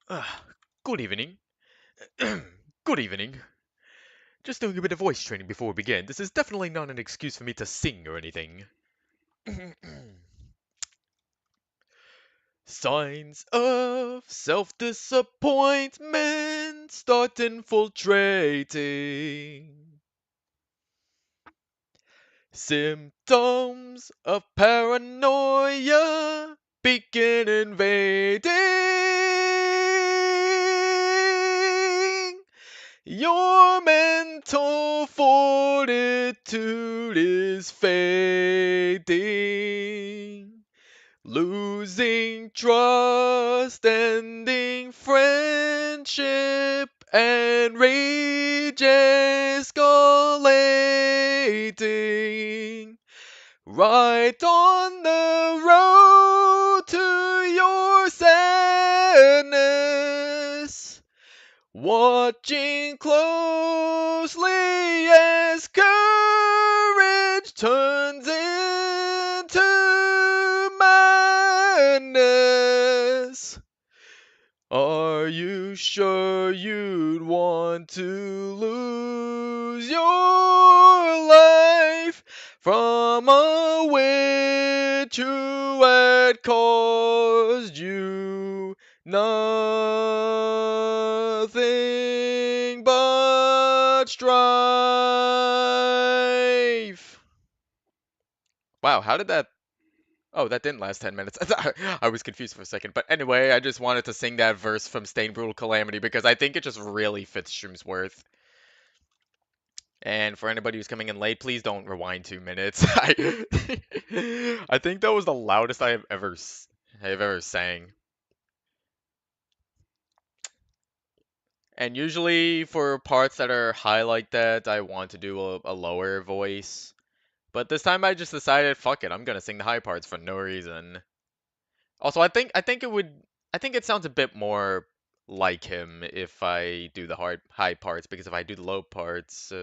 Ah, good evening. Good evening. Just doing a bit of voice training before we begin. This is definitely not an excuse for me to sing or anything. Signs of self-disappointment start infiltrating. Symptoms of paranoia begin invading. Your mental fortitude is fading. Losing trust, ending friendship, and rage escalating. Right on the road to your sadness. Watching closely as courage turns into madness. Are you sure you'd want to lose your life from a witch who had caused you nothing but strife? Wow, how did that... Oh, that didn't last 10 minutes. I was confused for a second. But anyway, I just wanted to sing that verse from Stain Brutal Calamity because I think it just really fits Shroomsworth. And for anybody who's coming in late, please don't rewind 2 minutes. I think that was the loudest I have ever sang. And usually for parts that are high like that, I want to do a lower voice. But this time I just decided, fuck it, I'm gonna sing the high parts for no reason. Also, I think it sounds a bit more like him if I do the high parts, because if I do the low parts,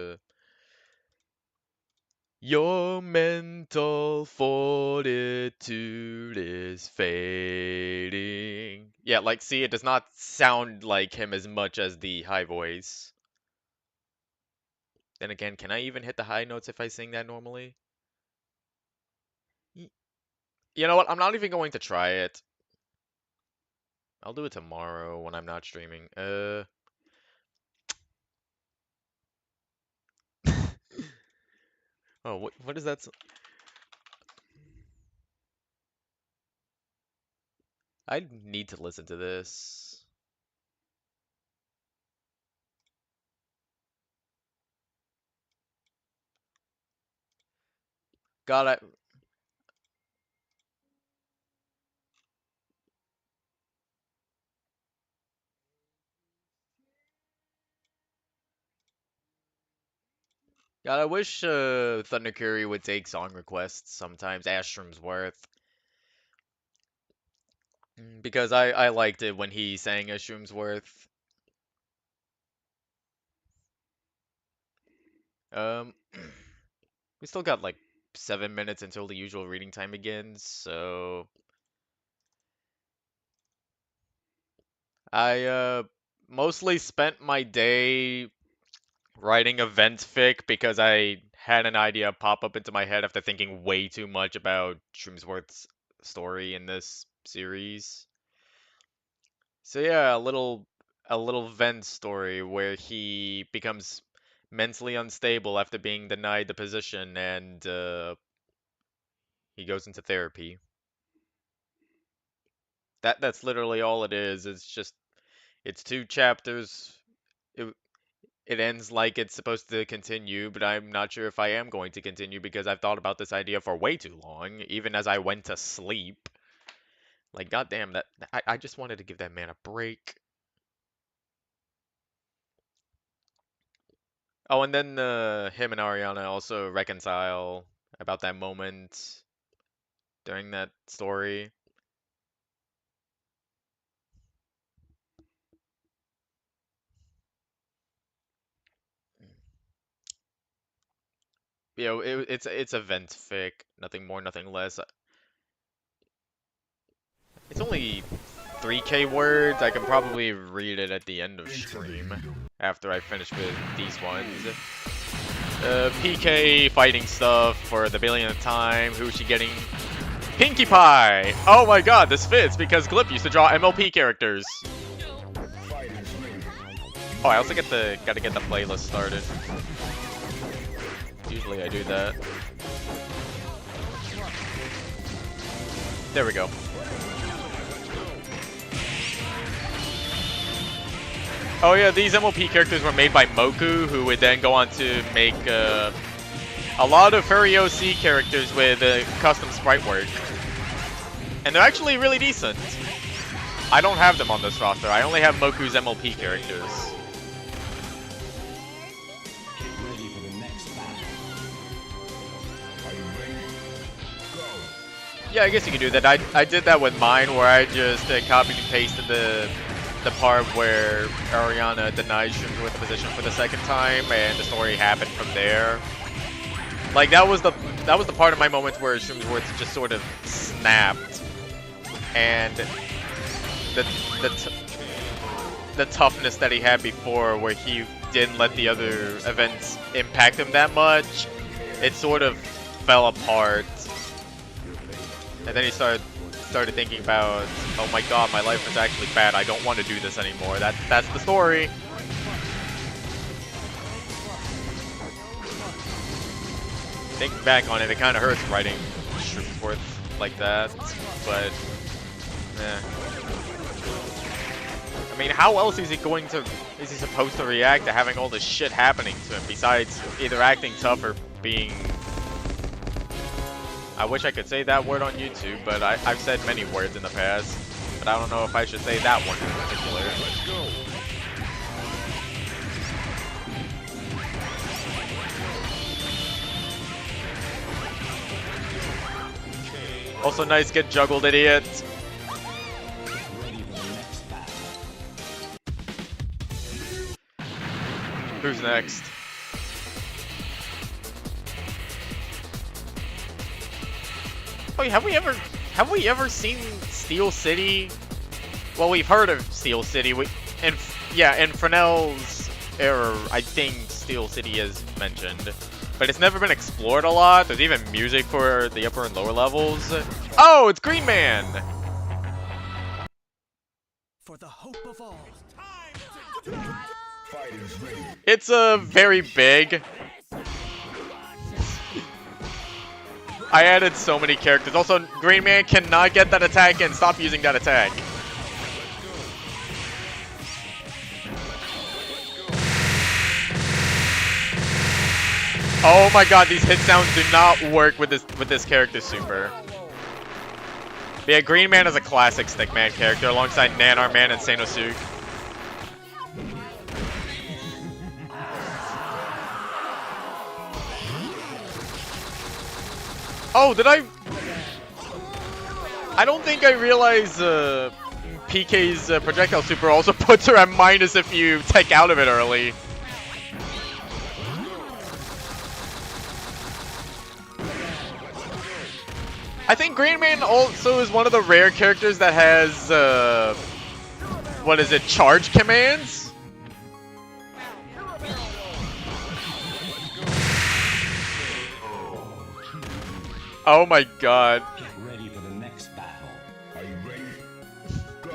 your mental fortitude is fading. Yeah, like, see, it does not sound like him as much as the high voice. Then again, can I even hit the high notes if I sing that normally? Y- You know what? I'm not even going to try it. I'll do it tomorrow when I'm not streaming. Oh, what is that? I need to listen to this. God, I wish Thunder Curry would take song requests sometimes. Ashram's worth. Because I liked it when he sang Ashram's worth. Um, we still got like 7 minutes until the usual reading time begins, so I mostly spent my day writing event fic because I had an idea pop up into my head after thinking way too much about Shroomsworth's story in this series. So yeah, a little Vent story where he becomes mentally unstable after being denied the position, and he goes into therapy. That's literally all it is. It's 2 chapters. It it ends like it's supposed to continue, but I'm not sure if I am going to continue because I've thought about this idea for way too long, even as I went to sleep. Like, goddamn, I just wanted to give that man a break. Oh, and then him and Ariana also reconcile about that moment during that story. You know, it's event fic, nothing more, nothing less. It's only 3K words. I can probably read it at the end of stream after I finish with these ones. PK fighting stuff for the billionth time. Who's she getting? Pinkie Pie! Oh my god, this fits because Glip used to draw MLP characters. Oh, I also gotta get the playlist started. Usually I do that. There we go. Oh yeah, these MLP characters were made by Moku, who would then go on to make a lot of Furry OC characters with custom sprite work. And they're actually really decent. I don't have them on this roster. I only have Moku's MLP characters. Yeah, I guess you could do that. I did that with mine, where I just copied and pasted the part where Ariana denied Shroomsworth the position for the second time, and the story happened from there. Like that was the part of my moments where Shroomsworth just sort of snapped, and the toughness that he had before, where he didn't let the other events impact him that much, it sort of fell apart. And then he started thinking about, oh my god, my life is actually bad. I don't want to do this anymore. That's the story. Thinking back on it, it kind of hurts writing Shroomsworth like that, but I mean, how else is he supposed to react to having all this shit happening to him besides either acting tough or being... I wish I could say that word on YouTube, but I've said many words in the past, but I don't know if I should say that one in particular. Let's go. Also nice, get juggled, idiot. Who's next? Oh, have we ever seen Steel City? Well, we've heard of Steel City. In Fresnel's error, I think Steel City is mentioned, but it's never been explored a lot. There's even music for the upper and lower levels. Oh, it's Green Man. For the hope of all. It's very big. I added so many characters. Also, Green Man cannot get that attack in. Stop using that attack. Oh my god, these hit sounds do not work with this character super. But yeah, Green Man is a classic Stickman character alongside Nanar Man and Sanosuke. Oh, did I don't think I realized PK's projectile super also puts her at minus if you take out of it early. I think Green Man also is one of the rare characters that has, what is it, charge commands? Oh my god. Get ready for the next battle. Are you ready? Go.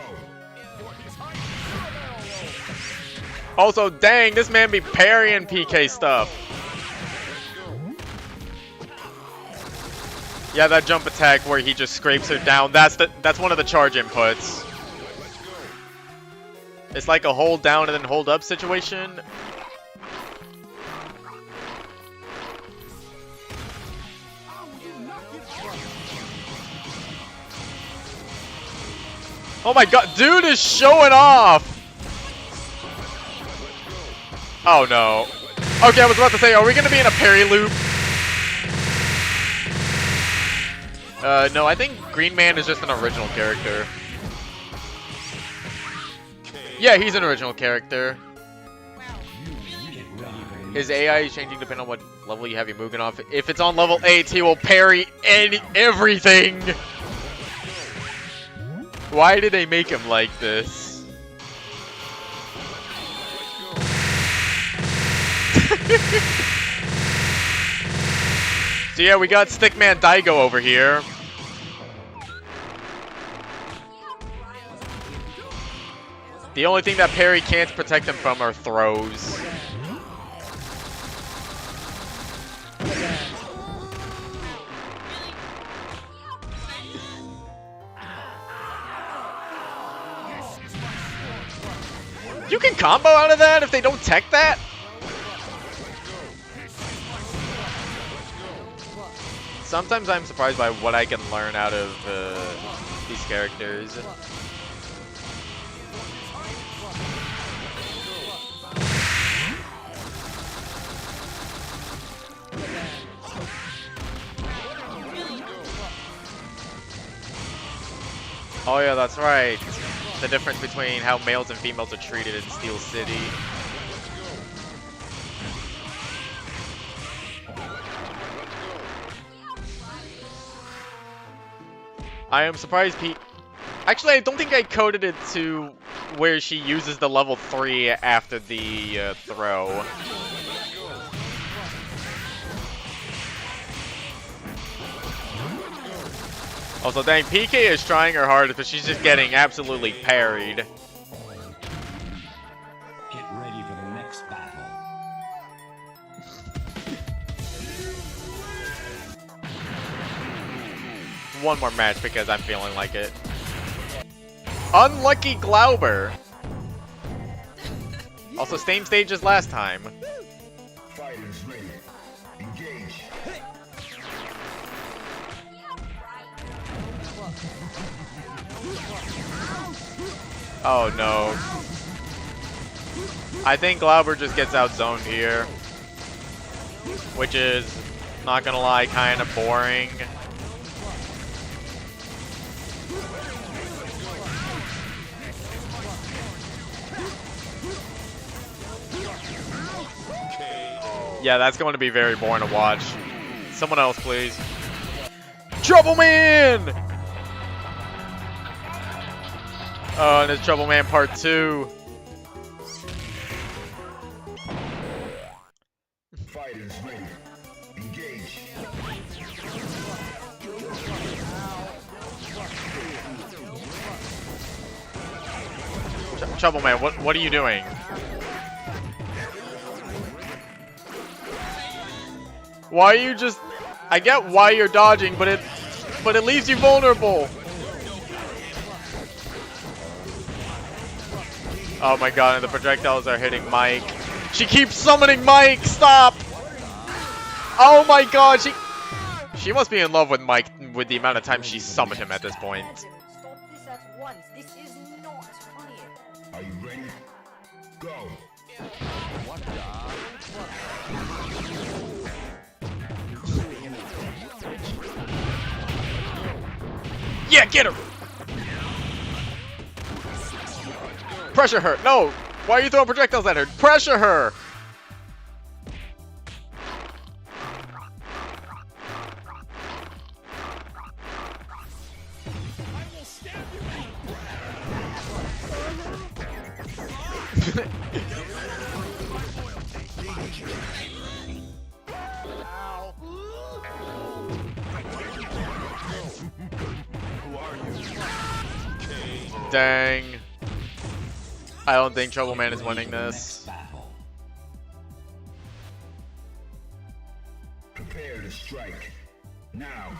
Also, dang, this man be parrying PK stuff. Yeah, that jump attack where he just scrapes her down, that's one of the charge inputs. It's like a hold down and then hold up situation. Oh my god, dude is showing off! Oh no. Okay, I was about to say, are we gonna be in a parry loop? No, I think Green Man is just an original character. Yeah, he's an original character. His AI is changing depending on what level you have your Mugen off. If it's on level 8, he will parry everything! Why did they make him like this? So yeah, we got Stickman Daigo over here. The only thing that parry can't protect him from are throws. You can combo out of that if they don't tech that? Sometimes I'm surprised by what I can learn out of these characters. Oh yeah, that's right. The difference between how males and females are treated in Steel City. I am surprised Actually, I don't think I coded it to where she uses the level 3 after the throw. Also, dang, PK is trying her hardest, but she's just getting absolutely parried. Get ready for the next battle. One more match because I'm feeling like it. Unlucky Glauber. Also, same stage as last time. Fighters ready. Engage. Oh no. I think Glauber just gets outzoned here. Which is, not gonna lie, kind of boring. Yeah, that's going to be very boring to watch. Someone else, please. Trouble Man! Oh, and it's Trouble Man Part 2. Fighters ready. Engage. Trouble Man, what are you doing? Why are you just... I get why you're dodging, but it leaves you vulnerable. Oh my god, and the projectiles are hitting Mike. She keeps summoning Mike! Stop! Oh my god, she must be in love with Mike with the amount of time she summoned him at this point. Stop this at once. This is not funny. Are you ready? Go. Yeah, get her! Pressure her! No! Why are you throwing projectiles at her? Pressure her! Dang. I don't think Trouble Man is winning this. Prepare to strike. Now.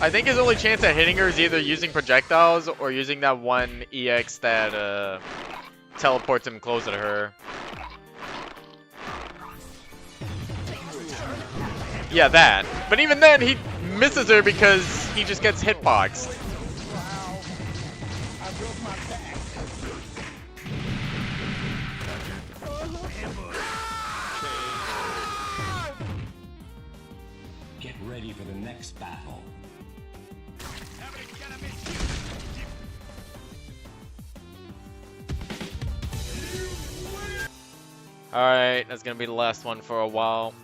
I think his only chance at hitting her is either using projectiles or using that one EX that teleports him closer to her. Yeah, that. But even then, he misses her because he just gets hitboxed. Get ready for the next battle. Alright, that's gonna be the last one for a while.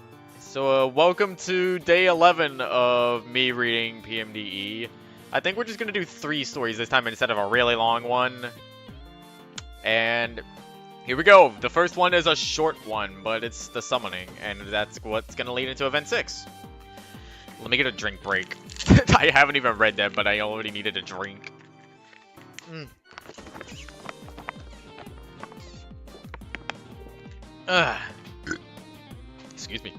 So, welcome to day 11 of me reading PMDE. I think we're just gonna do 3 stories this time instead of a really long one. And here we go. The first one is a short one, but it's the summoning, and that's what's gonna lead into event 6. Let me get a drink break. I haven't even read that, but I already needed a drink. Excuse me.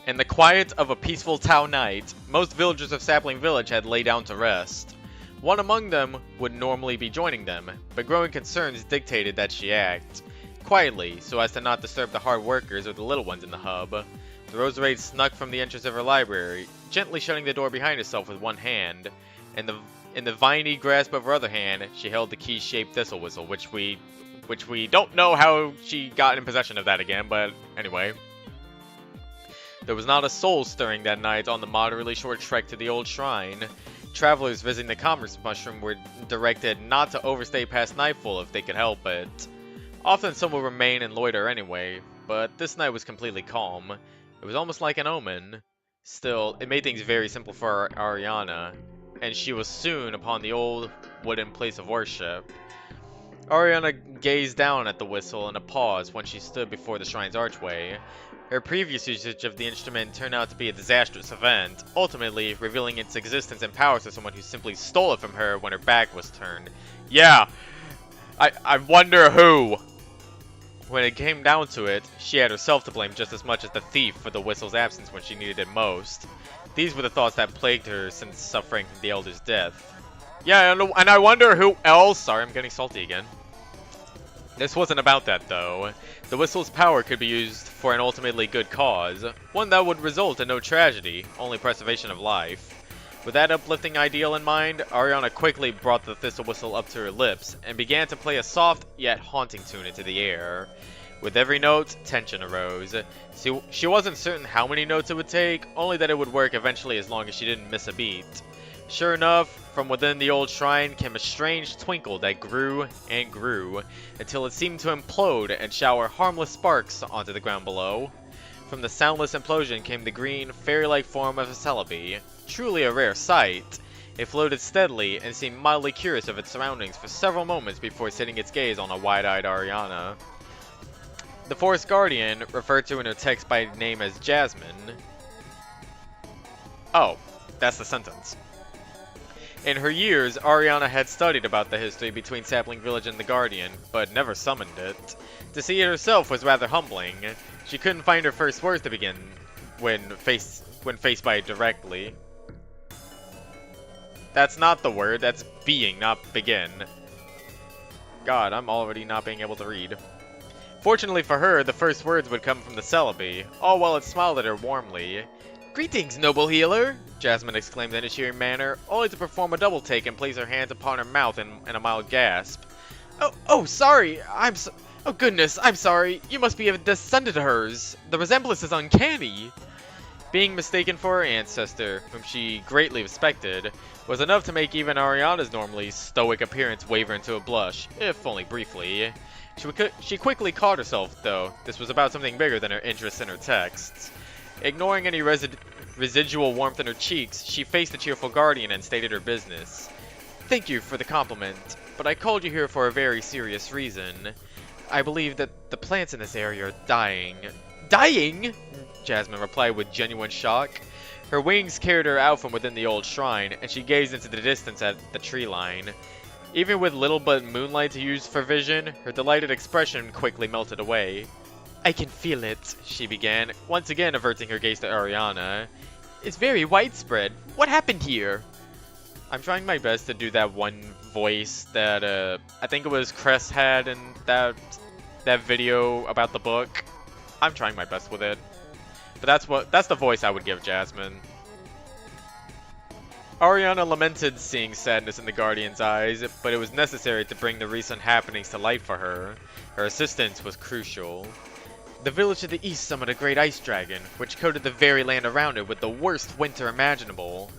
In the quiet of a peaceful town night, most villagers of Sapling Village had laid down to rest. One among them would normally be joining them, but growing concerns dictated that she act quietly so as to not disturb the hard workers or the little ones in the hub. The Roserade snuck from the entrance of her library, gently shutting the door behind herself with one hand. In the viney grasp of her other hand, she held the key-shaped thistle whistle, which we don't know how she got in possession of that again, but anyway. There was not a soul stirring that night on the moderately short trek to the old shrine. Travelers visiting the Commerce Mushroom were directed not to overstay past nightfall if they could help it. Often some would remain and loiter anyway, but this night was completely calm. It was almost like an omen. Still, it made things very simple for Ariana, and she was soon upon the old wooden place of worship. Ariana gazed down at the whistle in a pause when she stood before the shrine's archway. Her previous usage of the instrument turned out to be a disastrous event, ultimately revealing its existence and powers to someone who simply stole it from her when her back was turned. Yeah, I wonder who. When it came down to it, she had herself to blame just as much as the thief for the whistle's absence when she needed it most. These were the thoughts that plagued her since suffering from the elder's death. Yeah, and I wonder who else. Sorry, I'm getting salty again. This wasn't about that, though. The whistle's power could be used for an ultimately good cause, one that would result in no tragedy, only preservation of life. With that uplifting ideal in mind, Ariana quickly brought the thistle whistle up to her lips and began to play a soft yet haunting tune into the air. With every note, tension arose. She wasn't certain how many notes it would take, only that it would work eventually as long as she didn't miss a beat. Sure enough, from within the old shrine came a strange twinkle that grew and grew, until it seemed to implode and shower harmless sparks onto the ground below. From the soundless implosion came the green, fairy-like form of a celebi, truly a rare sight. It floated steadily and seemed mildly curious of its surroundings for several moments before setting its gaze on a wide-eyed Ariana. The Forest Guardian, referred to in her text by name as Jasmine. Oh, that's the sentence. In her years, Ariana had studied about the history between Sapling Village and the Guardian, but never summoned it. To see it herself was rather humbling. She couldn't find her first words to begin when faced by it directly. That's not the word, that's being, not begin. God, I'm already not being able to read. Fortunately for her, the first words would come from the celebi, all while it smiled at her warmly. "Greetings, noble healer!" Jasmine exclaimed in a cheering manner, only to perform a double take and place her hands upon her mouth in a mild gasp. Sorry, oh goodness, I'm sorry. You must be a descendant of hers. The resemblance is uncanny." Being mistaken for her ancestor, whom she greatly respected, was enough to make even Ariana's normally stoic appearance waver into a blush, if only briefly. She quickly caught herself, though. This was about something bigger than her interest in her texts. Ignoring any residual warmth in her cheeks, she faced the cheerful guardian and stated her business. "Thank you for the compliment, but I called you here for a very serious reason. I believe that the plants in this area are dying." "Dying?" Jasmine replied with genuine shock. Her wings carried her out from within the old shrine, and she gazed into the distance at the tree line. Even with little but moonlight to use for vision, her delighted expression quickly melted away. "I can feel it," she began, once again averting her gaze to Ariana. "It's very widespread. What happened here?" I'm trying my best to do that one voice that I think it was Cress had in that video about the book. I'm trying my best with it. But that's the voice I would give Jasmine. Ariana lamented seeing sadness in the Guardian's eyes, but it was necessary to bring the recent happenings to light for her. Her assistance was crucial. The village to the east summoned a great ice dragon, which coated the very land around it with the worst winter imaginable.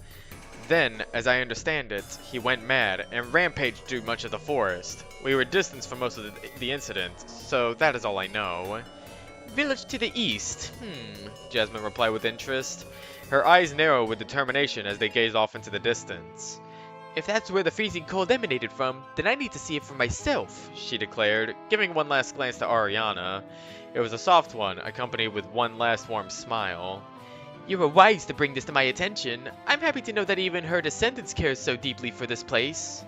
Then, as I understand it, he went mad and rampaged through much of the forest. We were distanced from most of the incident, so that is all I know. Village to the east. Jasmine replied with interest. Her eyes narrowed with determination as they gazed off into the distance. If that's where the freezing cold emanated from, then I need to see it for myself, she declared, giving one last glance to Ariana. It was a soft one, accompanied with one last warm smile. You were wise to bring this to my attention. I'm happy to know that even her descendants care so deeply for this place.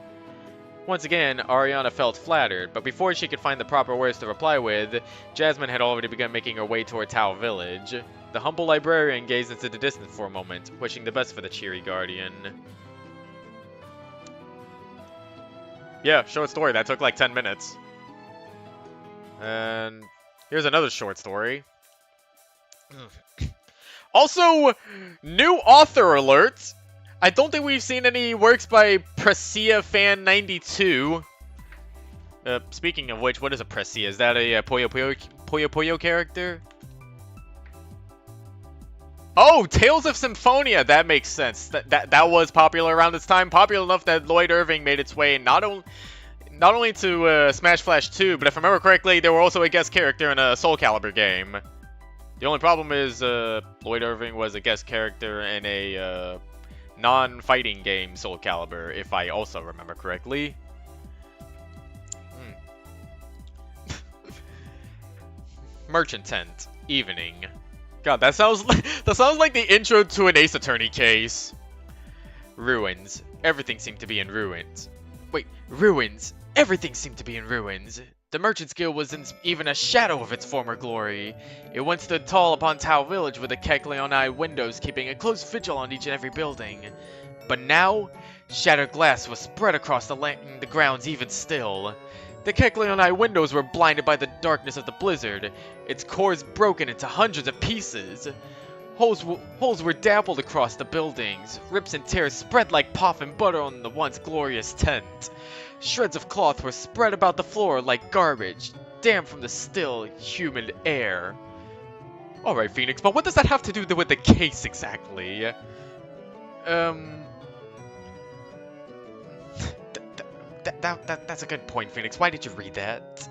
Once again, Ariana felt flattered, but before she could find the proper words to reply with, Jasmine had already begun making her way toward Tao Village. The humble librarian gazed into the distance for a moment, wishing the best for the cheery guardian. Yeah, short story. That took like 10 minutes. And here's another short story. Also, new author alert! I don't think we've seen any works by Precia Fan 92. Speaking of which, what is a Precia? Is that a Puyo Puyo character? Oh, Tales of Symphonia! That makes sense. That was popular around this time. Popular enough that Lloyd Irving made its way not only to Smash Flash 2, but if I remember correctly, they were also a guest character in a Soul Calibur game. The only problem is Lloyd Irving was a guest character in a non-fighting game Soul Calibur, if I also remember correctly. Merchant Tent, evening. God, that sounds like the intro to an Ace Attorney case. Ruins. Everything seemed to be in ruins. Wait, ruins. Everything seemed to be in ruins. The Merchant's Guild wasn't even a shadow of its former glory. It once stood tall upon Tao Village with the Kecleon windows keeping a close vigil on each and every building. But now, shattered glass was spread across the grounds even still. The Kecleon windows were blinded by the darkness of the blizzard, its cores broken into hundreds of pieces. Holes were dappled across the buildings, rips and tears spread like puff and butter on the once glorious tent. Shreds of cloth were spread about the floor like garbage, damp from the still, humid air. Alright, Phoenix, but what does that have to do with the case exactly? That's a good point, Phoenix. Why did you read that?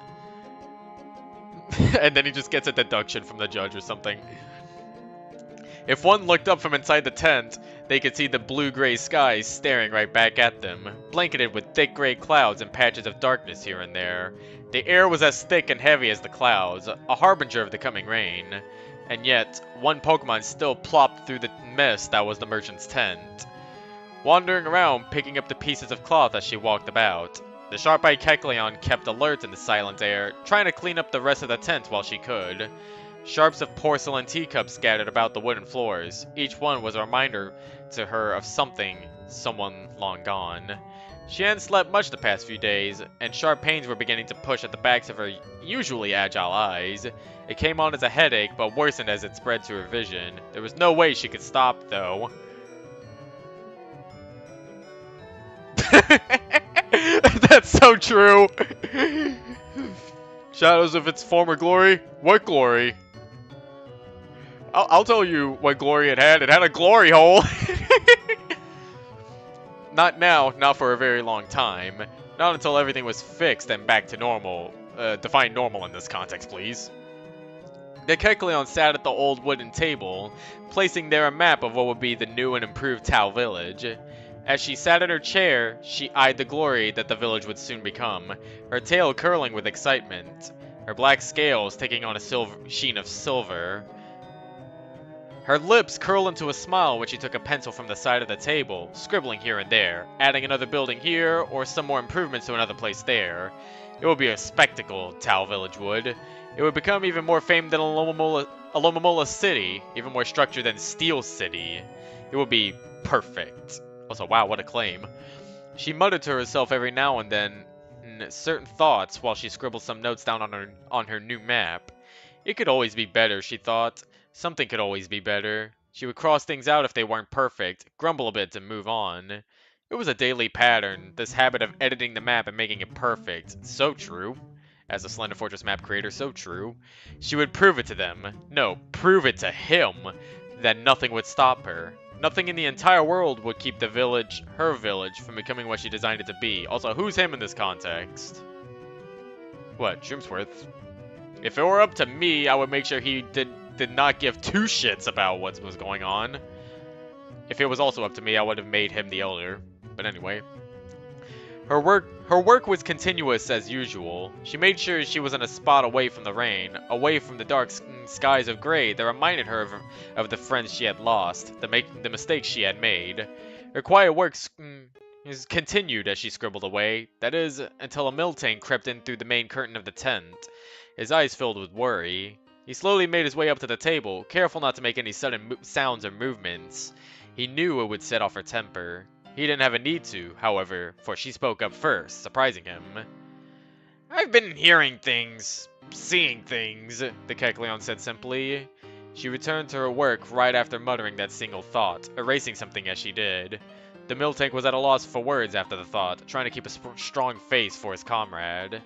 And then he just gets a deduction from the judge or something. If one looked up from inside the tent, they could see the blue-gray skies staring right back at them, blanketed with thick gray clouds and patches of darkness here and there. The air was as thick and heavy as the clouds, a harbinger of the coming rain. And yet, one Pokemon still plopped through the mist that was the merchant's tent, wandering around picking up the pieces of cloth as she walked about. The sharp-eyed Kecleon kept alert in the silent air, trying to clean up the rest of the tent while she could. Sharps of porcelain teacups scattered about the wooden floors. Each one was a reminder to her of someone long gone. She hadn't slept much the past few days, and sharp pains were beginning to push at the backs of her usually agile eyes. It came on as a headache, but worsened as it spread to her vision. There was no way she could stop, though. That's so true! Shadows of its former glory? What glory? I'll tell you what glory it had. It had a glory hole! Not now, not for a very long time. Not until everything was fixed and back to normal. Define normal in this context, please. The Kecleon sat at the old wooden table, placing there a map of what would be the new and improved Tao Village. As she sat in her chair, she eyed the glory that the village would soon become, her tail curling with excitement, her black scales taking on a sheen of silver. Her lips curled into a smile when she took a pencil from the side of the table, scribbling here and there, adding another building here, or some more improvements to another place there. It would be a spectacle, Tao Village would. It would become even more famed than Alomomola City, even more structured than Steel City. It would be perfect. Also, wow, what a claim. She muttered to herself every now and then certain thoughts while she scribbled some notes down on her new map. It could always be better, she thought. Something could always be better. She would cross things out if they weren't perfect, grumble a bit, and move on. It was a daily pattern, this habit of editing the map and making it perfect. So true. As a Slender Fortress map creator, so true. She would prove it to them. No, prove it to him. That nothing would stop her. Nothing in the entire world would keep the village, her village, from becoming what she designed it to be. Also, who's him in this context? What, Shroomsworth? If it were up to me, I would make sure he did not give two shits about what was going on. If it was also up to me, I would have made him the elder. But anyway. Her work was continuous as usual. She made sure she was in a spot away from the rain, away from the dark skies of gray that reminded her of the friends she had lost, the mistakes she had made. Her quiet work continued as she scribbled away, that is, until a Miltank crept in through the main curtain of the tent. His eyes filled with worry. He slowly made his way up to the table, careful not to make any sudden sounds or movements. He knew it would set off her temper. He didn't have a need to, however, for she spoke up first, surprising him. I've been hearing things, seeing things, the Kecleon said simply. She returned to her work right after muttering that single thought, erasing something as she did. The Miltank was at a loss for words after the thought, trying to keep a strong face for his comrade.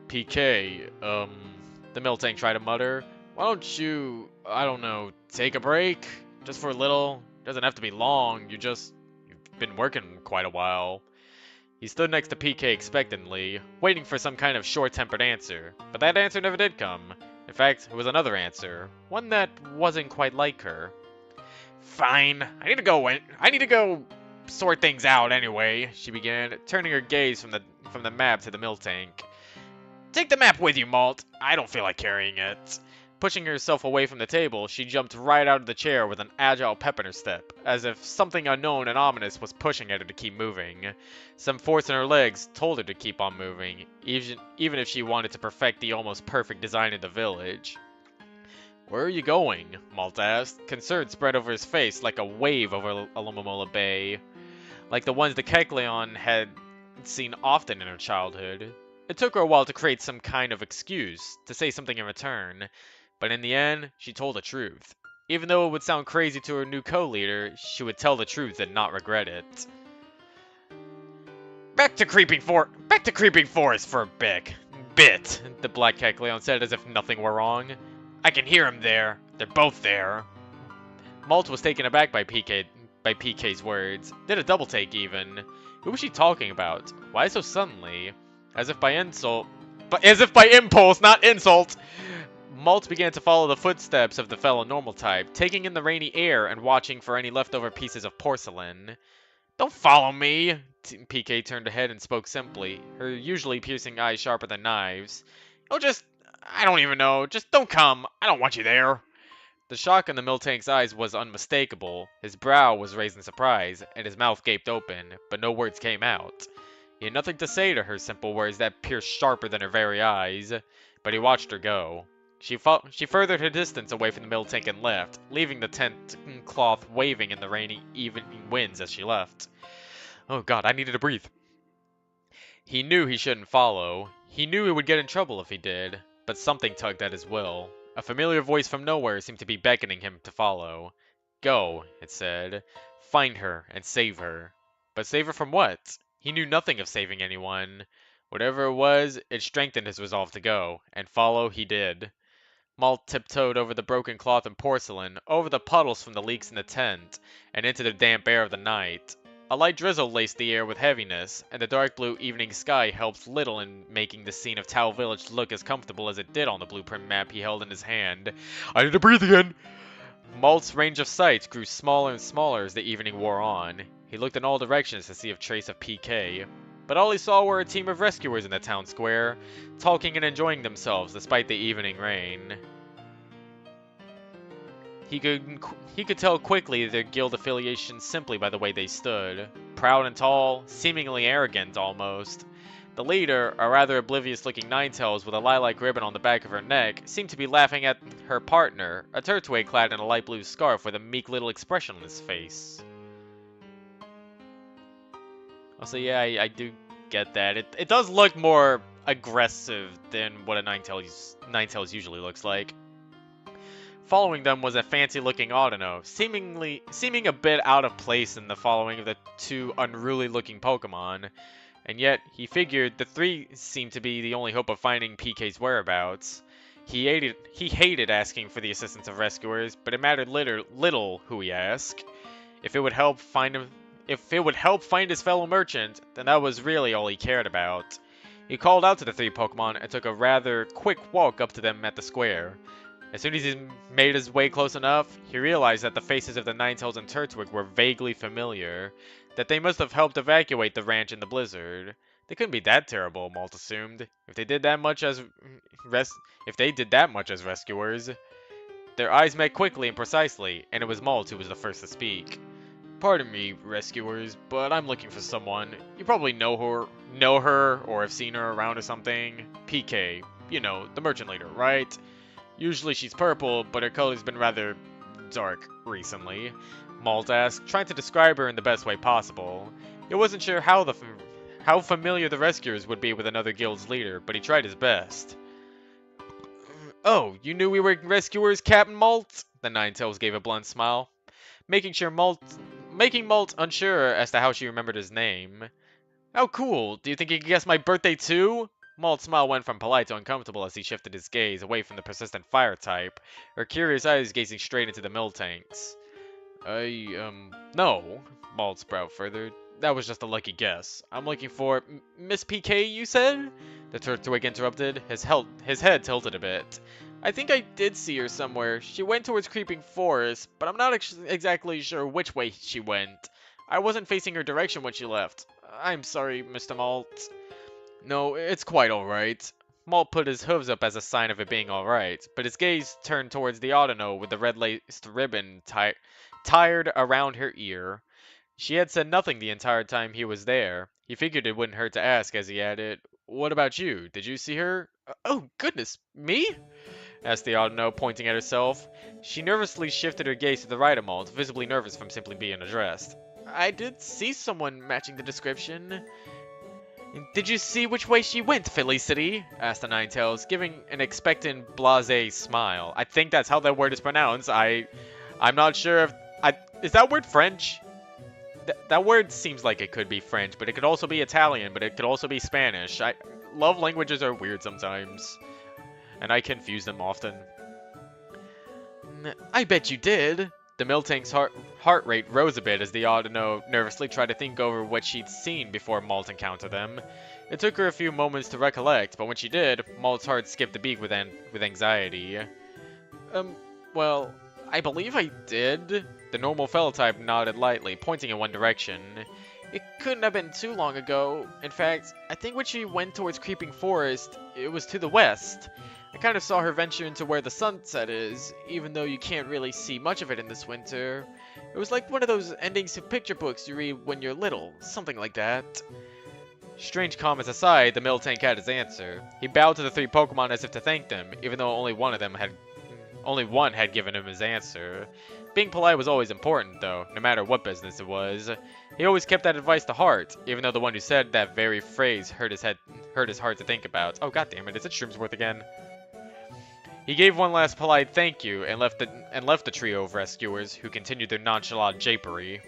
PK, the Miltank tried to mutter. Why don't you, I don't know, take a break? Just for a little. Doesn't have to be long, you've been working quite a while. He stood next to PK expectantly, waiting for some kind of short-tempered answer, but that answer never did come. In fact, it was another answer, one that wasn't quite like her. Fine, I need to go sort things out anyway, she began, turning her gaze from the map to the Miltank. Take the map with you, Malt. I don't feel like carrying it. Pushing herself away from the table, she jumped right out of the chair with an agile pep in her step, as if something unknown and ominous was pushing at her to keep moving. Some force in her legs told her to keep on moving, even if she wanted to perfect the almost perfect design in the village. Where are you going? Malt asked, concern spread over his face like a wave over Alumamola Bay, like the ones the Kecleon had seen often in her childhood. It took her a while to create some kind of excuse, to say something in return, but in the end, she told the truth. Even though it would sound crazy to her new co-leader, she would tell the truth and not regret it. Back to Creeping Forest for a bit, the Black Kecleon said as if nothing were wrong. I can hear him there. They're both there. Malt was taken aback by PK's words. Did a double take even. Who was she talking about? Why so suddenly? As if by impulse, not insult. Malt began to follow the footsteps of the fellow normal type, taking in the rainy air and watching for any leftover pieces of porcelain. Don't follow me! PK turned ahead and spoke simply, her usually piercing eyes sharper than knives. Oh, I don't even know. Just don't come. I don't want you there. The shock in the Miltank's eyes was unmistakable. His brow was raised in surprise, and his mouth gaped open, but no words came out. He had nothing to say to her simple words that pierced sharper than her very eyes, but he watched her go. She furthered her distance away from the Miltank and left, leaving the tent cloth waving in the rainy evening winds as she left. Oh god, I needed to breathe. He knew he shouldn't follow. He knew he would get in trouble if he did, but something tugged at his will. A familiar voice from nowhere seemed to be beckoning him to follow. Go, it said. Find her and save her. But save her from what? He knew nothing of saving anyone. Whatever it was, it strengthened his resolve to go, and follow he did. Malt tiptoed over the broken cloth and porcelain, over the puddles from the leaks in the tent, and into the damp air of the night. A light drizzle laced the air with heaviness, and the dark blue evening sky helped little in making the scene of Tau Village look as comfortable as it did on the blueprint map he held in his hand. I need to breathe again! Malt's range of sight grew smaller and smaller as the evening wore on. He looked in all directions to see a trace of PK, but all he saw were a team of rescuers in the town square, talking and enjoying themselves despite the evening rain. He could tell quickly their guild affiliation simply by the way they stood. Proud and tall, seemingly arrogant almost. The leader, a rather oblivious-looking Ninetales with a lilac ribbon on the back of her neck, seemed to be laughing at her partner, a Turtwig clad in a light blue scarf with a meek little expression on his face. Also, yeah, I do get that. It does look more aggressive than what a Ninetales usually looks like. Following them was a fancy-looking Audino, seeming a bit out of place in the following of the two unruly-looking Pokemon, and yet he figured the three seemed to be the only hope of finding PK's whereabouts. He hated asking for the assistance of rescuers, but it mattered little who he asked. If it would help find his fellow merchant, then that was really all he cared about. He called out to the three Pokemon and took a rather quick walk up to them at the square. As soon as he made his way close enough, he realized that the faces of the Ninetales and Turtwig were vaguely familiar, that they must have helped evacuate the ranch in the blizzard. They couldn't be that terrible, Malt assumed. If they did that much as rescuers. Their eyes met quickly and precisely, and it was Malt who was the first to speak. Pardon me, rescuers, but I'm looking for someone. You probably know her, or have seen her around or something. PK, you know, the merchant leader, right? Usually she's purple, but her color's been rather dark recently. Malt asked, trying to describe her in the best way possible. He wasn't sure how familiar the rescuers would be with another guild's leader, but he tried his best. Oh, you knew we were rescuers, Captain Malt? The Ninetales gave a blunt smile, making Malt unsure as to how she remembered his name. How cool! Do you think you can guess my birthday too? Malt's smile went from polite to uncomfortable as he shifted his gaze away from the persistent fire type, her curious eyes gazing straight into the mill tanks. No. Malt sprout furthered. That was just a lucky guess. I'm looking for Miss PK, you said? The Turtwig interrupted, his head tilted a bit. I think I did see her somewhere. She went towards Creeping Forest, but I'm not exactly sure which way she went. I wasn't facing her direction when she left. I'm sorry, Mr. Malt. No, it's quite alright. Malt put his hooves up as a sign of it being alright, but his gaze turned towards the Audino with the red-laced ribbon tied around her ear. She had said nothing the entire time he was there. He figured it wouldn't hurt to ask as he added, What about you? Did you see her? Oh, goodness, me? Asked the Audino, pointing at herself. She nervously shifted her gaze to the right of Malt, visibly nervous from simply being addressed. I did see someone matching the description. Did you see which way she went, Felicity? Asked the Ninetales, giving an expectant, blasé smile. I think that's how that word is pronounced. I'm not sure if... is that word French? That word seems like it could be French, but it could also be Italian, but it could also be Spanish. Love languages are weird sometimes, and I confuse them often. I bet you did. The Miltank's heart rate rose a bit as the Audino nervously tried to think over what she'd seen before Malt encountered them. It took her a few moments to recollect, but when she did, Malt's heart skipped a beat with anxiety. Well, I believe I did. The normal fellow type nodded lightly, pointing in one direction. It couldn't have been too long ago. In fact, I think when she went towards Creeping Forest, it was to the west. I kind of saw her venture into where the sunset is, even though you can't really see much of it in this winter. It was like one of those endings to picture books you read when you're little, something like that. Strange comments aside, the Miltank had his answer. He bowed to the three Pokemon as if to thank them, even though only one had given him his answer. Being polite was always important, though, no matter what business it was. He always kept that advice to heart, even though the one who said that very phrase hurt his heart to think about. Oh, goddammit, is it Shroomsworth again? He gave one last polite thank you and left the trio of rescuers, who continued their nonchalant japery.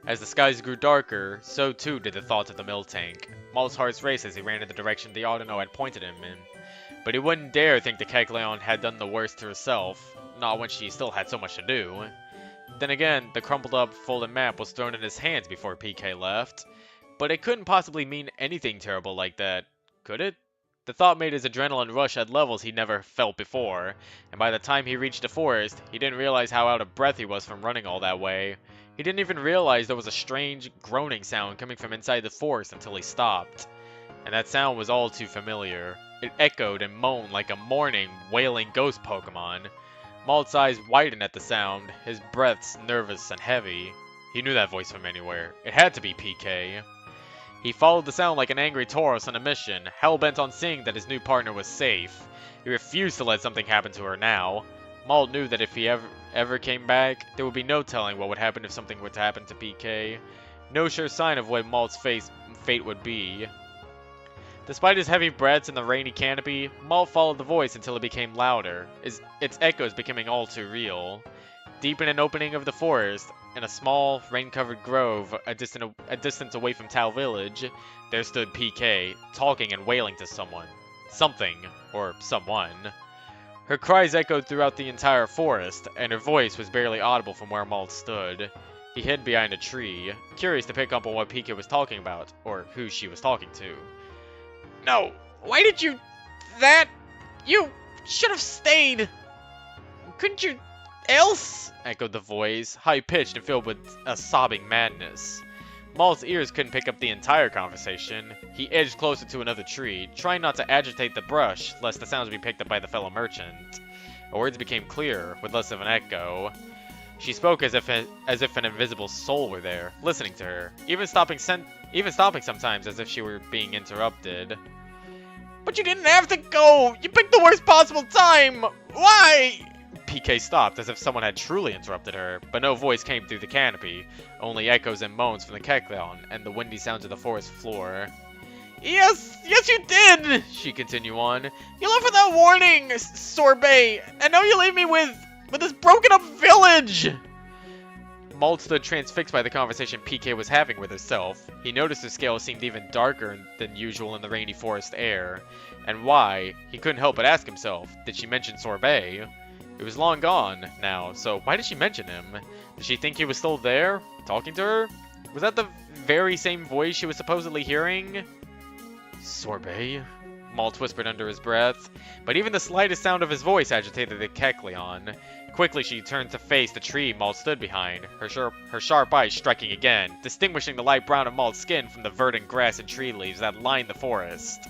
As the skies grew darker, so too did the thoughts of the Miltank. Malt's heart raced as he ran in the direction the Audino had pointed him in, but he wouldn't dare think the Kecleon had done the worst to herself, not when she still had so much to do. Then again, the crumpled up, folded map was thrown in his hands before PK left, but it couldn't possibly mean anything terrible like that, could it? The thought made his adrenaline rush at levels he'd never felt before, and by the time he reached the forest, he didn't realize how out of breath he was from running all that way. He didn't even realize there was a strange, groaning sound coming from inside the forest until he stopped. And that sound was all too familiar. It echoed and moaned like a mourning, wailing ghost Pokemon. Malt's eyes widened at the sound, his breaths nervous and heavy. He knew that voice from anywhere. It had to be PK. He followed the sound like an angry Tauros on a mission, hell-bent on seeing that his new partner was safe. He refused to let something happen to her now. Malt knew that if he ever came back, there would be no telling what would happen if something were to happen to PK. No sure sign of what Malt's fate would be. Despite his heavy breaths and the rainy canopy, Malt followed the voice until it became louder, its echoes becoming all too real. Deep in an opening of the forest, in a small, rain-covered grove a distance away from Tau Village, there stood PK, talking and wailing to someone. Something, or someone. Her cries echoed throughout the entire forest, and her voice was barely audible from where Malt stood. He hid behind a tree, curious to pick up on what PK was talking about, or who she was talking to. No! Why did you... that? You should have stayed! Couldn't you else? Echoed the voice, high-pitched and filled with a sobbing madness. Malt's ears couldn't pick up the entire conversation. He edged closer to another tree, trying not to agitate the brush, lest the sounds be picked up by the fellow merchant. Her words became clearer, with less of an echo. She spoke as if an invisible soul were there, listening to her, even stopping sometimes as if she were being interrupted. But you didn't have to go! You picked the worst possible time! Why? PK stopped as if someone had truly interrupted her, but no voice came through the canopy, only echoes and moans from the Kecleon and the windy sounds of the forest floor. Yes you did! She continued on. You left without warning, Sorbet, and now you leave me with this broken up village! Malt stood transfixed by the conversation PK was having with herself. He noticed her scales seemed even darker than usual in the rainy forest air. And why? He couldn't help but ask himself, did she mention Sorbet? It was long gone now, so why did she mention him? Did she think he was still there, talking to her? Was that the very same voice she was supposedly hearing? Sorbet? Malt whispered under his breath, but even the slightest sound of his voice agitated the Kecleon. Quickly she turned to face the tree Malt stood behind, her sharp eyes striking again, distinguishing the light brown of Malt's skin from the verdant grass and tree leaves that lined the forest.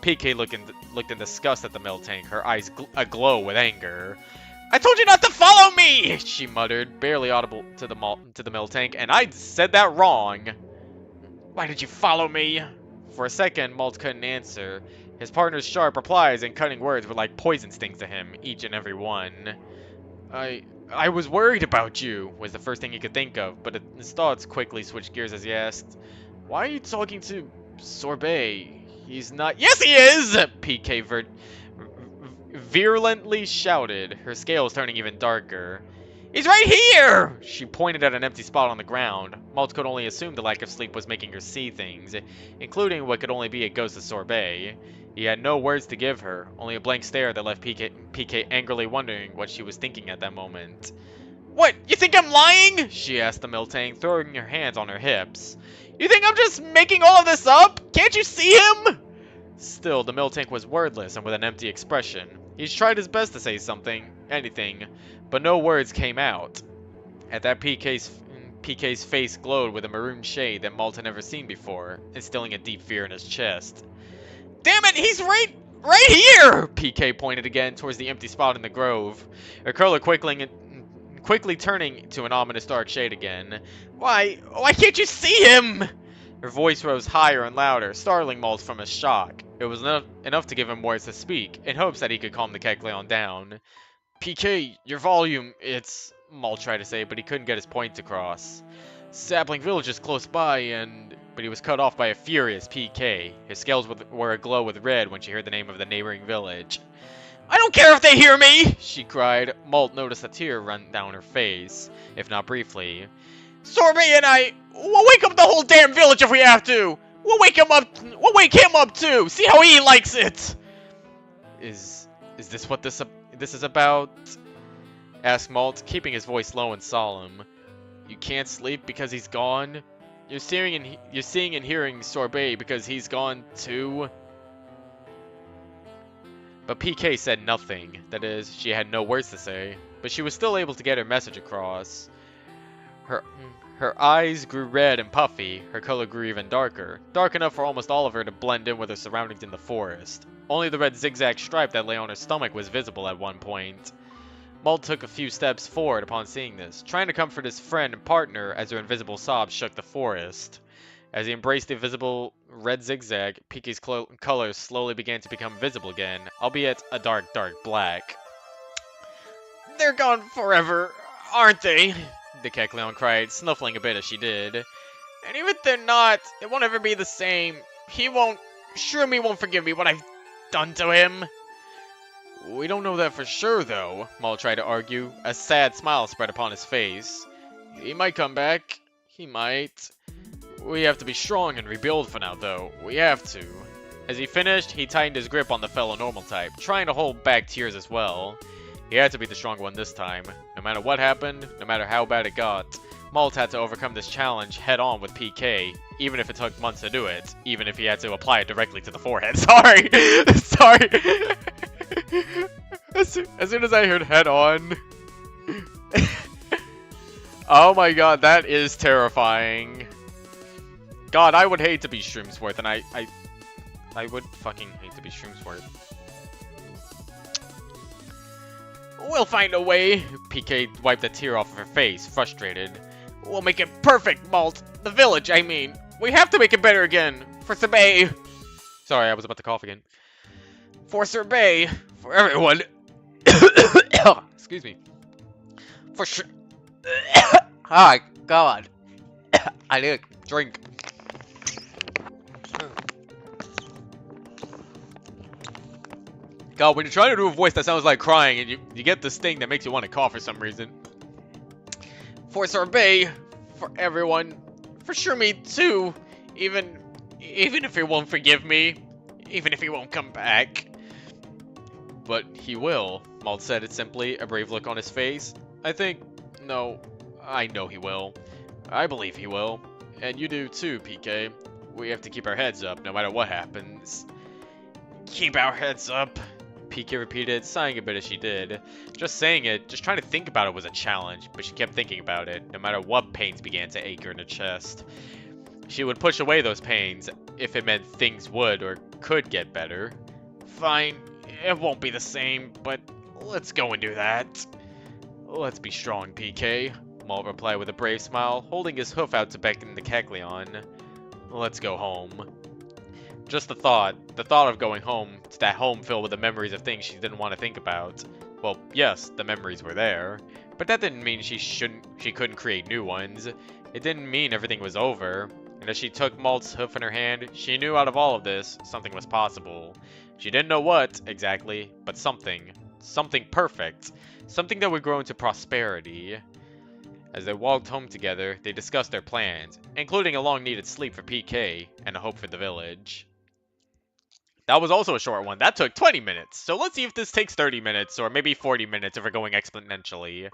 PK looked in disgust at the Miltank, her eyes aglow with anger. I told you not to follow me! She muttered, barely audible to the Miltank, and I said that wrong. Why did you follow me? For a second, Malt couldn't answer. His partner's sharp replies and cutting words were like poison stings to him, each and every one. I was worried about you, was the first thing he could think of, but his thoughts quickly switched gears as he asked, why are you talking to Sorbet? He's not— Yes, he is! PK virulently shouted, her scales turning even darker. He's right here! She pointed at an empty spot on the ground. Malt could only assume the lack of sleep was making her see things, including what could only be a ghost of Sorbet. He had no words to give her, only a blank stare that left PK angrily wondering what she was thinking at that moment. What? You think I'm lying? She asked the Miltank, throwing her hands on her hips. You think I'm just making all of this up? Can't you see him? Still, the Miltank was wordless and with an empty expression. He tried his best to say something, anything, but no words came out. At that, PK's face glowed with a maroon shade that Malt had never seen before, instilling a deep fear in his chest. Damn it, he's right here! PK pointed again towards the empty spot in the grove, her color quickly turning to an ominous dark shade again. Why can't you see him? Her voice rose higher and louder, startling Malt from his shock. It was enough to give him words to speak, in hopes that he could calm the Kecleon down. PK, your volume, it's— Malt tried to say, but he couldn't get his point across. Sapling Village is close by, but he was cut off by a furious PK. His scales were aglow with red when she heard the name of the neighboring village. I don't care if they hear me! She cried. Malt noticed a tear run down her face, if not briefly. Sorbet and we'll wake up the whole damn village if we have to! We'll wake him up too! See how he likes it! Is this what this is about? Asked Malt, keeping his voice low and solemn. You can't sleep because he's gone? You're seeing and hearing Sorbet because he's gone too? But PK said nothing. That is, she had no words to say, but she was still able to get her message across. Her eyes grew red and puffy, her color grew even darker, dark enough for almost all of her to blend in with her surroundings in the forest. Only the red zigzag stripe that lay on her stomach was visible at one point. Malt took a few steps forward upon seeing this, trying to comfort his friend and partner as her invisible sobs shook the forest. As he embraced the visible red zigzag, PK's colors slowly began to become visible again, albeit a dark, dark black. They're gone forever, aren't they? The Kecleon cried, snuffling a bit as she did. And even if they're not, it won't ever be the same. Shroomy won't forgive me what I've done to him. We don't know that for sure, though, Malt tried to argue. A sad smile spread upon his face. He might come back. He might. We have to be strong and rebuild for now, though. We have to. As he finished, he tightened his grip on the fellow normal type, trying to hold back tears as well. He had to be the strong one this time. No matter what happened, no matter how bad it got, Malt had to overcome this challenge head-on with PK, even if it took months to do it, even if he had to apply it directly to the forehead. Sorry! Sorry! As soon as I heard head-on... Oh my god, that is terrifying. God, I would hate to be Shroomsworth, and I would fucking hate to be Shroomsworth. We'll find a way. PK wiped a tear off of her face, frustrated. We'll make it perfect, Malt. The village, I mean. We have to make it better again. For Sorbet. Sorry, I was about to cough again. For Sorbet. For everyone. Excuse me. For sure. Oh, God. I need a drink. God, when you're trying to do a voice that sounds like crying and you get this thing that makes you want to cough for some reason. For Sorbet, for everyone, for sure me too, even if he won't forgive me, even if he won't come back. But he will, Malt said it simply, a brave look on his face. No, I know he will. I believe he will. And you do too, PK. We have to keep our heads up no matter what happens. Keep our heads up. PK repeated, sighing a bit as she did. Just saying it, just trying to think about it was a challenge, but she kept thinking about it, no matter what pains began to ache her in her chest. She would push away those pains, if it meant things would or could get better. Fine, it won't be the same, but let's go and do that. Let's be strong, PK, Malt replied with a brave smile, holding his hoof out to beckon the Kecleon. Let's go home. Just the thought of going home, to that home filled with the memories of things she didn't want to think about. Well, yes, the memories were there, but that didn't mean she couldn't create new ones. It didn't mean everything was over, and as she took Malt's hoof in her hand, she knew out of all of this, something was possible. She didn't know what, exactly, but something. Something perfect. Something that would grow into prosperity. As they walked home together, they discussed their plans, including a long-needed sleep for PK, and a hope for the village. That was also a short one. That took 20 minutes. So let's see if this takes 30 minutes, or maybe 40 minutes if we're going exponentially.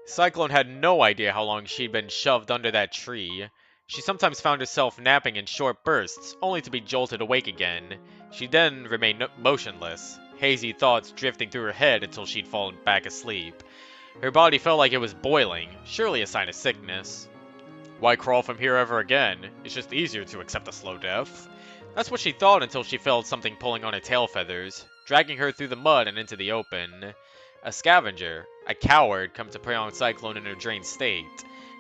Cyclone had no idea how long she'd been shoved under that tree. She sometimes found herself napping in short bursts, only to be jolted awake again. She then remained motionless, hazy thoughts drifting through her head until she'd fallen back asleep. Her body felt like it was boiling, surely a sign of sickness. Why crawl from here ever again? It's just easier to accept a slow death. That's what she thought until she felt something pulling on her tail feathers, dragging her through the mud and into the open. A scavenger, a coward, come to prey on Cyclone in her drained state.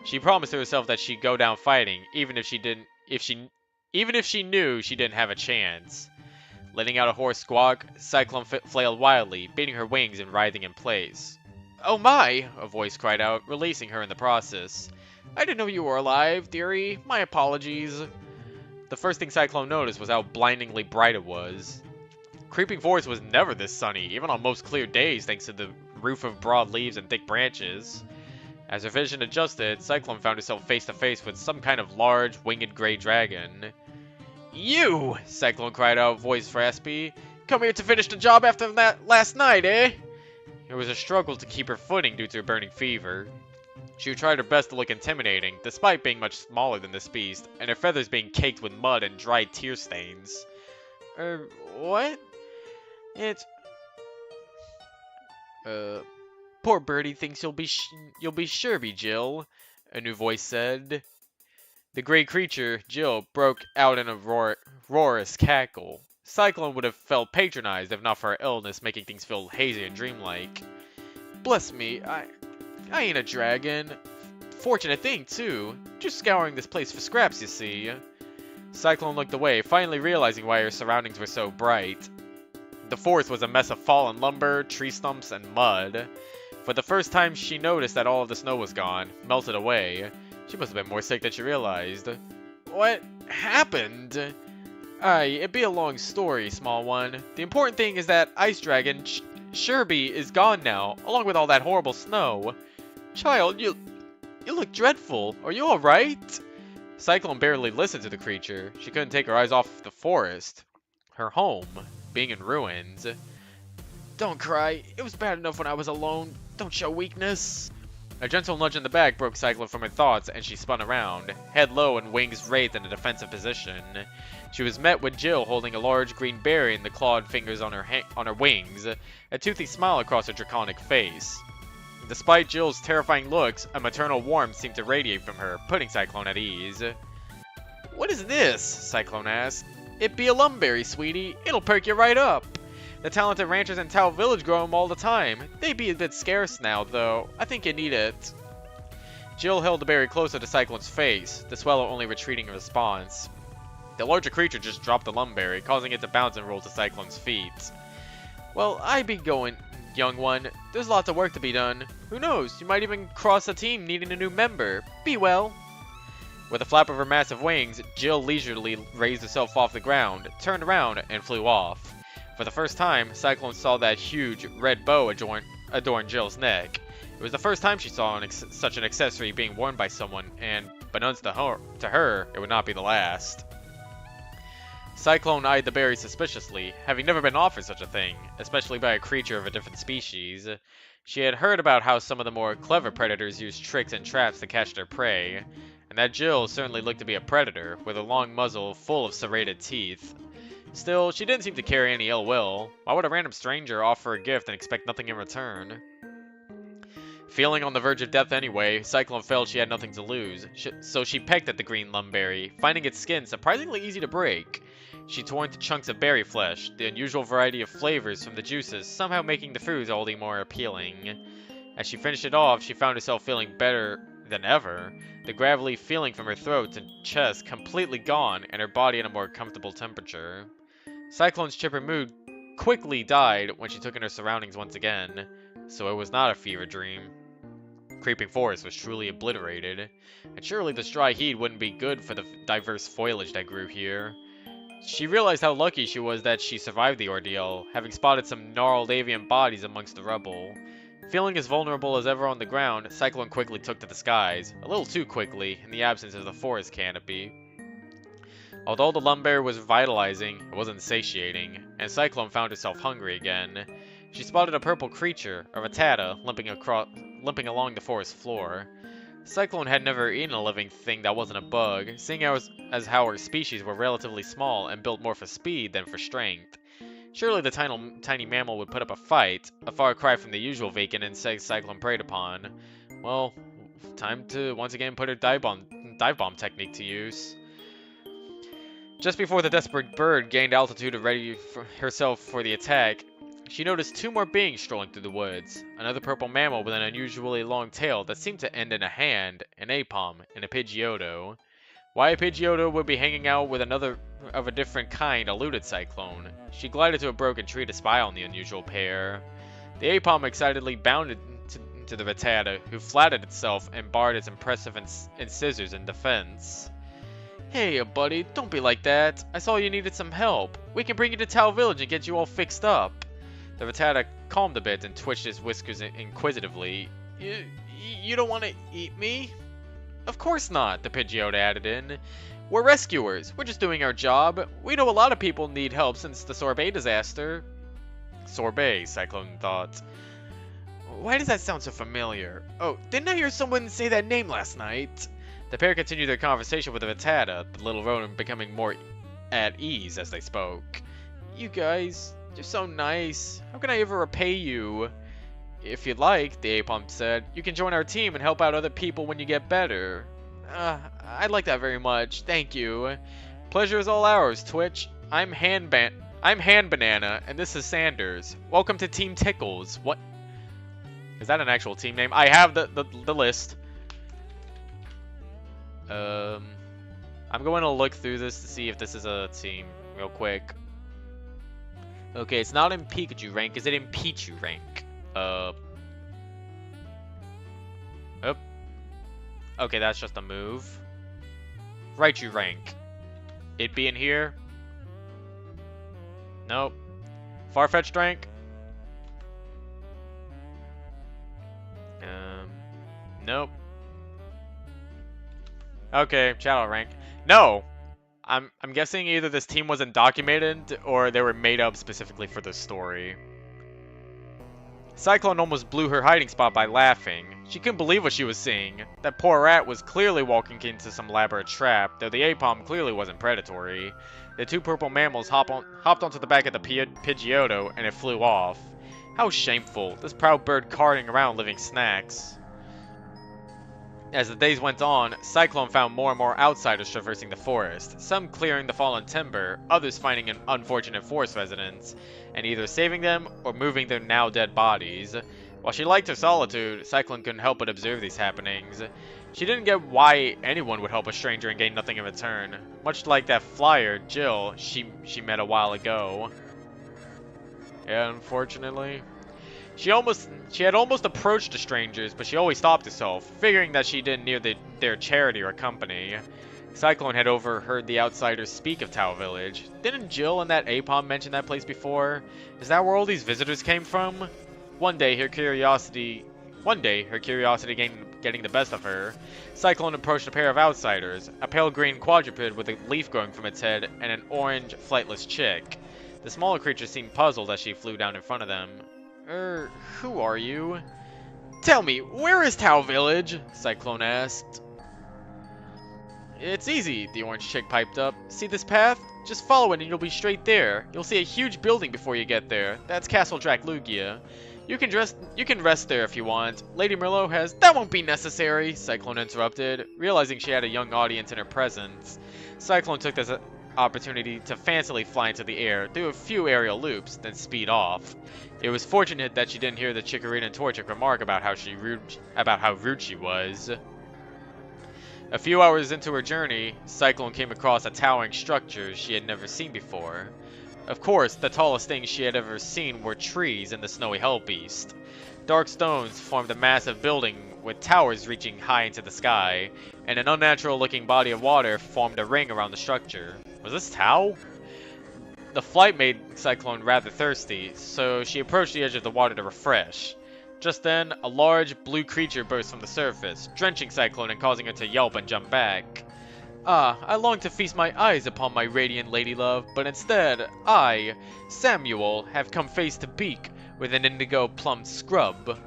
She promised herself that she'd go down fighting, even if she knew she didn't have a chance. Letting out a hoarse squawk, Cyclone flailed wildly, beating her wings and writhing in place. "Oh my!" a voice cried out, releasing her in the process. "I didn't know you were alive, dearie. My apologies." The first thing Cyclone noticed was how blindingly bright it was. Creeping Forest was never this sunny, even on most clear days thanks to the roof of broad leaves and thick branches. As her vision adjusted, Cyclone found herself face to face with some kind of large, winged gray dragon. "You!" Cyclone cried out, voice raspy. "Come here to finish the job after that last night, eh?" It was a struggle to keep her footing due to her burning fever. She tried her best to look intimidating, despite being much smaller than this beast, and her feathers being caked with mud and dried tear stains. What? It's... Poor birdie thinks you'll be Sherby, Jill, a new voice said. The gray creature, Jill, broke out in a roarous cackle. Cyclone would have felt patronized if not for her illness making things feel hazy and dreamlike. "Bless me, I ain't a dragon. Fortunate thing, too. Just scouring this place for scraps, you see." Cyclone looked away, finally realizing why her surroundings were so bright. The forest was a mess of fallen lumber, tree stumps, and mud. For the first time, she noticed that all of the snow was gone, melted away. She must have been more sick than she realized. "What happened?" It'd be a long story, small one. The important thing is that Ice Dragon, Sherby, is gone now, along with all that horrible snow. "Child, you look dreadful. Are you alright?" Cyclone barely listened to the creature. She couldn't take her eyes off the forest. Her home, being in ruins. Don't cry. It was bad enough when I was alone. Don't show weakness. A gentle nudge in the back broke Cyclone from her thoughts, and she spun around, head low and wings raised in a defensive position. She was met with Jill holding a large green berry in the clawed fingers on her wings, a toothy smile across her draconic face. Despite Jill's terrifying looks, a maternal warmth seemed to radiate from her, putting Cyclone at ease. What is this? Cyclone asked. It be a lumberry, sweetie. It'll perk you right up. The talented ranchers in Tao Village grow them all the time. They be a bit scarce now, though. I think you need it. Jill held the berry closer to Cyclone's face, the swallow only retreating in response. The larger creature just dropped the lumberry, causing it to bounce and roll to Cyclone's feet. Well, I be going, young one. There's lots of work to be done. Who knows, you might even cross a team needing a new member. Be well. With a flap of her massive wings, Jill leisurely raised herself off the ground, turned around, and flew off. For the first time, Cyclone saw that huge, red bow adorn Jill's neck. It was the first time she saw such an accessory being worn by someone, and, beknownst to her, it would not be the last. Cyclone eyed the berry suspiciously, having never been offered such a thing, especially by a creature of a different species. She had heard about how some of the more clever predators use tricks and traps to catch their prey, and that Jill certainly looked to be a predator, with a long muzzle full of serrated teeth. Still, she didn't seem to carry any ill will. Why would a random stranger offer a gift and expect nothing in return? Feeling on the verge of death anyway, Cyclone felt she had nothing to lose, so she pecked at the green lumberry, finding its skin surprisingly easy to break. She tore into chunks of berry flesh, the unusual variety of flavors from the juices somehow making the food all the more appealing. As she finished it off, she found herself feeling better than ever, the gravelly feeling from her throat and chest completely gone, and her body at a more comfortable temperature. Cyclone's chipper mood quickly died when she took in her surroundings once again, so it was not a fever dream. Creeping forest was truly obliterated, and surely this dry heat wouldn't be good for the diverse foliage that grew here. She realized how lucky she was that she survived the ordeal, having spotted some gnarled avian bodies amongst the rubble. Feeling as vulnerable as ever on the ground, Cyclone quickly took to the skies, a little too quickly, in the absence of the forest canopy. Although the lumber was vitalizing, it wasn't satiating, and Cyclone found herself hungry again. She spotted a purple creature, a rattata, limping along the forest floor. Cyclone had never eaten a living thing that wasn't a bug, seeing as how her species were relatively small and built more for speed than for strength. Surely the tiny mammal would put up a fight, a far cry from the usual vacant insect Cyclone preyed upon. Well, time to once again put her dive bomb technique to use. Just before the desperate bird gained altitude and ready herself for the attack, she noticed two more beings strolling through the woods. Another purple mammal with an unusually long tail that seemed to end in a hand, an apom, and a Pidgeotto. Why a Pidgeotto would be hanging out with another of a different kind eluded Cyclone. She glided to a broken tree to spy on the unusual pair. The apom excitedly bounded to the Rattata, who flattened itself and barred its impressive incisors in defense. Hey, buddy, don't be like that. I saw you needed some help. We can bring you to Tao Village and get you all fixed up. The Rattata calmed a bit and twitched his whiskers inquisitively. You don't want to eat me? Of course not, the Pidgeotto added in. We're rescuers. We're just doing our job. We know a lot of people need help since the Sorbet disaster. Sorbet, Cyclone thought. Why does that sound so familiar? Oh, didn't I hear someone say that name last night? The pair continued their conversation with the Rattata, the little rodent becoming more at ease as they spoke. You guys, you're so nice. How can I ever repay you? If you'd like, the apom said, you can join our team and help out other people when you get better. I'd like that very much. Thank you. Pleasure is all ours, Twitch. I'm Hand Banana, and this is Sanders. Welcome to Team Tickles. What? Is that an actual team name? I have the list. I'm going to look through this to see if this is a team real quick. Okay, it's not in Pikachu rank. Is it in Pichu rank? Okay, that's just a move. Raichu rank. It be in here? Nope. Farfetch'd rank? Nope. Okay, channel rank. No! I'm guessing either this team wasn't documented or they were made up specifically for this story. Cyclone almost blew her hiding spot by laughing. She couldn't believe what she was seeing. That poor rat was clearly walking into some elaborate trap, though the Apom clearly wasn't predatory. The two purple mammals hopped onto the back of the Pidgeotto, and it flew off. How shameful, this proud bird carting around living snacks. As the days went on, Cyclone found more and more outsiders traversing the forest, some clearing the fallen timber, others finding an unfortunate forest residents, and either saving them or moving their now dead bodies. While she liked her solitude, Cyclone couldn't help but observe these happenings. She didn't get why anyone would help a stranger and gain nothing in return, much like that flyer, Jill, she met a while ago. Yeah, unfortunately. She had almost approached the strangers, but she always stopped herself, figuring that she didn't near their charity or company. Cyclone had overheard the outsiders speak of Tao Village. Didn't Jill and that Apom mention that place before? Is that where all these visitors came from? One day, her curiosity getting the best of her, Cyclone approached a pair of outsiders, a pale green quadruped with a leaf growing from its head, and an orange, flightless chick. The smaller creature seemed puzzled as she flew down in front of them. Who are you? Tell me, where is Tao Village? Cyclone asked. It's easy, the orange chick piped up. See this path? Just follow it and you'll be straight there. You'll see a huge building before you get there. That's Castle Draclugia. You can rest there if you want. Lady Merlot has— That won't be necessary, Cyclone interrupted, realizing she had a young audience in her presence. Cyclone took this opportunity to fancily fly into the air, do a few aerial loops, then speed off. It was fortunate that she didn't hear the Chikorita and Torchic remark about how rude she was. A few hours into her journey, Cyclone came across a towering structure she had never seen before. Of course, the tallest things she had ever seen were trees in the snowy hell beast. Dark stones formed a massive building with towers reaching high into the sky, and an unnatural-looking body of water formed a ring around the structure. Was this Tao? The flight made Cyclone rather thirsty, so she approached the edge of the water to refresh. Just then, a large, blue creature burst from the surface, drenching Cyclone and causing her to yelp and jump back. Ah, I longed to feast my eyes upon my radiant ladylove, but instead, I, Samuel, have come face to beak with an indigo-plumbed scrub.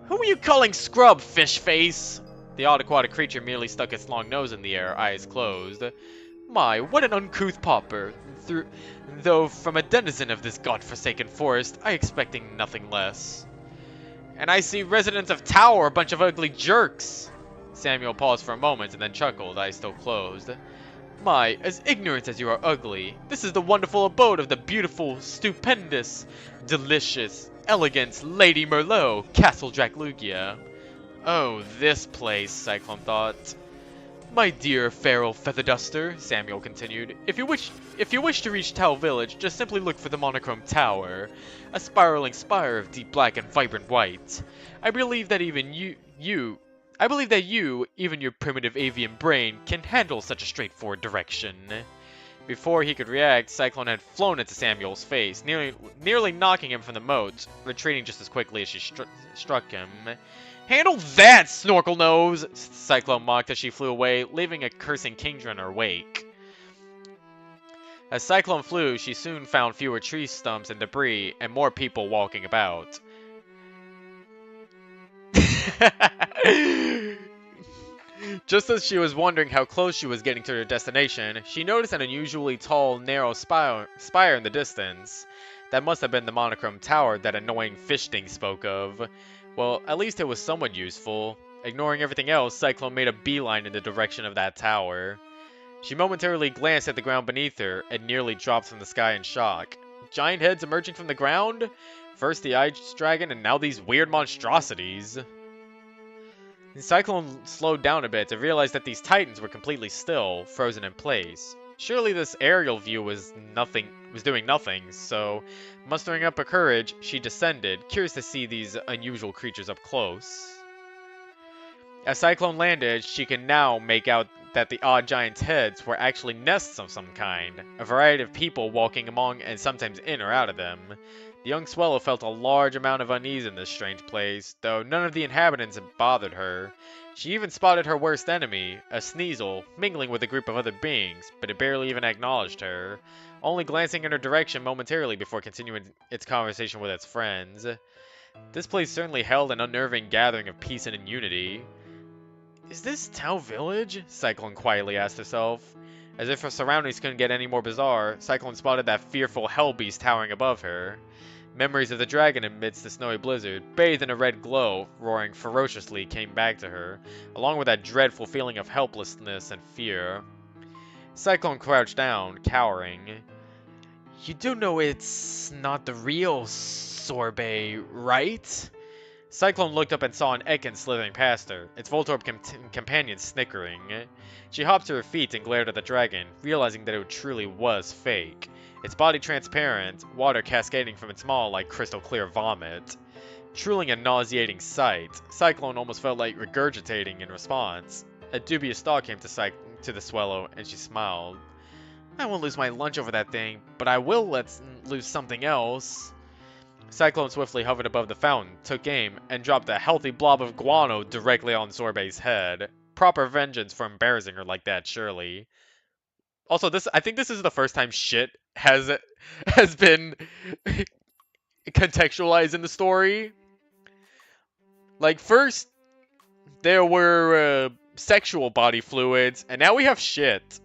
Who are you calling scrub, fish face? The odd aquatic creature merely stuck its long nose in the air, eyes closed. My, what an uncouth pauper, though from a denizen of this godforsaken forest, I expecting nothing less. And I see residents of Tao are a bunch of ugly jerks. Samuel paused for a moment and then chuckled, eyes still closed. My, as ignorant as you are ugly, this is the wonderful abode of the beautiful, stupendous, delicious, elegant Lady Merlot, Castle Draclugia. Oh, this place, Cyclone thought. My dear feral featherduster, Samuel continued, if you wish to reach Tao Village, just simply look for the monochrome tower, a spiraling spire of deep black and vibrant white. I believe that even you, even your primitive avian brain, can handle such a straightforward direction. Before he could react, Cyclone had flown into Samuel's face, nearly knocking him from the moat, retreating just as quickly as she struck him. Handle that, Snorkel Nose! Cyclone mocked as she flew away, leaving a cursing Kingdra in her wake. As Cyclone flew, she soon found fewer tree stumps and debris, and more people walking about. Just as she was wondering how close she was getting to her destination, she noticed an unusually tall, narrow spire in the distance. That must have been the monochrome tower that annoying fish thing spoke of. Well, at least it was somewhat useful. Ignoring everything else, Cyclone made a beeline in the direction of that tower. She momentarily glanced at the ground beneath her and nearly dropped from the sky in shock. Giant heads emerging from the ground? First the ice dragon and now these weird monstrosities. Cyclone slowed down a bit to realize that these titans were completely still, frozen in place. Surely this aerial view was doing nothing, so mustering up her courage, she descended, curious to see these unusual creatures up close. As Cyclone landed, she could now make out that the odd giants' heads were actually nests of some kind, a variety of people walking among and sometimes in or out of them. The young Swallow felt a large amount of unease in this strange place, though none of the inhabitants bothered her. She even spotted her worst enemy, a Sneasel, mingling with a group of other beings, but it barely even acknowledged her, only glancing in her direction momentarily before continuing its conversation with its friends. This place certainly held an unnerving gathering of peace and unity. Is this Tau Village? Cyclone quietly asked herself. As if her surroundings couldn't get any more bizarre, Cyclone spotted that fearful hell beast towering above her. Memories of the dragon amidst the snowy blizzard, bathed in a red glow, roaring ferociously, came back to her, along with that dreadful feeling of helplessness and fear. Cyclone crouched down, cowering. You do know it's not the real Sorbet, right? Cyclone looked up and saw an Ekans slithering past her, its Voltorb companion snickering. She hopped to her feet and glared at the dragon, realizing that it truly was fake. Its body transparent, water cascading from its maw like crystal clear vomit. Truly a nauseating sight, Cyclone almost felt like regurgitating in response. A dubious thought came to the Swallow, and she smiled. I won't lose my lunch over that thing, but I will lose something else. Cyclone swiftly hovered above the fountain, took aim, and dropped a healthy blob of guano directly on Sorbet's head. Proper vengeance for embarrassing her like that, surely. Also, I think this is the first time shit has been contextualized in the story. Like, first, there were sexual body fluids, and now we have shit.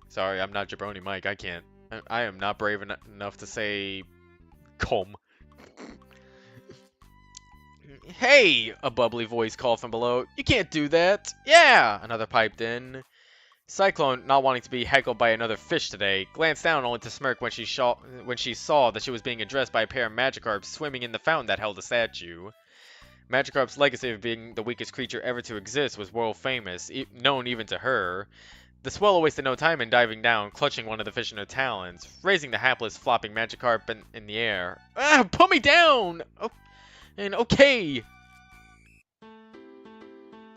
Sorry, I'm not Jabroni Mike. I can't. I am not brave enough to say cum. Hey! A bubbly voice called from below. You can't do that! Yeah! Another piped in. Cyclone, not wanting to be heckled by another fish today, glanced down only to smirk when she saw that she was being addressed by a pair of Magikarps swimming in the fountain that held the statue. Magikarp's legacy of being the weakest creature ever to exist was world famous, known even to her. The Swallow wasted no time in diving down, clutching one of the fish in her talons, raising the hapless, flopping Magikarp in the air. Ah! Put me down! Oh, and okay!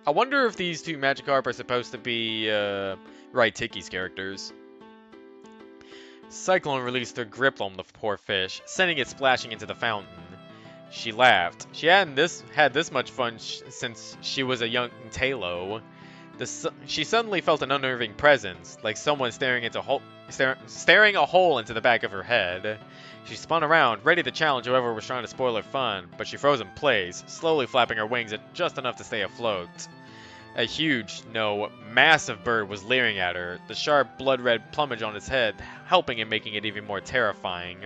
I wonder if these two Magikarp are supposed to be, Raitiki's characters. Cyclone released her grip on the poor fish, sending it splashing into the fountain. She laughed. She hadn't had this much fun since she was a young Talo. She suddenly felt an unnerving presence, like someone staring a hole into the back of her head. She spun around, ready to challenge whoever was trying to spoil her fun, but she froze in place, slowly flapping her wings just enough to stay afloat. A huge, no, massive bird was leering at her, the sharp, blood-red plumage on its head helping and making it even more terrifying.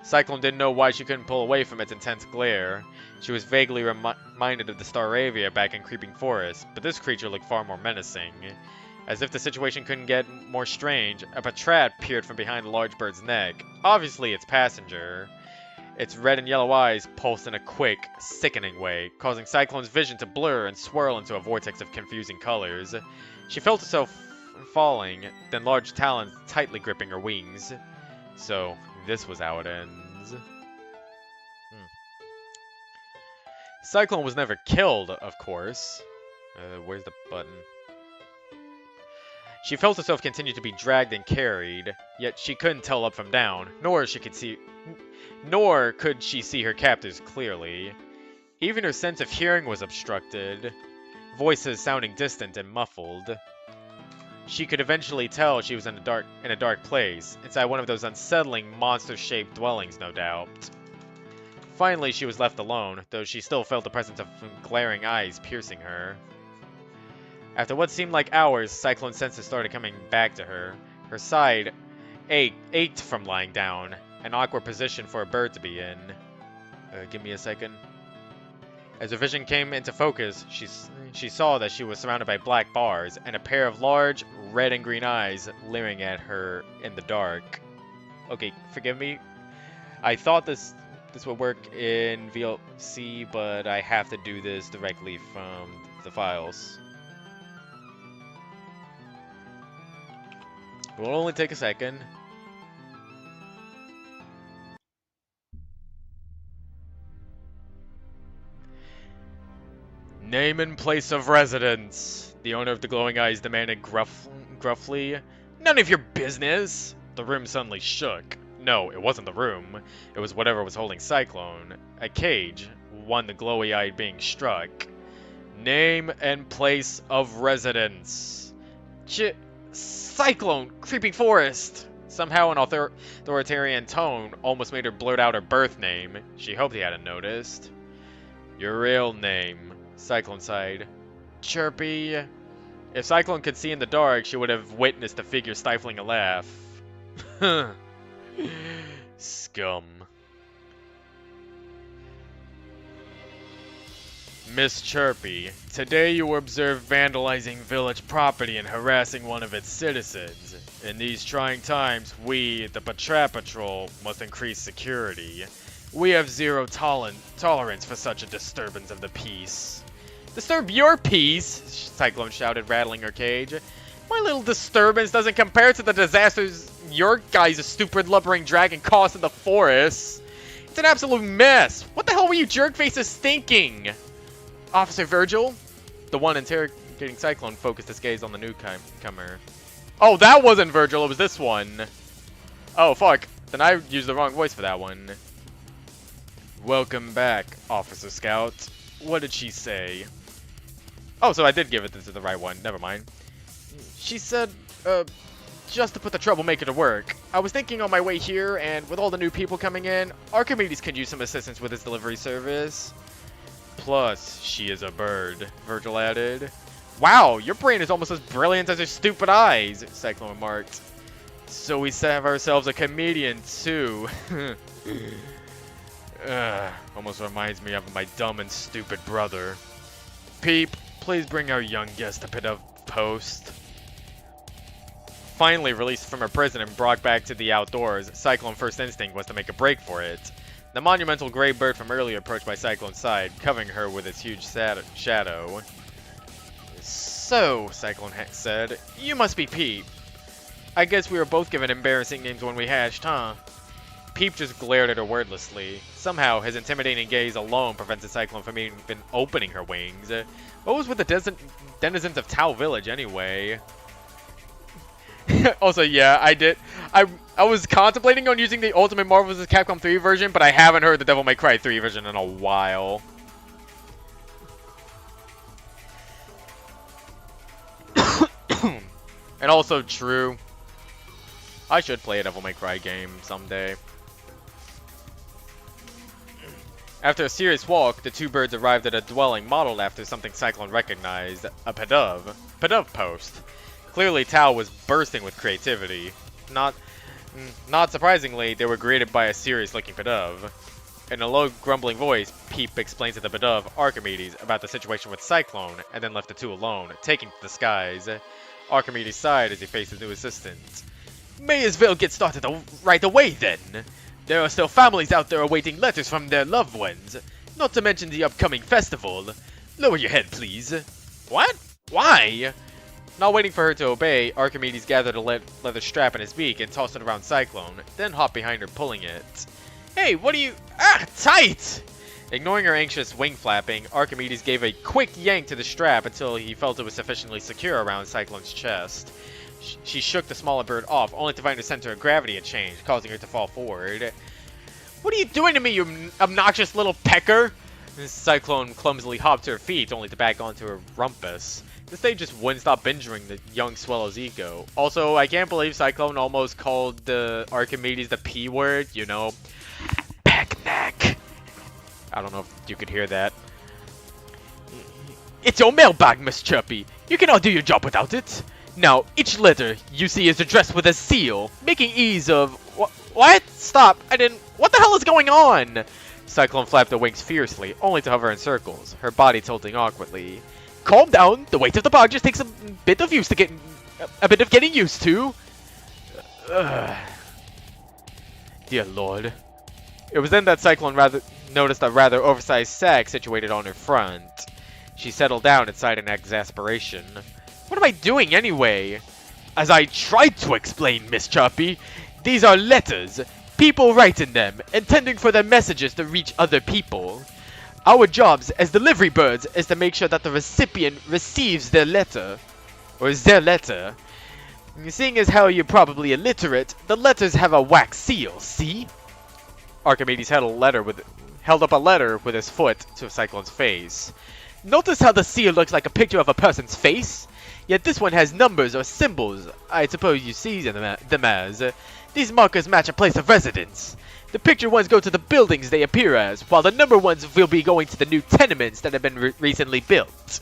Cyclone didn't know why she couldn't pull away from its intense glare. She was vaguely reminded of the Staravia back in Creeping Forest, but this creature looked far more menacing. As if the situation couldn't get more strange, a Patrat peered from behind the large bird's neck, obviously its passenger. Its red and yellow eyes pulsed in a quick, sickening way, causing Cyclone's vision to blur and swirl into a vortex of confusing colors. She felt herself falling, then large talons tightly gripping her wings. So, this was how it ends. Cyclone was never killed, of course. Where's the button? She felt herself continue to be dragged and carried, yet she couldn't tell up from down, nor could she see her captors clearly. Even her sense of hearing was obstructed, voices sounding distant and muffled. She could eventually tell she was in a dark place, inside one of those unsettling monster-shaped dwellings, no doubt. Finally, she was left alone, though she still felt the presence of glaring eyes piercing her. After what seemed like hours, Cyclone's senses started coming back to her. Her side ached from lying down, an awkward position for a bird to be in. Give me a second. As her vision came into focus, she saw that she was surrounded by black bars and a pair of large red and green eyes leering at her in the dark. Okay, forgive me. I thought this would work in VLC, but I have to do this directly from the files. It will only take a second. Name and place of residence, the owner of the glowing eyes demanded gruffly. None of your business! The room suddenly shook. No, it wasn't the room. It was whatever was holding Cyclone. A cage, one the glowy-eyed being struck. Name and place of residence. Cyclone! Creeping Forest! Somehow an authoritarian tone almost made her blurt out her birth name. She hoped he hadn't noticed. Your real name, Cyclone sighed. Chirpy. If Cyclone could see in the dark, she would have witnessed the figure stifling a laugh. Scum. Miss Chirpy, today you were observed vandalizing village property and harassing one of its citizens. In these trying times, we, the Patrol, must increase security. We have zero tolerance for such a disturbance of the peace. Disturb your peace? Cyclone shouted, rattling her cage. My little disturbance doesn't compare to the disasters your guys' stupid lumbering dragon caused in the forest. It's an absolute mess. What the hell were you jerk-faces thinking? Officer Virgil? The one interrogating Cyclone focused his gaze on the newcomer. Oh, that wasn't Virgil, it was this one. Oh, fuck. Then I used the wrong voice for that one. Welcome back, Officer Scout. What did she say? Oh, so I did give it to the right one. Never mind. She said, just to put the troublemaker to work. I was thinking on my way here, and with all the new people coming in, Archimedes could use some assistance with his delivery service. Plus, she is a bird, Virgil added. Wow, your brain is almost as brilliant as your stupid eyes, Cyclone remarked. So we have ourselves a comedian, too. Almost reminds me of my dumb and stupid brother. Peep, please bring our young guest a bit of post. Finally released from her prison and brought back to the outdoors, Cyclone's first instinct was to make a break for it. The monumental gray bird from earlier approached by Cyclone's side, covering her with its huge shadow. So, Cyclone said, you must be Peep. I guess we were both given embarrassing names when we hatched, huh? Peep just glared at her wordlessly. Somehow, his intimidating gaze alone prevented Cyclone from even opening her wings. What was with the denizens of Tau Village, anyway? Also, yeah, I was contemplating on using the Ultimate Marvel vs. Capcom 3 version, but I haven't heard the Devil May Cry 3 version in a while. And also true. I should play a Devil May Cry game someday. After a serious walk, the two birds arrived at a dwelling modeled after something Cyclone recognized, a Pedov post. Clearly, Tao was bursting with creativity. Not surprisingly, they were greeted by a serious-looking Pedov. In a low, grumbling voice, Peep explained to the Pedov, Archimedes, about the situation with Cyclone, and then left the two alone, taking to the skies. Archimedes sighed as he faced his new assistant. May as well get started right away, then. There are still families out there awaiting letters from their loved ones, not to mention the upcoming festival. Lower your head, please. What? Why? Not waiting for her to obey, Archimedes gathered a leather strap in his beak and tossed it around Cyclone, then hopped behind her, pulling it. Hey, what are you— Ah, tight! Ignoring her anxious wing flapping, Archimedes gave a quick yank to the strap until he felt it was sufficiently secure around Cyclone's chest. She shook the smaller bird off, only to find her center of gravity had changed, causing her to fall forward. What are you doing to me, you obnoxious little pecker? Cyclone clumsily hopped to her feet, only to back onto her rumpus. This day just wouldn't stop injuring the young swallow's ego. Also, I can't believe Cyclone almost called the Archimedes the P word, you know. Peck neck. I don't know if you could hear that. It's your mailbag, Miss Chirpy. You cannot do your job without it. Now, each letter you see is addressed with a seal, making ease of— What? Stop. I didn't— What the hell is going on? Cyclone flapped her wings fiercely, only to hover in circles, her body tilting awkwardly. Calm down. The weight of the bug just takes a bit of getting used to. Dear Lord. It was then that Cyclone noticed a rather oversized sack situated on her front. She settled down and sighed in exasperation. What am I doing anyway? As I tried to explain, Miss Chirpy, these are letters. People write in them, intending for their messages to reach other people. Our jobs as delivery birds is to make sure that the recipient receives their letter. Or is their letter. Seeing as how you're probably illiterate, the letters have a wax seal, see? Archimedes held up a letter with his foot to Cyclone's face. Notice how the seal looks like a picture of a person's face? Yet this one has numbers or symbols, I suppose you see them as. These markers match a place of residence. The picture ones go to the buildings they appear as, while the number ones will be going to the new tenements that have been recently built.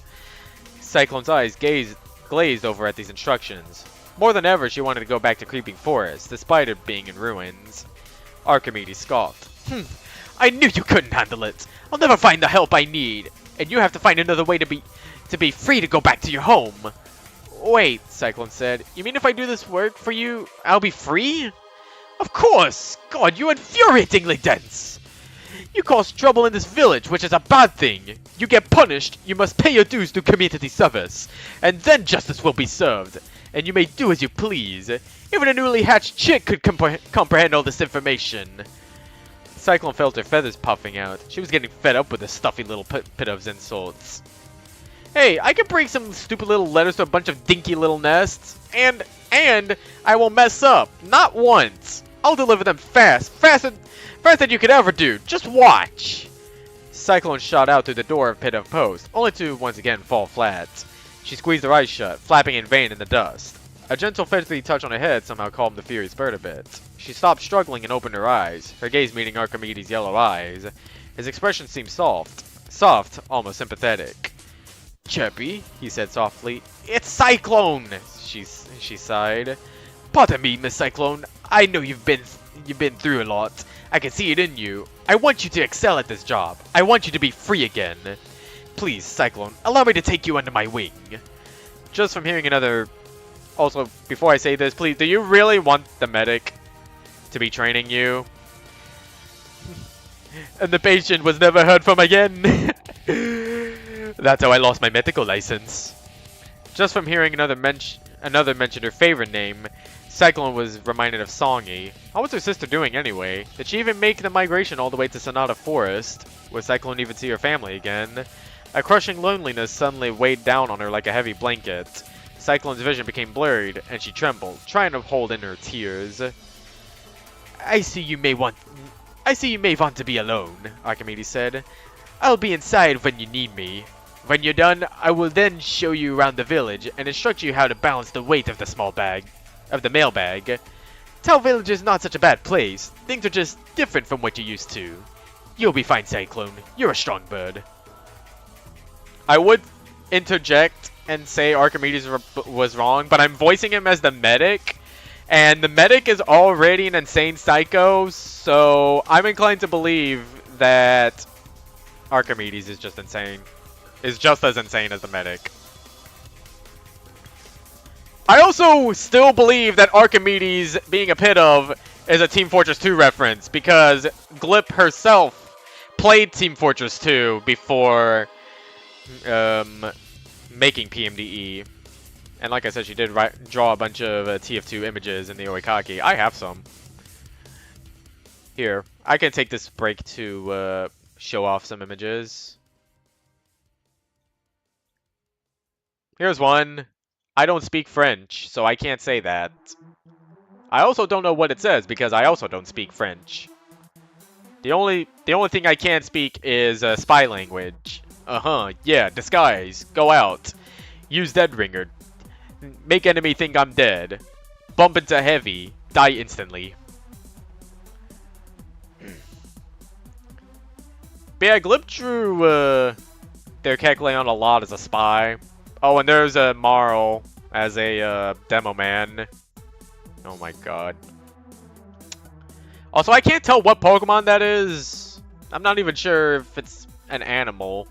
Cyclone's eyes glazed over at these instructions. More than ever, she wanted to go back to Creeping Forest, despite it being in ruins. Archimedes scoffed. I knew you couldn't handle it. I'll never find the help I need, and you have to find another way to be free to go back to your home. Wait, Cyclone said. You mean if I do this work for you, I'll be free? Of course! God, you're infuriatingly dense! You cause trouble in this village, which is a bad thing. You get punished, you must pay your dues to community service, and then justice will be served, and you may do as you please. Even a newly hatched chick could comprehend all this information. Cyclone felt her feathers puffing out. She was getting fed up with this stuffy little pit of insults. Hey, I can bring some stupid little letters to a bunch of dinky little nests, and I will mess up. Not once. I'll deliver them faster than you could ever do. Just watch. Cyclone shot out through the door of Pit of Post, only to once again fall flat. She squeezed her eyes shut, flapping in vain in the dust. A gentle feathery touch on her head somehow calmed the furious bird a bit. She stopped struggling and opened her eyes, her gaze meeting Archimedes' yellow eyes. His expression seemed soft, almost sympathetic. Chirpy, he said softly. It's Cyclone! She sighed. Pardon me, Miss Cyclone. I know you've been through a lot. I can see it in you. I want you to excel at this job. I want you to be free again. Please, Cyclone, allow me to take you under my wing. Just from hearing another... Also, before I say this, please, do you really want the medic to be training you? And the patient was never heard from again. That's how I lost my medical license. Just from hearing another mention her favorite name, Cyclone was reminded of Songy. How was her sister doing anyway? Did she even make the migration all the way to Sonata Forest? Would Cyclone even see her family again? A crushing loneliness suddenly weighed down on her like a heavy blanket. Cyclone's vision became blurred, and she trembled, trying to hold in her tears. I see you may want to be alone, Archimedes said. I'll be inside when you need me. When you're done, I will then show you around the village and instruct you how to balance the weight of the mailbag. Tell Village is not such a bad place. Things are just different from what you're used to. You'll be fine, Cyclone. You're a strong bird. I would interject and say Archimedes was wrong, but I'm voicing him as the medic, and the medic is already an insane psycho, so I'm inclined to believe that Archimedes is just insane. Is just as insane as the medic. I also still believe that Archimedes being a pit of is a Team Fortress 2 reference, because Glip herself played Team Fortress 2 before making PMDE. And like I said, she did draw a bunch of TF2 images in the Oikaki. I have some. Here, I can take this break to show off some images. Here's one. I don't speak French, so I can't say that. I also don't know what it says because I also don't speak French. The only thing I can speak is spy language. Yeah, disguise. Go out. Use Dead Ringer. Make enemy think I'm dead. Bump into heavy. Die instantly. But yeah, Glip drew their Kekleon a lot as a spy. Oh, and there's a Marl as a demo man. Oh my god. Also, I can't tell what Pokemon that is. I'm not even sure if it's an animal.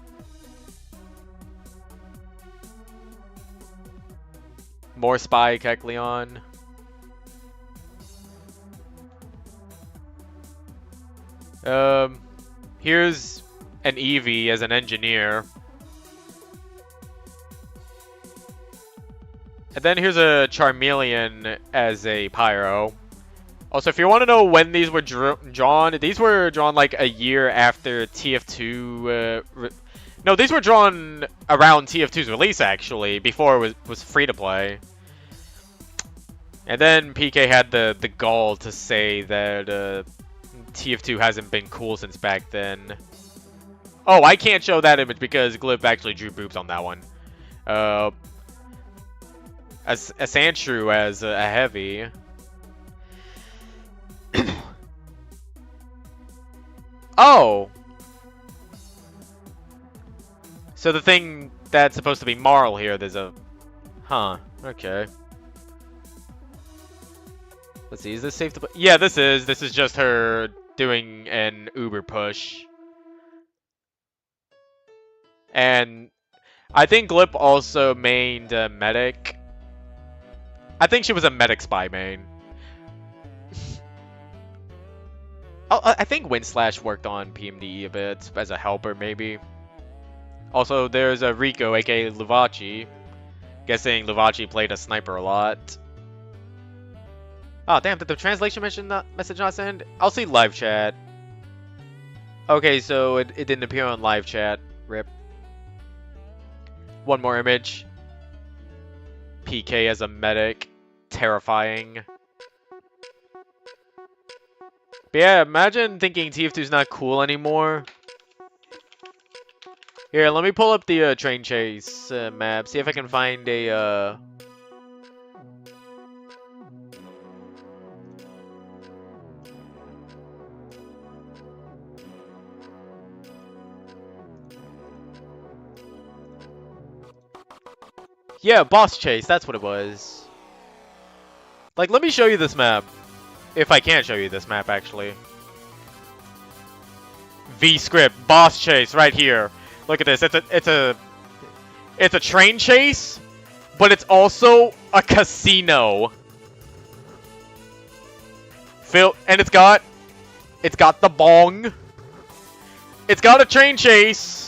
More Spy Kekleon. Here's an Eevee as an engineer. And then here's a Charmeleon as a Pyro. Also, if you want to know when these were drawn, these were drawn like a year after TF2... no, these were drawn around TF2's release, actually, before it was free to play. And then PK had the gall to say that TF2 hasn't been cool since back then. Oh, I can't show that image because Glip actually drew boobs on that one. A Sandshrew as a heavy. Oh! So the thing that's supposed to be Marl here, there's a... Huh, okay. Let's see, is this safe to... Yeah, this is. This is just her doing an Uber push. And I think Glip also mained Medic. I think she was a Medic spy main. I think Windslash worked on PMD a bit as a helper, maybe. Also, there's a Rico, aka Luvachi. Guessing Luvachi played a sniper a lot. Oh, damn, did the translation message not send? I'll see live chat. Okay, so it didn't appear on live chat. Rip. One more image. PK as a medic. Terrifying. But yeah, imagine thinking TF2's not cool anymore. Here, let me pull up the train chase map. See if I can find a... Yeah, boss chase, that's what it was. Like, let me show you this map. If I can show you this map, actually. V-script, boss chase, right here. Look at this, it's a train chase, but it's also a casino. And it's got the bong. It's got a train chase.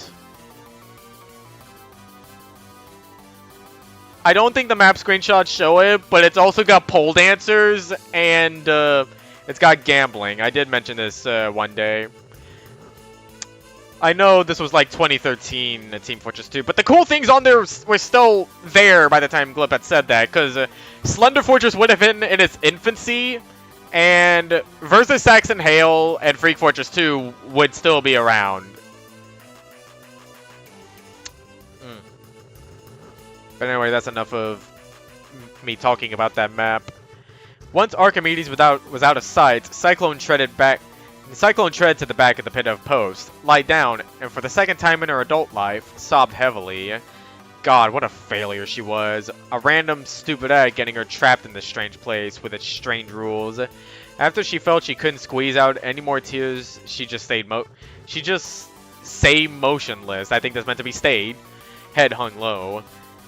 I don't think the map screenshots show it, but it's also got pole dancers, and it's got gambling. I did mention this one day. I know this was like 2013 Team Fortress 2, but the cool things on there were still there by the time Glip had said that, because Slender Fortress would have been in its infancy, and Versus Saxon Hale and Freak Fortress 2 would still be around. But anyway, that's enough of me talking about that map. Once Archimedes was out of sight, Cyclone tread to the back of the pit of post, lied down, and for the second time in her adult life, sobbed heavily. God, what a failure she was. A random stupid egg getting her trapped in this strange place with its strange rules. After she felt she couldn't squeeze out any more tears, she just stayed motionless. I think that's meant to be stayed. Head hung low.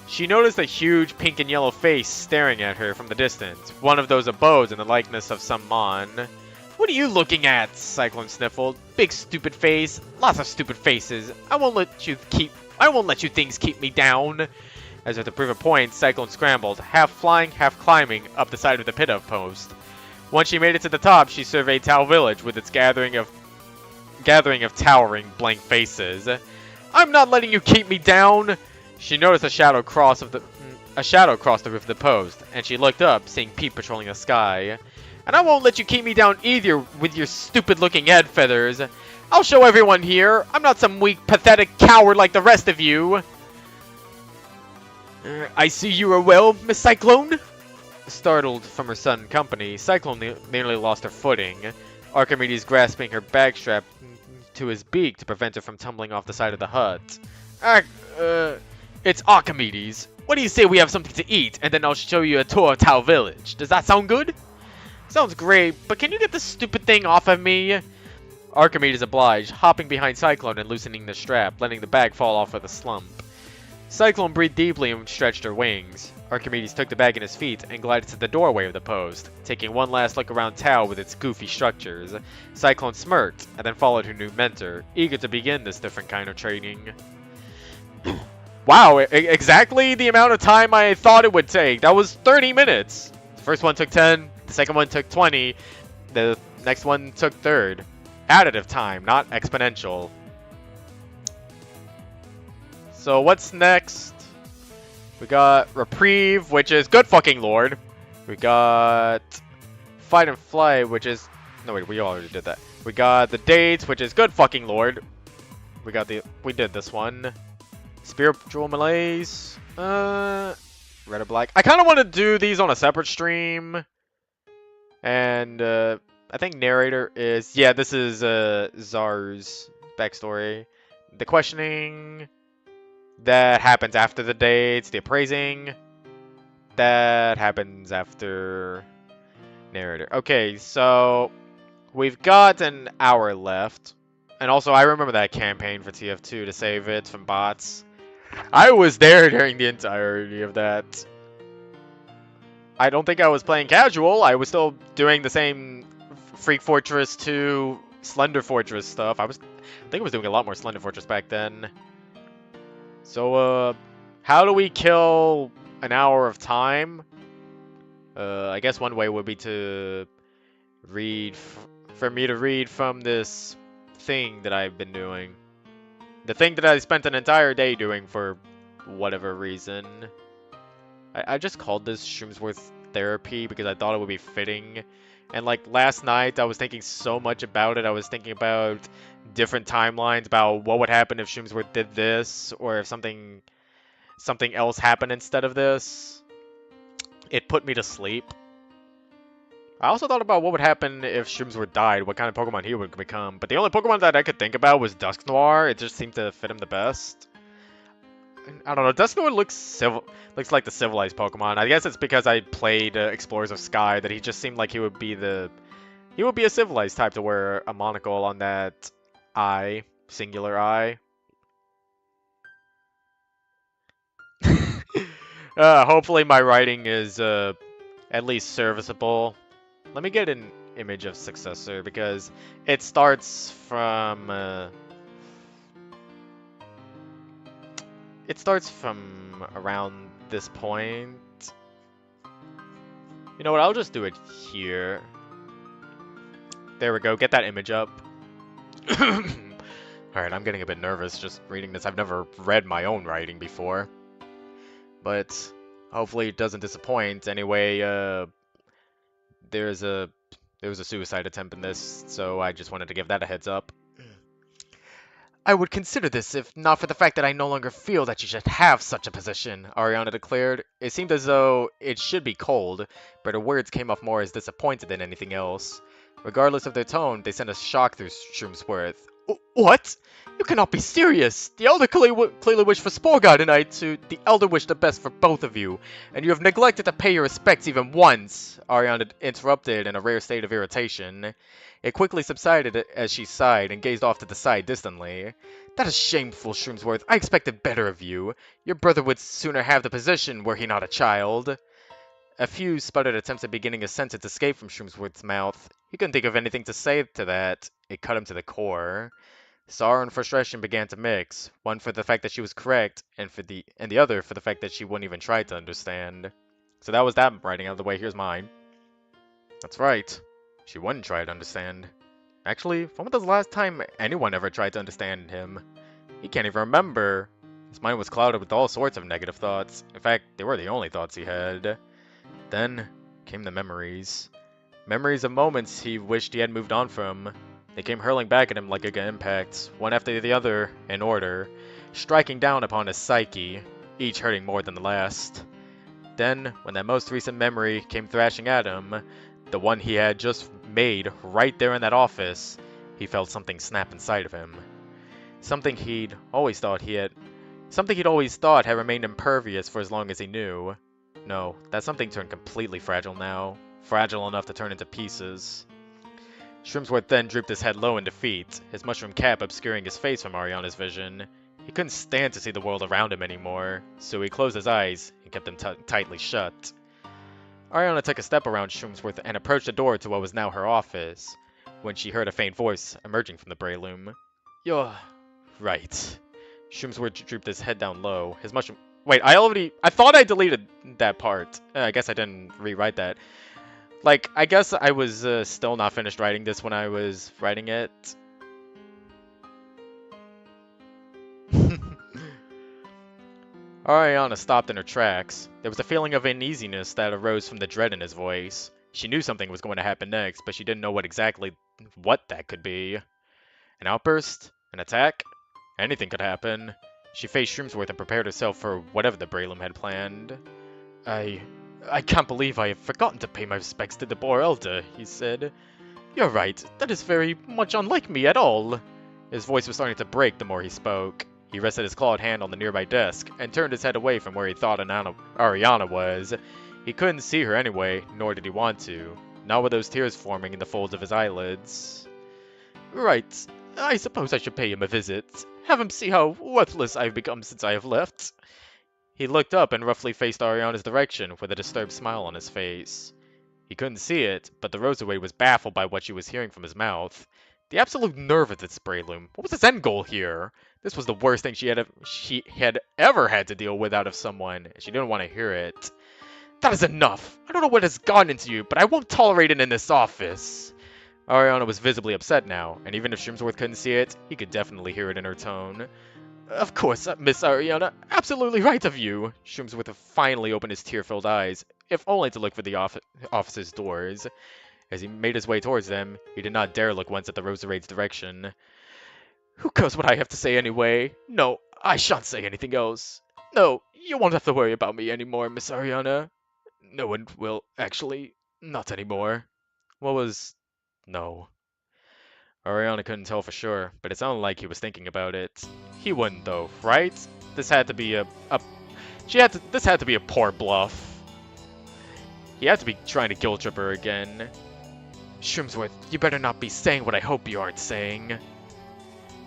She noticed a huge pink and yellow face staring at her from the distance. One of those abodes in the likeness of some mon. What are you looking at? Cyclone sniffled. Big stupid face. Lots of stupid faces. I won't let you things keep me down. As if to prove a point, Cyclone scrambled, half flying, half climbing, up the side of the pit of post. Once she made it to the top, she surveyed Tau Village with its gathering of towering blank faces. I'm not letting you keep me down. She noticed a shadow cross the roof of the post, and she looked up, seeing Pete patrolling the sky. And I won't let you keep me down either with your stupid-looking head feathers. I'll show everyone here. I'm not some weak, pathetic coward like the rest of you. I see you are well, Miss Cyclone. Startled from her sudden company, Cyclone nearly lost her footing. Archimedes grasping her bag strap to his beak to prevent her from tumbling off the side of the hut. It's Archimedes. What do you say we have something to eat, and then I'll show you a tour of Tau Village? Does that sound good? Sounds great, but can you get this stupid thing off of me? Archimedes obliged, hopping behind Cyclone and loosening the strap, letting the bag fall off with a slump. Cyclone breathed deeply and stretched her wings. Archimedes took the bag in his feet and glided to the doorway of the post, taking one last look around Tau with its goofy structures. Cyclone smirked, and then followed her new mentor, eager to begin this different kind of training. Wow, exactly the amount of time I thought it would take. That was 30 minutes. The first one took 10, the second one took 20, the next one took third. Additive time, not exponential. So what's next? We got Reprieve, which is good fucking lord. We got Fight and Flight, which is... No, wait, we already did that. We got the Dates, which is good fucking lord. We did this one. Spiritual Malaise. Red or Black. I kind of want to do these on a separate stream. And I I think narrator is, yeah, this is Zar's backstory. The questioning that happens after the dates, the appraising that happens after narrator. Okay, so we've got an hour left. And also, I remember that campaign for TF2 to save it from bots. I was there during the entirety of that. I don't think I was playing casual. I was still doing the same Freak Fortress 2 Slender Fortress stuff. I think I was doing a lot more Slender Fortress back then. So, how do we kill an hour of time? I guess one way would be to read, for me to read from this thing that I've been doing. The thing that I spent an entire day doing for whatever reason. I just called this Shroomsworth Therapy because I thought it would be fitting. And like last night, I was thinking so much about it. I was thinking about different timelines, about what would happen if Shroomsworth did this, or if something else happened instead of this. It put me to sleep. I also thought about what would happen if Shroomsworth died, what kind of Pokemon he would become. But the only Pokemon that I could think about was Dusknoir. It just seemed to fit him the best. I don't know. Dusknoir looks like the civilized Pokemon. I guess it's because I played Explorers of Sky that he just seemed like he would be a civilized type to wear a monocle on that eye, singular eye. Hopefully my writing is at least serviceable. Let me get an image of Successor because it starts from around this point. You know what? I'll just do it here. There we go. Get that image up. Alright, I'm getting a bit nervous just reading this. I've never read my own writing before. But hopefully it doesn't disappoint. Anyway, there was a suicide attempt in this, so I just wanted to give that a heads up. I would consider this if not for the fact that I no longer feel that you should have such a position, Ariana declared. It seemed as though it should be cold, but her words came off more as disappointed than anything else. Regardless of their tone, they sent a shock through Shroomsworth. What? You cannot be serious! The Elder clearly wished for Sporgod and I too. The Elder wished the best for both of you, and you have neglected to pay your respects even once, Ariana interrupted in a rare state of irritation. It quickly subsided as she sighed and gazed off to the side distantly. That is shameful, Shroomsworth. I expected better of you. Your brother would sooner have the position were he not a child. A few sputtered attempts at beginning a sentence escaped from Shroomsworth's mouth. He couldn't think of anything to say to that. It cut him to the core. Sorrow and frustration began to mix, one for the fact that she was correct, and the other for the fact that she wouldn't even try to understand. So that was that writing out of the way. Here's mine. That's right. She wouldn't try to understand. Actually, when was the last time anyone ever tried to understand him? He can't even remember. His mind was clouded with all sorts of negative thoughts. In fact, they were the only thoughts he had. Then came the memories. Memories of moments he wished he had moved on from. They came hurling back at him like a impact, one after the other, in order, striking down upon his psyche, each hurting more than the last. Then, when that most recent memory came thrashing at him, the one he had just made right there in that office, he felt something snap inside of him. Something he'd always thought had remained impervious for as long as he knew. No, that something turned completely fragile now, fragile enough to turn into pieces. Shroomsworth then drooped his head low in defeat, his mushroom cap obscuring his face from Ariana's vision. He couldn't stand to see the world around him anymore, so he closed his eyes and kept them tightly shut. Ariana took a step around Shroomsworth and approached the door to what was now her office, when she heard a faint voice emerging from the Brayloom. You're right. Shroomsworth drooped his head down low, his mushroom... Wait, I thought I deleted that part. I guess I didn't rewrite that. Like, I guess I was still not finished writing this when I was writing it. Ariana stopped in her tracks. There was a feeling of uneasiness that arose from the dread in his voice. She knew something was going to happen next, but she didn't know what that could be. An outburst? An attack? Anything could happen. She faced Shroomsworth and prepared herself for whatever the Brayloom had planned. I can't believe I have forgotten to pay my respects to the Boar Elder, he said. You're right. That is very much unlike me at all. His voice was starting to break the more he spoke. He rested his clawed hand on the nearby desk and turned his head away from where he thought Ariana was. He couldn't see her anyway, nor did he want to. Not with those tears forming in the folds of his eyelids. Right. I suppose I should pay him a visit. Have him see how worthless I've become since I have left. He looked up and roughly faced Ariana's direction with a disturbed smile on his face. He couldn't see it, but the Rosaway was baffled by what she was hearing from his mouth. The absolute nerve of this Braylum. What was his end goal here? This was the worst thing she had ever had to deal with out of someone, and she didn't want to hear it. That is enough! I don't know what has gotten into you, but I won't tolerate it in this office! Ariana was visibly upset now, and even if Shrimsworth couldn't see it, he could definitely hear it in her tone. Of course, Miss Ariana. Absolutely right of you. Shrimsworth finally opened his tear-filled eyes, if only to look for the office's doors. As he made his way towards them, he did not dare look once at the Rosarade's direction. Who cares what I have to say anyway? No, I shan't say anything else. No, you won't have to worry about me anymore, Miss Ariana. No one will, actually. Not anymore. What was... No. Ariana couldn't tell for sure, but it sounded like he was thinking about it. He wouldn't though, right? This had to be this had to be a poor bluff. He had to be trying to guilt trip her again. Shrimsworth, you better not be saying what I hope you aren't saying.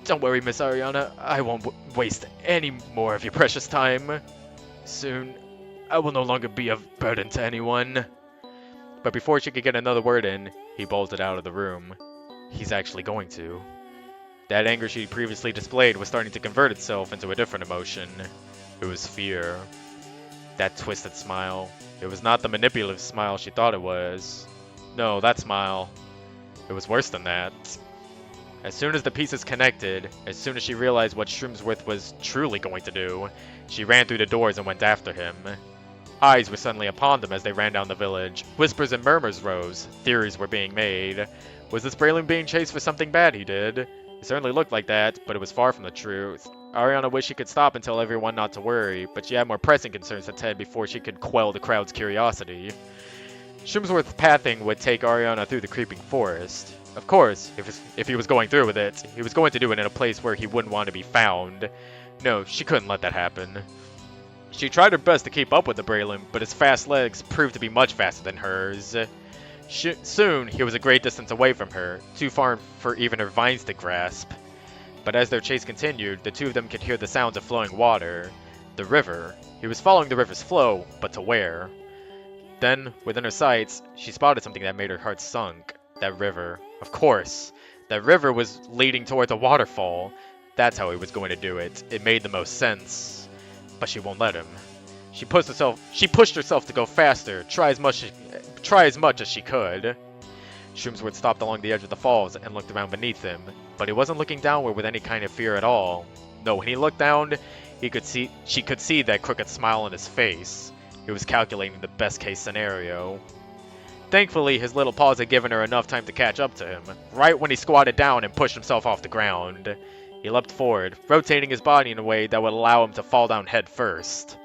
Don't worry, Miss Ariana, I won't waste any more of your precious time. Soon, I will no longer be of burden to anyone. But before she could get another word in, he bolted out of the room. He's actually going to. That anger she previously displayed was starting to convert itself into a different emotion. It was fear. That twisted smile. It was not the manipulative smile she thought it was. No, that smile. It was worse than that. As soon as the pieces connected, as soon as she realized what Shrimsworth was truly going to do, she ran through the doors and went after him. Eyes were suddenly upon them as they ran down the village. Whispers and murmurs rose. Theories were being made. Was this Braylon being chased for something bad he did? It certainly looked like that, but it was far from the truth. Ariana wished she could stop and tell everyone not to worry, but she had more pressing concerns to tend before she could quell the crowd's curiosity. Shrimsworth's pathing would take Ariana through the creeping forest. Of course, if he was going through with it, he was going to do it in a place where he wouldn't want to be found. No, she couldn't let that happen. She tried her best to keep up with the Braylon, but his fast legs proved to be much faster than hers. Soon, he was a great distance away from her, too far for even her vines to grasp. But as their chase continued, the two of them could hear the sounds of flowing water. The river. He was following the river's flow, but to where? Then, within her sights, she spotted something that made her heart sunk. That river. Of course. That river was leading towards a waterfall. That's how he was going to do it. It made the most sense. But she won't let him. She pushed herself to go faster, try as much as she could. Shrimsworth stopped along the edge of the falls and looked around beneath him, but he wasn't looking downward with any kind of fear at all. No, when he looked down, she could see that crooked smile on his face. He was calculating the best case scenario. Thankfully, his little paws had given her enough time to catch up to him, right when he squatted down and pushed himself off the ground. He leapt forward, rotating his body in a way that would allow him to fall down head first.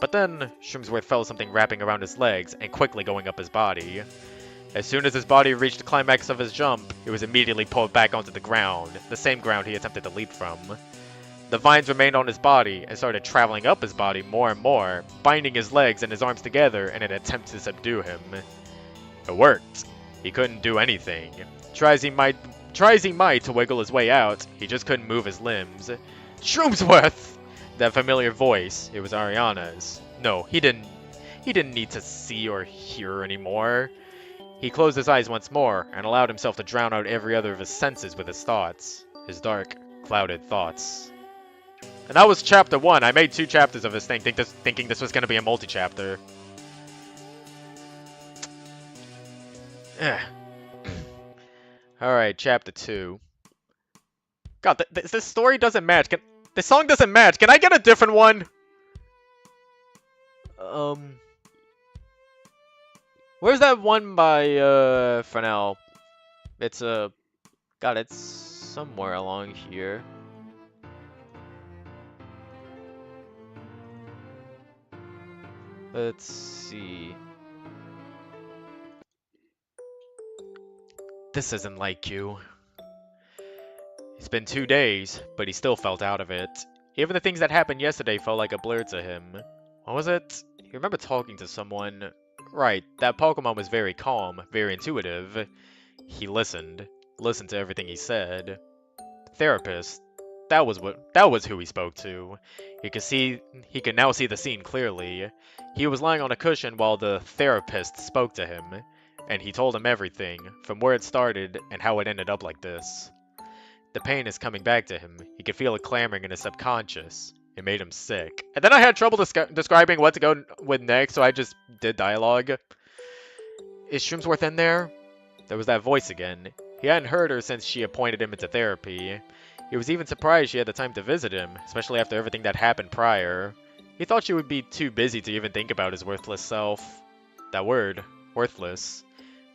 But then, Shrimsworth felt something wrapping around his legs and quickly going up his body. As soon as his body reached the climax of his jump, it was immediately pulled back onto the ground, the same ground he attempted to leap from. The vines remained on his body and started traveling up his body more and more, binding his legs and his arms together in an attempt to subdue him. It worked. He couldn't do anything. Try as he might to wiggle his way out, he just couldn't move his limbs. Shrimsworth! That familiar voice, it was Ariana's. No, he didn't need to see or hear her anymore. He closed his eyes once more and allowed himself to drown out every other of his senses with his thoughts. His dark, clouded thoughts. And that was chapter 1. I made 2 chapters of this thing, thinking this was going to be a multi-chapter. Alright, chapter 2. God, this story doesn't match. This song doesn't match. Can I get a different one? Where's that one by, Fresnel? It's, God, it's somewhere along here. Let's see. This isn't like you. It's been 2 days, but he still felt out of it. Even the things that happened yesterday felt like a blur to him. What was it? You remember talking to someone? Right, that Pokemon was very calm, very intuitive. He listened to everything he said. Therapist. That was who he spoke to. He could now see the scene clearly. He was lying on a cushion while the therapist spoke to him, and he told him everything, from where it started and how it ended up like this. The pain is coming back to him. He could feel it clamoring in his subconscious. It made him sick. And then I had trouble describing what to go with next, so I just did dialogue. Is Shroomsworth in there? There was that voice again. He hadn't heard her since she appointed him into therapy. He was even surprised she had the time to visit him, especially after everything that happened prior. He thought she would be too busy to even think about his worthless self. That word, worthless,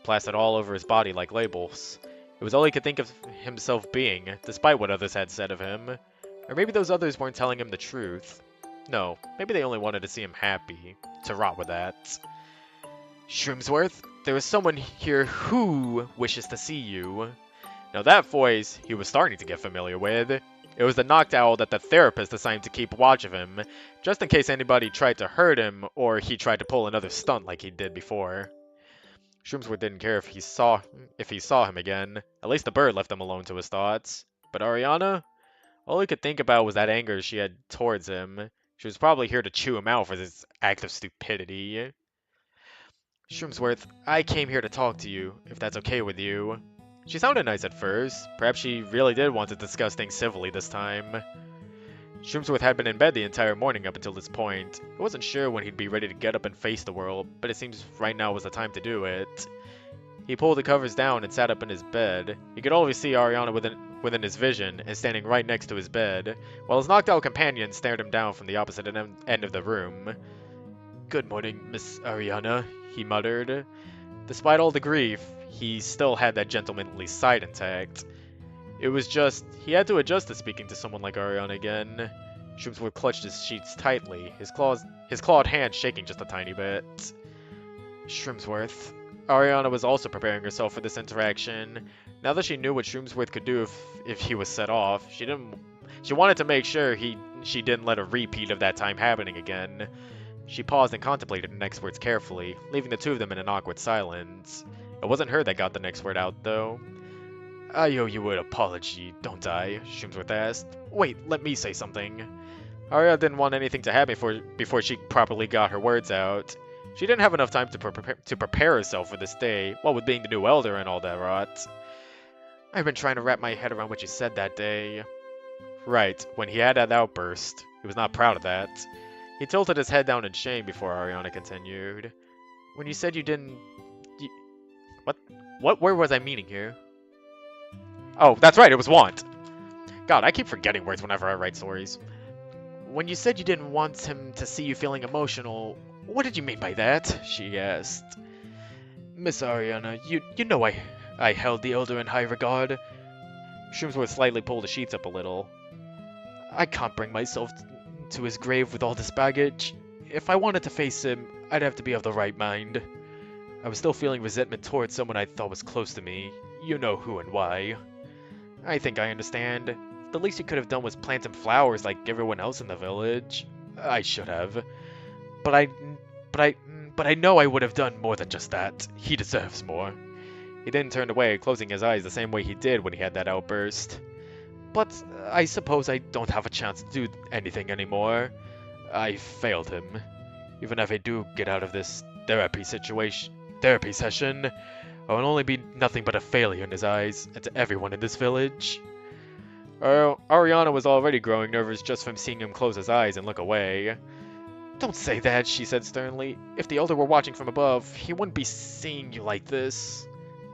plastered all over his body like labels. It was all he could think of himself being, despite what others had said of him. Or maybe those others weren't telling him the truth. No, maybe they only wanted to see him happy. To rot with that. Shroomsworth, there is someone here who wishes to see you. Now that voice, he was starting to get familiar with. It was the knocked owl that the therapist assigned to keep watch of him, just in case anybody tried to hurt him or he tried to pull another stunt like he did before. Shroomsworth didn't care if he saw him again. At least the bird left him alone to his thoughts. But Ariana? All he could think about was that anger she had towards him. She was probably here to chew him out for this act of stupidity. Shroomsworth, I came here to talk to you, if that's okay with you. She sounded nice at first. Perhaps she really did want to discuss things civilly this time. Shroomsworth had been in bed the entire morning up until this point. He wasn't sure when he'd be ready to get up and face the world, but it seems right now was the time to do it. He pulled the covers down and sat up in his bed. He could always see Ariana within his vision and standing right next to his bed, while his knocked-out companion stared him down from the opposite end of the room. Good morning, Miss Ariana, he muttered. Despite all the grief, he still had that gentlemanly side intact. It was just, he had to adjust to speaking to someone like Ariana again. Shroomsworth clutched his sheets tightly, his clawed hand shaking just a tiny bit. Shroomsworth. Ariana was also preparing herself for this interaction. Now that she knew what Shroomsworth could do if he was set off, she wanted to make sure she didn't let a repeat of that time happening again. She paused and contemplated the next words carefully, leaving the two of them in an awkward silence. It wasn't her that got the next word out, though. I owe you an apology, don't I? Shroomsworth asked. Wait, let me say something. Arya didn't want anything to happen before she properly got her words out. She didn't have enough time to prepare herself for this day, what with being the new elder and all that rot. I've been trying to wrap my head around what you said that day. Right, when he had that outburst. He was not proud of that. He tilted his head down in shame before Ariana continued. When you said you didn't... What word was I meaning here? Oh, that's right, it was want. God, I keep forgetting words whenever I write stories. When you said you didn't want him to see you feeling emotional, what did you mean by that? She asked. Miss Ariana, you know I held the elder in high regard. Shroomsworth slightly pulled the sheets up a little. I can't bring myself to his grave with all this baggage. If I wanted to face him, I'd have to be of the right mind. I was still feeling resentment towards someone I thought was close to me. You know who and why. I think I understand. The least you could have done was plant him flowers like everyone else in the village. I should have. But I know I would have done more than just that. He deserves more. He then turned away, closing his eyes the same way he did when he had that outburst. But I suppose I don't have a chance to do anything anymore. I failed him. Even if I do get out of this therapy session, I will only be nothing but a failure in his eyes, and to everyone in this village. Ariana was already growing nervous just from seeing him close his eyes and look away. Don't say that, she said sternly. If the elder were watching from above, he wouldn't be seeing you like this.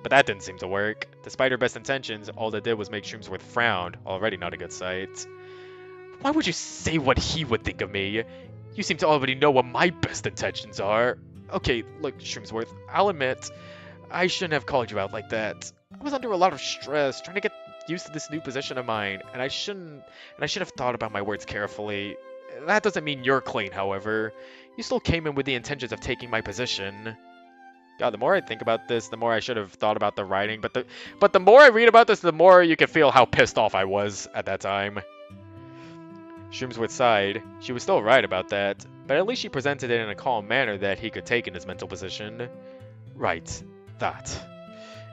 But that didn't seem to work. Despite her best intentions, all that did was make Shroomsworth frown, already not a good sight. Why would you say what he would think of me? You seem to already know what my best intentions are. Okay, look, Shroomsworth, I'll admit, I shouldn't have called you out like that. I was under a lot of stress, trying to get used to this new position of mine, and I should have thought about my words carefully. That doesn't mean you're clean, however. You still came in with the intentions of taking my position. God, the more I think about this, the more I should have thought about the writing, but the more I read about this, the more you can feel how pissed off I was at that time. Shroomsworth sighed. She was still right about that, but at least she presented it in a calm manner that he could take in his mental position. Right. That.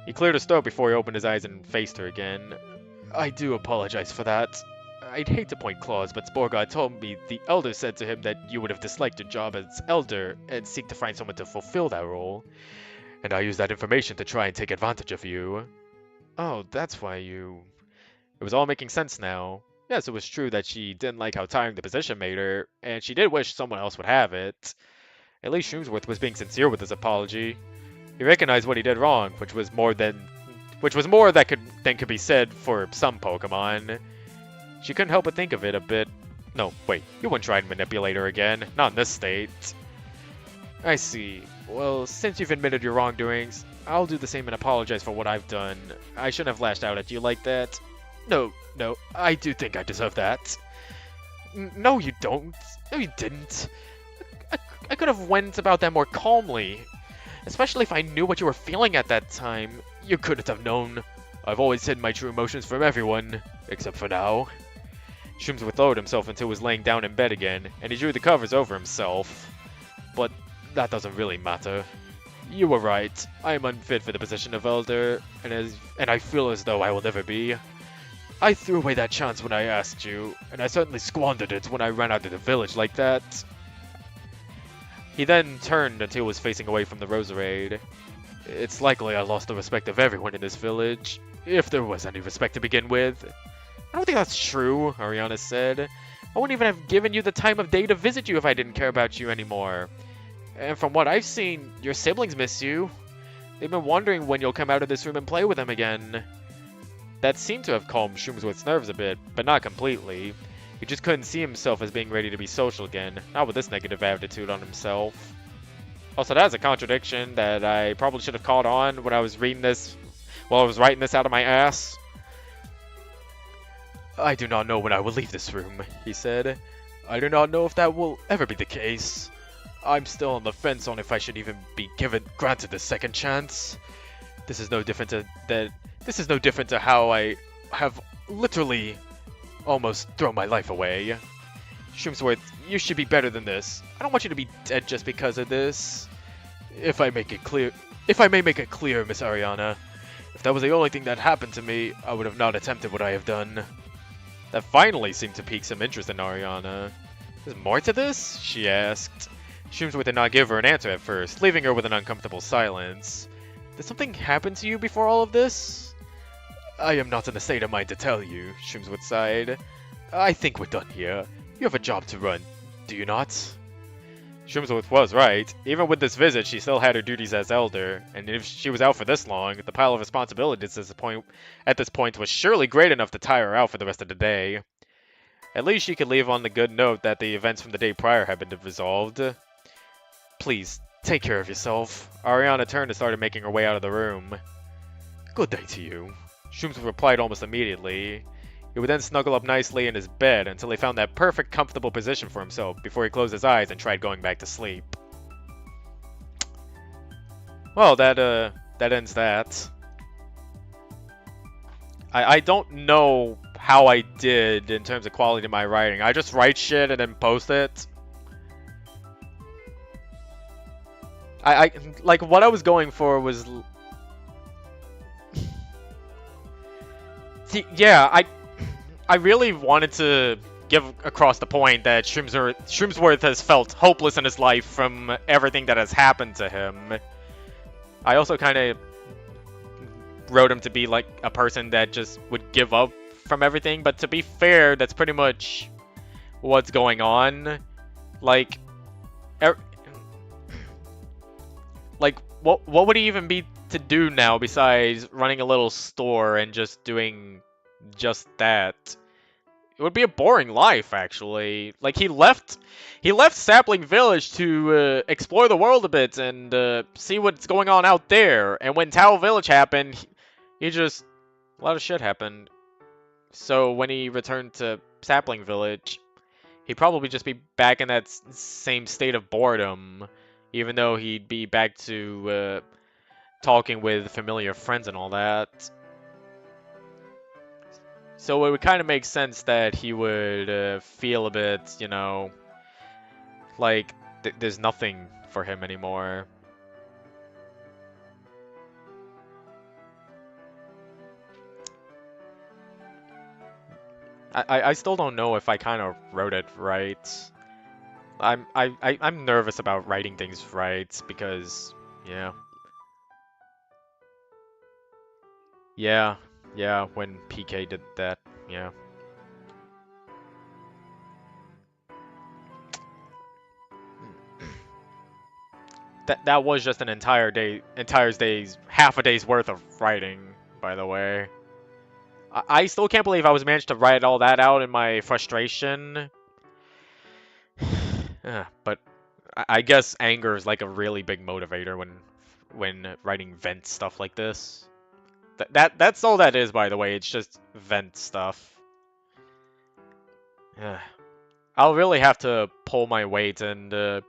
He cleared his throat before he opened his eyes and faced her again. I do apologize for that. I'd hate to point claws, but Sporgod told me the Elder said to him that you would have disliked your job as Elder and seek to find someone to fulfill that role. And I used that information to try and take advantage of you. Oh, that's why you... It was all making sense now. Yes, it was true that she didn't like how tiring the position made her, and she did wish someone else would have it. At least Shroomsworth was being sincere with his apology. He recognized what he did wrong, which was more than than could be said for some Pokemon. She couldn't help but think of it a bit. No, wait, you wouldn't try and manipulate her again, not in this state. I see. Well, since you've admitted your wrongdoings, I'll do the same and apologize for what I've done. I shouldn't have lashed out at you like that. No, I do think I deserve that. No, you don't. No, you didn't. I could have went about that more calmly. Especially if I knew what you were feeling at that time. You couldn't have known. I've always hidden my true emotions from everyone, except for now. Shroomsworth lowered himself until he was laying down in bed again, and he drew the covers over himself. But that doesn't really matter. You were right. I am unfit for the position of Elder, and I feel as though I will never be. I threw away that chance when I asked you, and I certainly squandered it when I ran out of the village like that. He then turned until he was facing away from the Roserade. It's likely I lost the respect of everyone in this village, if there was any respect to begin with. I don't think that's true, Ariana said. I wouldn't even have given you the time of day to visit you if I didn't care about you anymore. And from what I've seen, your siblings miss you. They've been wondering when you'll come out of this room and play with them again. That seemed to have calmed Shroomsworth's nerves a bit, but not completely. He just couldn't see himself as being ready to be social again, not with this negative attitude on himself. Also, that's a contradiction that I probably should have caught on when I was reading this, while I was writing this out of my ass. I do not know when I will leave this room, he said. I do not know if that will ever be the case. I'm still on the fence on if I should even be granted the second chance. This is no different to how I have literally almost thrown my life away. Shroomsworth, you should be better than this. I don't want you to be dead just because of this. If I may make it clear, Miss Ariana, if that was the only thing that happened to me, I would have not attempted what I have done. That finally seemed to pique some interest in Ariana. There's more to this? She asked. Shroomsworth did not give her an answer at first, leaving her with an uncomfortable silence. Did something happen to you before all of this? I am not in a state of mind to tell you, Shroomsworth sighed. I think we're done here. You have a job to run, do you not? Shroomsworth was right. Even with this visit, she still had her duties as Elder, and if she was out for this long, the pile of responsibilities at this point was surely great enough to tire her out for the rest of the day. At least she could leave on the good note that the events from the day prior had been resolved. Please, take care of yourself. Ariana turned and started making her way out of the room. Good day to you. Shroomsworth replied almost immediately. He would then snuggle up nicely in his bed until he found that perfect, comfortable position for himself before he closed his eyes and tried going back to sleep. Well, that ends that. I don't know how I did in terms of quality of my writing. I just write shit and then post it. I like what I was going for was see, yeah, I really wanted to give across the point that Shroomsworth has felt hopeless in his life from everything that has happened to him. I also kind of wrote him to be like a person that just would give up from everything, but to be fair, that's pretty much what's going on. Like, what would he even be to do now besides running a little store and just doing just that? It would be a boring life, actually. Like, he left Sapling Village to explore the world a bit and see what's going on out there. And when Tao Village happened, a lot of shit happened. So when he returned to Sapling Village, he'd probably just be back in that same state of boredom. even though he'd be back to talking with familiar friends and all that. So it would kind of make sense that he would feel a bit, you know, like there's nothing for him anymore. I still don't know if I kind of wrote it right. I'm nervous about writing things right because yeah. Yeah, when PK did that, yeah. That was just an entire day's half a day's worth of writing, by the way. I still can't believe I was managed to write all that out in my frustration. But I guess anger is like a really big motivator when writing vent stuff like this. That's all that is, by the way. It's just vent stuff. I'll really have to pull my weight and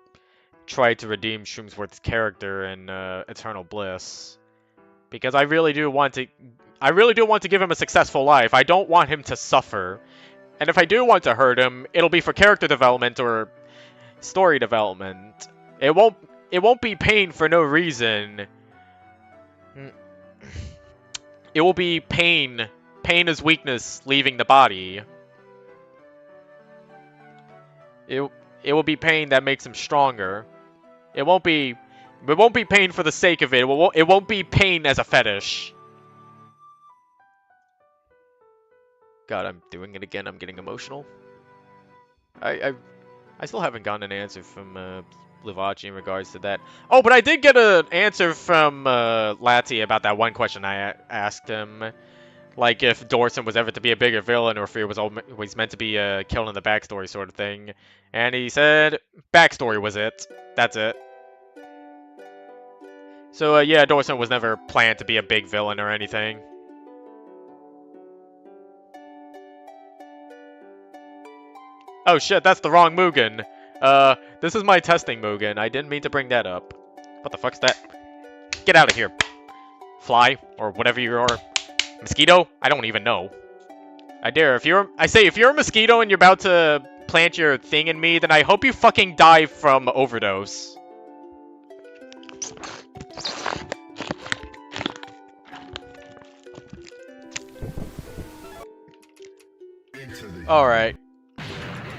try to redeem Shroomsworth's character in Eternal Bliss, because I really do want to give him a successful life. I don't want him to suffer, and if I do want to hurt him, it'll be for character development or story development. It won't be pain for no reason. It will be pain. Pain is weakness leaving the body. It will be pain that makes him stronger. It won't be pain for the sake of it. It won't be pain as a fetish. God, I'm doing it again. I'm getting emotional. I still haven't gotten an answer from Livachi in regards to that. Oh, but I did get an answer from Lati about that one question I asked him. Like, if Dorson was ever to be a bigger villain, or if he was always meant to be killed in the backstory sort of thing. And he said backstory was it. That's it. So, yeah, Dorson was never planned to be a big villain or anything. Oh shit, that's the wrong Mugen. This is my testing Mugen. I didn't mean to bring that up. What the fuck's that? Get out of here. Fly, or whatever you are. Mosquito? I don't even know. If you're a mosquito and you're about to plant your thing in me, then I hope you fucking die from overdose. Alright.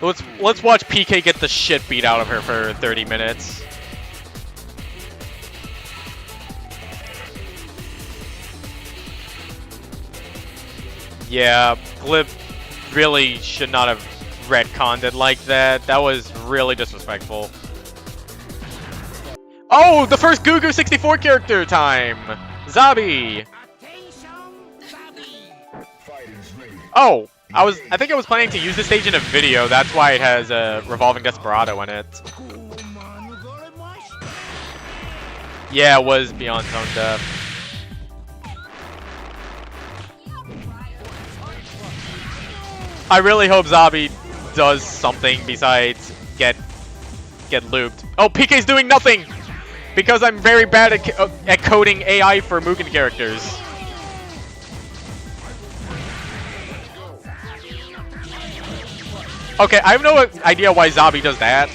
Let's watch PK get the shit beat out of her for 30 minutes. Yeah, Glib really should not have retconned it like that. That was really disrespectful. Oh, the first Gugu 64 character time! Zabi! Oh, I think I was planning to use this stage in a video. That's why it has a Revolving Desperado in it. Yeah, it was Beyond Tone Deaf. I really hope Zabi does something besides get looped. Oh, PK's doing nothing! Because I'm very bad at coding AI for Mugen characters. Okay, I have no idea why Zabi does that.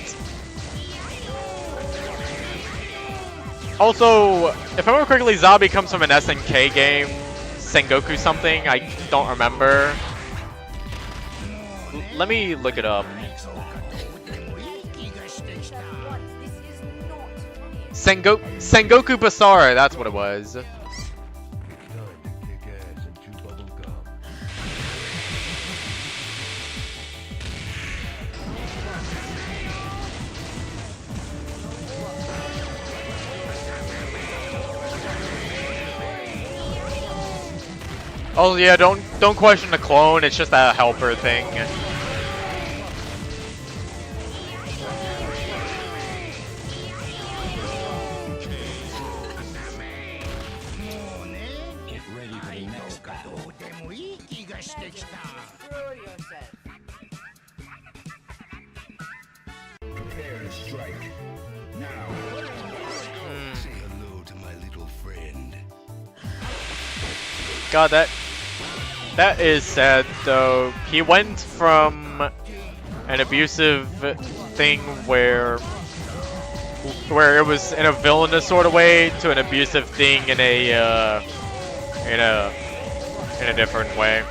Also, if I remember correctly, Zabi comes from an SNK game. Sengoku something, I don't remember. Let me look it up. Sengoku Basara, that's what it was. Oh yeah, don't question the clone, it's just a helper thing. Get ready for the next battle. Prepare to strike. Now. God, that is sad though. He went from an abusive thing where it was in a villainous sort of way to an abusive thing in in a a different way.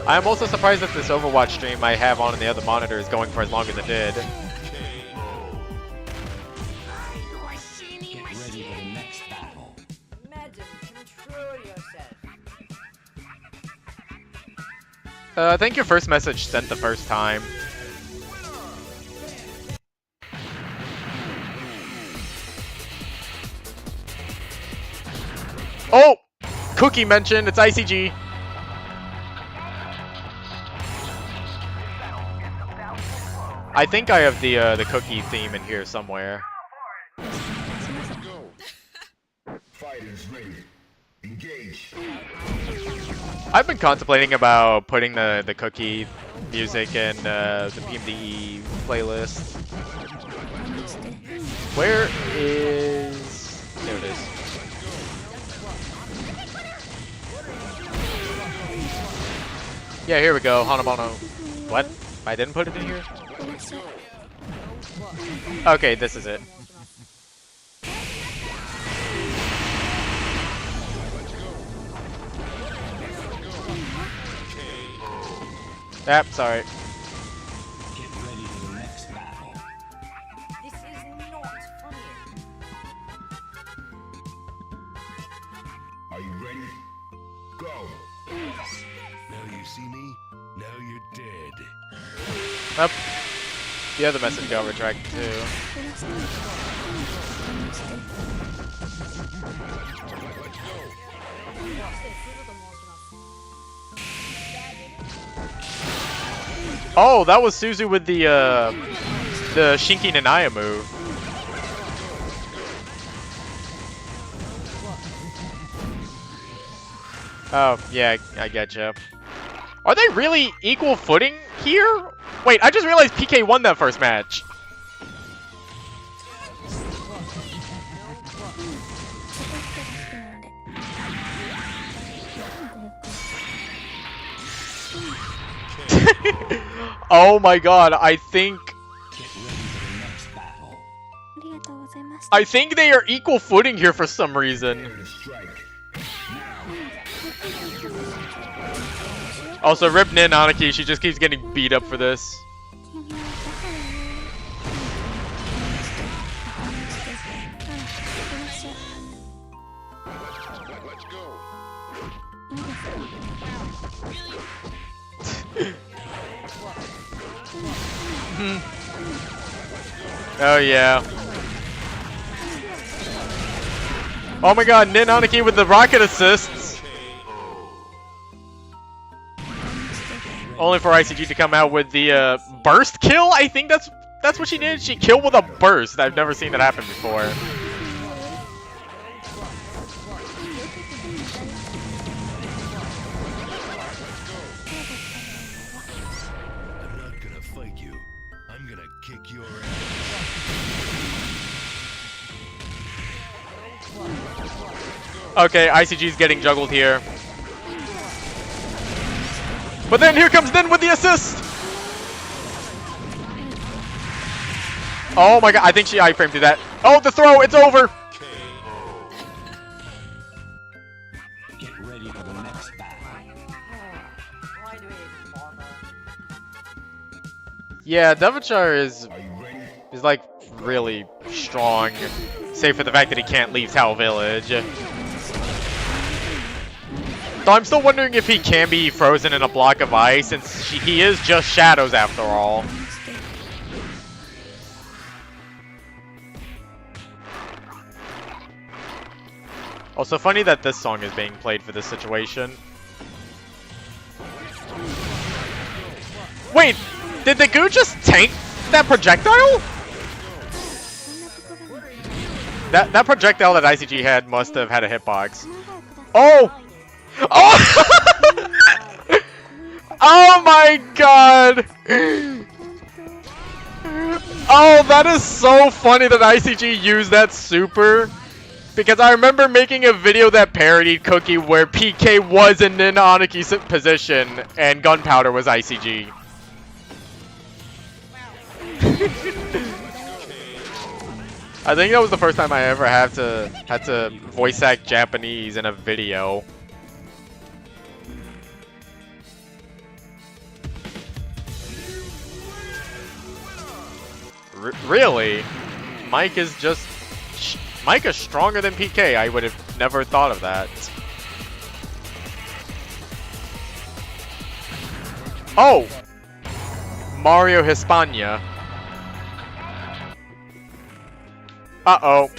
I'm also surprised that this Overwatch stream I have on the other monitor is going for as long as it did. Get ready for the next battle. Madam, control yourself. I think your first message sent the first time. Oh! Cookie mentioned, it's ICG. I think I have the cookie theme in here somewhere. Fighters ready. Engage. I've been contemplating about putting the cookie music in the PMD playlist. Where is... There it is. Yeah, here we go. Hanabono. What? I didn't put it in here? Okay, this is it. Yep, sorry. Get ready for the next battle. This is not funny. Are you ready? Go. Now you see me, now you're dead. Up. The other message got retracted too. Oh, that was Suzu with the Shinki Nanaya move. Oh, yeah, I getcha. Are they really equal footing here? Wait, I just realized PK won that first match. Oh my god, I think they are equal footing here for some reason. Prepare to strike. Also, rip Nin Aniki, she just keeps getting beat up for this. Oh yeah. Oh my god, Nin Aniki with the rocket assists. Only for ICG to come out with the burst kill. I think that's what she did. She killed with a burst. I've never seen that happen before. I'm not gonna fight you. I'm gonna kick your ass. Okay, ICG's getting juggled here. But then here comes Nin with the assist! Oh my god, I think she iframed through that. Oh, the throw, it's over! Get ready for the next battle. Why do we even bother? Yeah, Devonshire is Are you ready? like really strong, save for the fact that he can't leave Tau Village. So I'm still wondering if he can be frozen in a block of ice, since he is just shadows after all. Also funny that this song is being played for this situation. Wait, did the goo just tank that projectile? That projectile that ICG had must have had a hitbox. Oh! Oh! Oh my god! Yo, that is so funny that ICG used that super. Because I remember making a video that parodied Cookie where PK was in an Aniki position and Gunpowder was ICG. I think that was the first time I ever had to voice act Japanese in a video. Really? Mike is just... Mike is stronger than PK. I would have never thought of that. Oh! Mario Hispania. Uh-oh.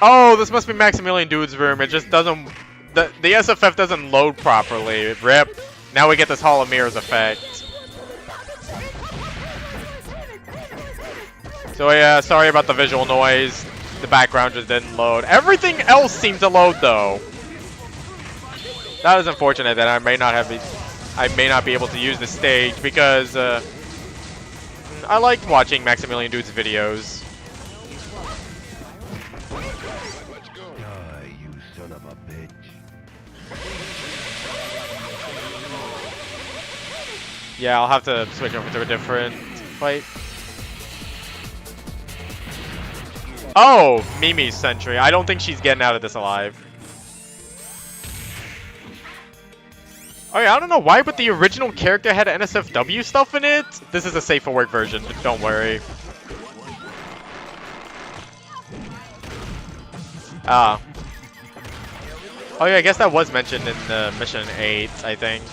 Oh, this must be Maximilian Dude's room. It just doesn't... The SFF doesn't load properly. RIP. Now we get this Hall of Mirrors effect. So yeah, sorry about the visual noise. The background just didn't load. Everything else seemed to load though. That is unfortunate that I may not be able to use the stage because I like watching Maximilian Dude's videos. Die, you son of a bitch. Yeah, I'll have to switch over to a different fight. Oh, Mimi's Sentry. I don't think she's getting out of this alive. Oh yeah, I don't know why, but the original character had NSFW stuff in it. This is a safe for work version, don't worry. Ah. Oh yeah, I guess that was mentioned in the Mission 8, I think.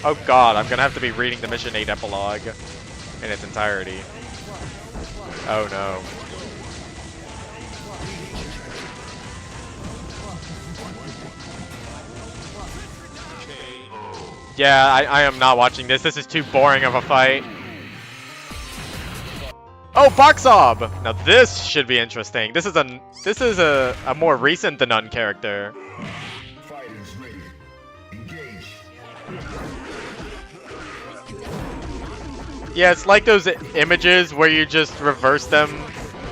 Oh god, I'm gonna have to be reading the Mission 8 epilogue in its entirety. Oh no. Yeah, I am not watching this. This is too boring of a fight. Oh, Boxob! Now this should be interesting. This is a more recent than none character. Fighters ready. Engage. Yeah, it's like those images where you just reverse them,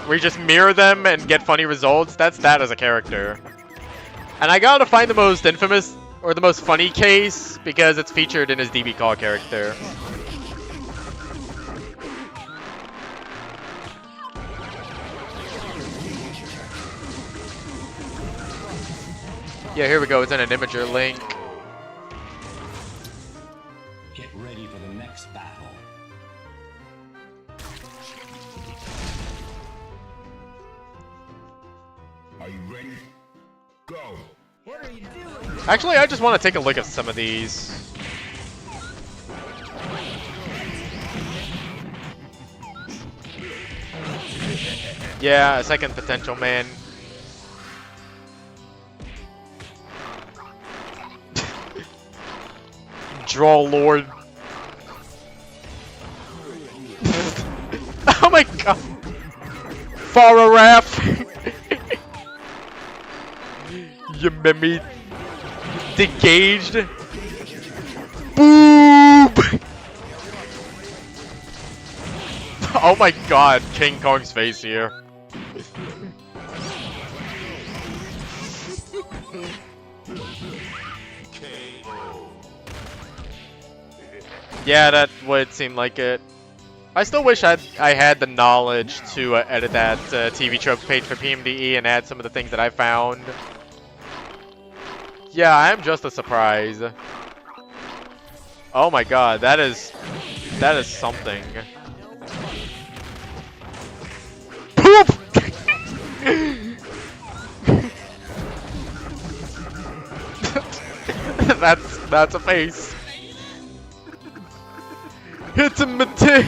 where you just mirror them and get funny results. That's that as a character. And I gotta find the most infamous or the most funny case because it's featured in his DB Call character. Yeah, here we go. It's in an imager link. Get ready for the next battle. Are you ready? Go. What are you doing? Actually, I just want to take a look at some of these. Yeah, a second potential man. Draw Lord. Oh my god. Farah Raph. You made me engaged. Boob. Oh my god, King Kong's face here. Yeah, that would seem like it. I still wish I had the knowledge to edit that TV tropes page for PMDE and add some of the things that I found. Yeah, I'm just a surprise. Oh my god, that is something. Poop! that's a face. It's a mistake.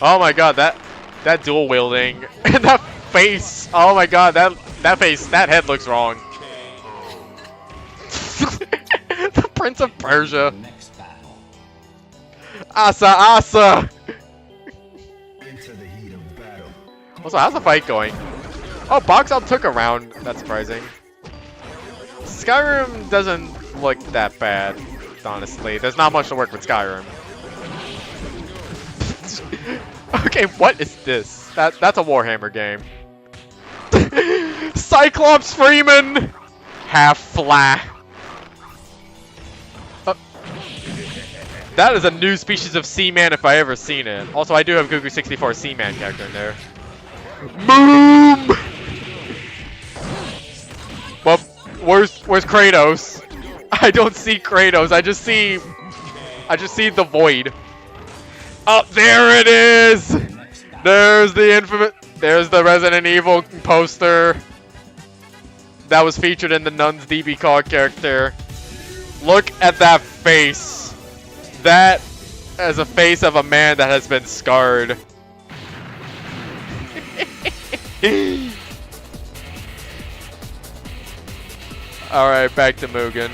Oh my god, that dual wielding and that face. Oh my god, that face, that head looks wrong. The Prince of Persia. Next battle. Asa. Into the heat of battle. Also, how's the fight going? Oh, Boxob took a round. That's surprising. Skyrim doesn't look that bad, honestly. There's not much to work with Skyrim. Okay, what is this? That's a Warhammer game. Cyclops Freeman! Half flat. That is a new species of Seaman if I ever seen it. Also, I do have Gugu64 Seaman character in there. Boom! Well, where's Kratos? I don't see Kratos. I just see the void. Oh, there it is! There's the infamous. There's the Resident Evil poster that was featured in the Nun's DB card character. Look at that face. That is a face of a man that has been scarred. Alright, back to Mugen.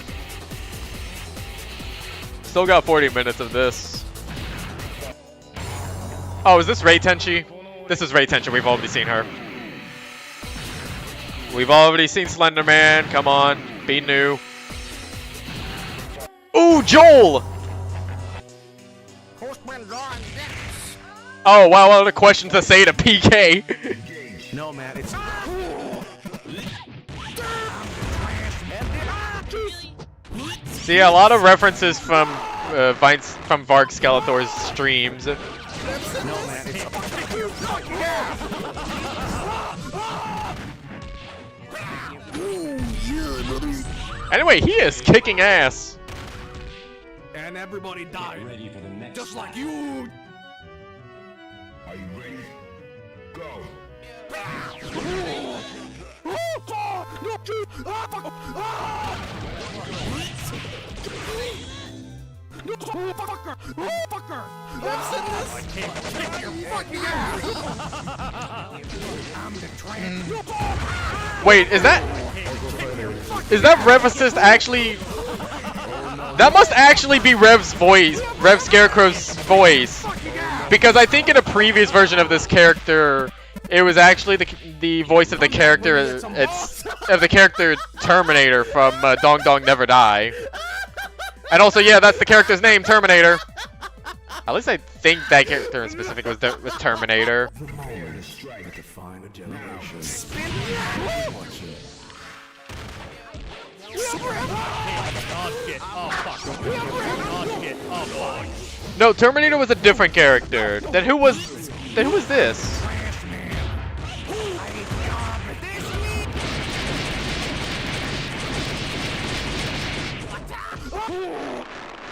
Still got 40 minutes of this. Oh, is this Rei Tenchi? This is Rei Tenchi. We've already seen her. We've already seen Slender Man. Come on. Be new. Ooh, Joel! Oh, wow, what a question to say to PK. No, man, it's... See, a lot of references from Varg Skeletor's streams. No, man, it's... Anyway, he is kicking ass. And everybody died. Ready for the next Just like you. Are you ready? Go. Wait, is that Rev Assist actually? That must actually be Rev's voice, Rev Scarecrow's voice, because I think in a previous version of this character, it was actually the voice of the character. It's of the character Terminator from Dong Dong Never Die, and also yeah, that's the character's name, Terminator. At least I think that character in specific was Terminator. Prepare to strike. Define a generation. No, Terminator was a different character. Then who was this?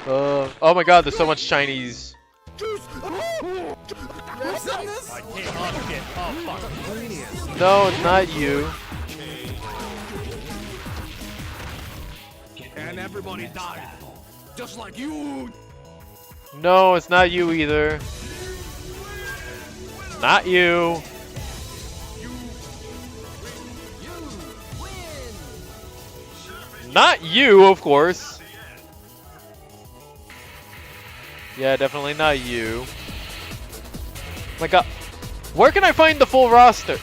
Oh my god, there's so much Chinese. No, it's not you. And everybody died. Just like you. No, it's not you either. Not you. Not you, of course. Yeah, definitely not you. My god. Where can I find the full roster?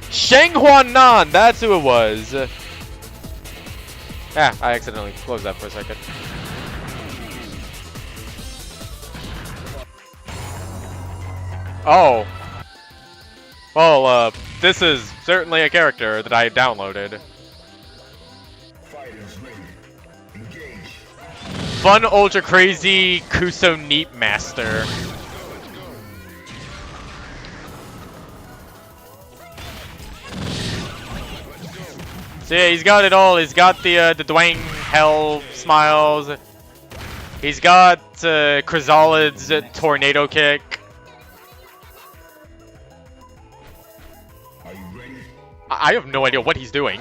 Sheng Huan Nan, that's who it was. Ah, I accidentally closed that for a second. Oh. Well, this is certainly a character that I downloaded. Fighters ready. Engage. Fun Ultra Crazy Kuso Neat Master. So yeah, he's got it all. He's got the Dwayne Hell smiles. He's got Chrysalis' tornado kick. Are you ready? I have no idea what he's doing.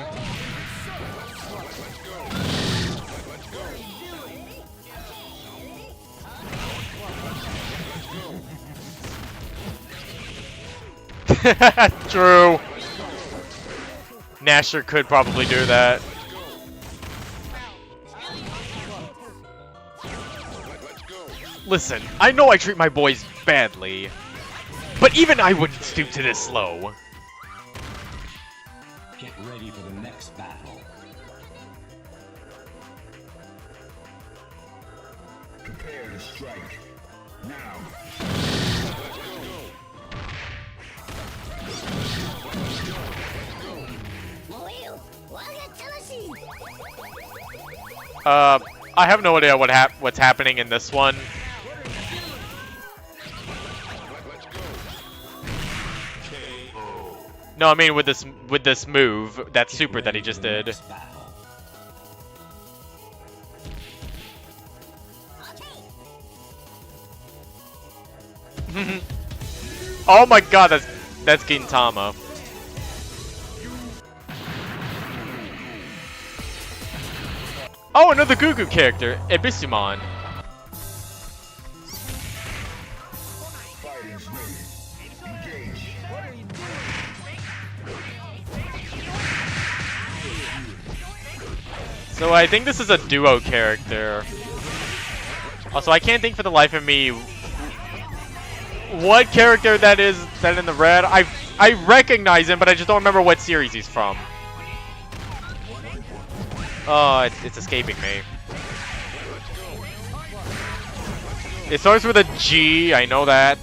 True. Nasher could probably do that. Listen, I know I treat my boys badly, but even I wouldn't stoop to this low. Get ready for the next battle. Prepare to strike. Now. I have no idea what's happening in this one. No, I mean with this move, that super that he just did. Oh my god, that's Gintama. Oh, another Gugu character, Ibisuman. Fighters ready. Engage. So I think this is a duo character. Also, I can't think for the life of me what character that is that in the red. I recognize him, but I just don't remember what series he's from. Oh, it's escaping me. It starts with a G, I know that.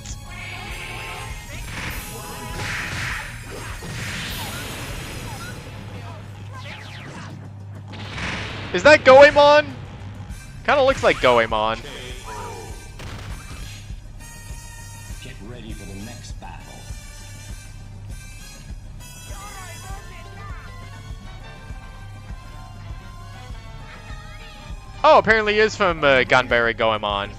Is that Goemon? Kinda looks like Goemon. Get ready for the next battle. Oh, apparently he is from Ganbare Goemon.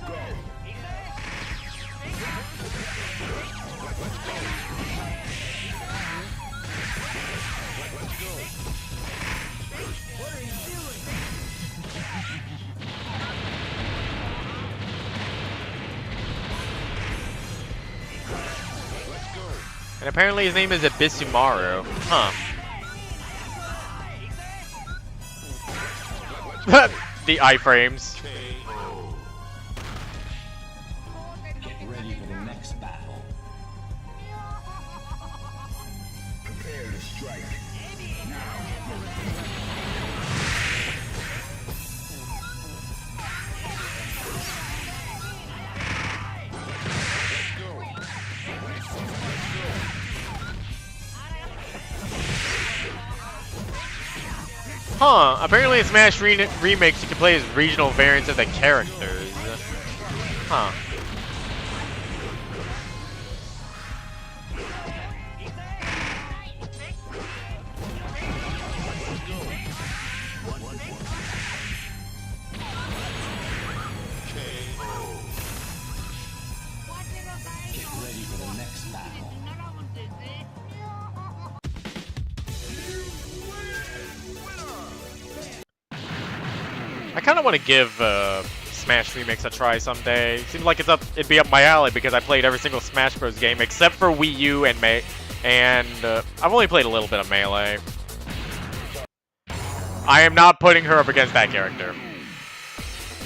And apparently his name is Abisumaru. Huh. The iframes. Get ready for the next battle. Prepare to strike. Huh, apparently in Smash Remix you can play as regional variants of the characters. Huh. Get ready for the next battle. I kind of want to give Smash Remix a try someday. Seems like it'd be up my alley because I played every single Smash Bros. Game except for Wii U and I've only played a little bit of Melee. I am not putting her up against that character.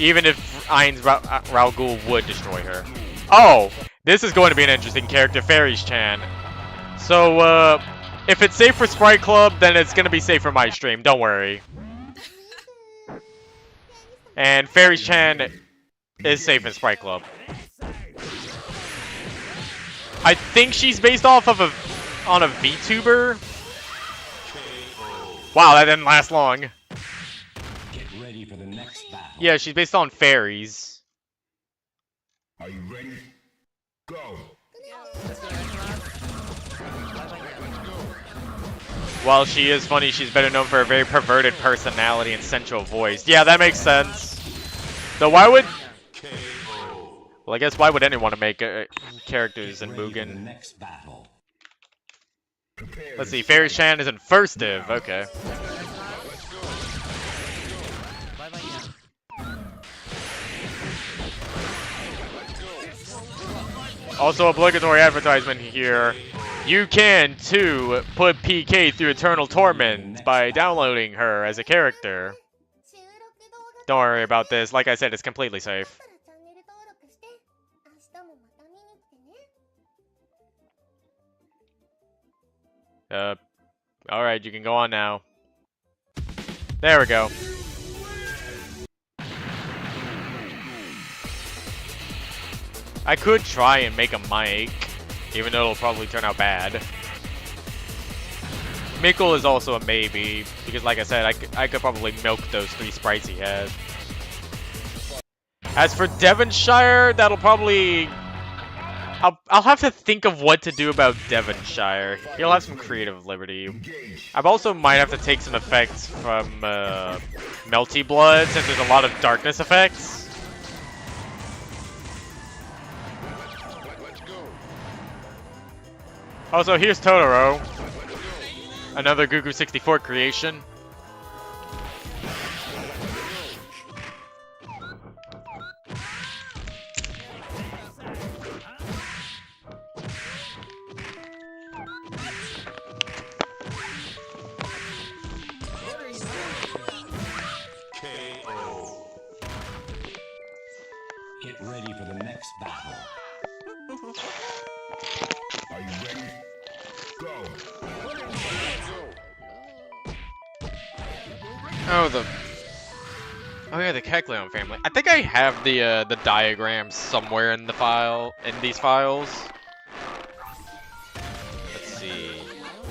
Even if Ain's Raul would destroy her. Oh, this is going to be an interesting character, Fairies Chan. So, if it's safe for Sprite Club, then it's going to be safe for my stream. Don't worry. And Fairies Chan is safe in Sprite Club. I think she's based off of on a VTuber. Wow, that didn't last long. Get ready for the next battle. Yeah, she's based on fairies. Are you ready? Go. While she is funny, she's better known for a very perverted personality and sensual voice. Yeah, that makes sense. Though why would... Well, I guess why would anyone want to make characters in Ready for the Mugen? next battle. Prepare Let's to see, Fairy Chan is in first div. Okay. Also, obligatory advertisement here. You can, too, put PK through Eternal Torment by downloading her as a character. Don't worry about this. Like I said, it's completely safe. Alright, you can go on now. There we go. I could try and make a mic, even though it'll probably turn out bad. Mickle is also a maybe, because like I said, I could probably milk those 3 sprites he had. As for Devonshire, that'll probably... I'll have to think of what to do about Devonshire. He'll have some creative liberty. I also might have to take some effects from Melty Blood, since there's a lot of darkness effects. Also, here's Totoro. Another Gugu64 creation. Get ready for the next battle. Are you ready? Go. Oh yeah, the Kecleon family. I think I have the diagrams somewhere in the file, in these files. Let's see.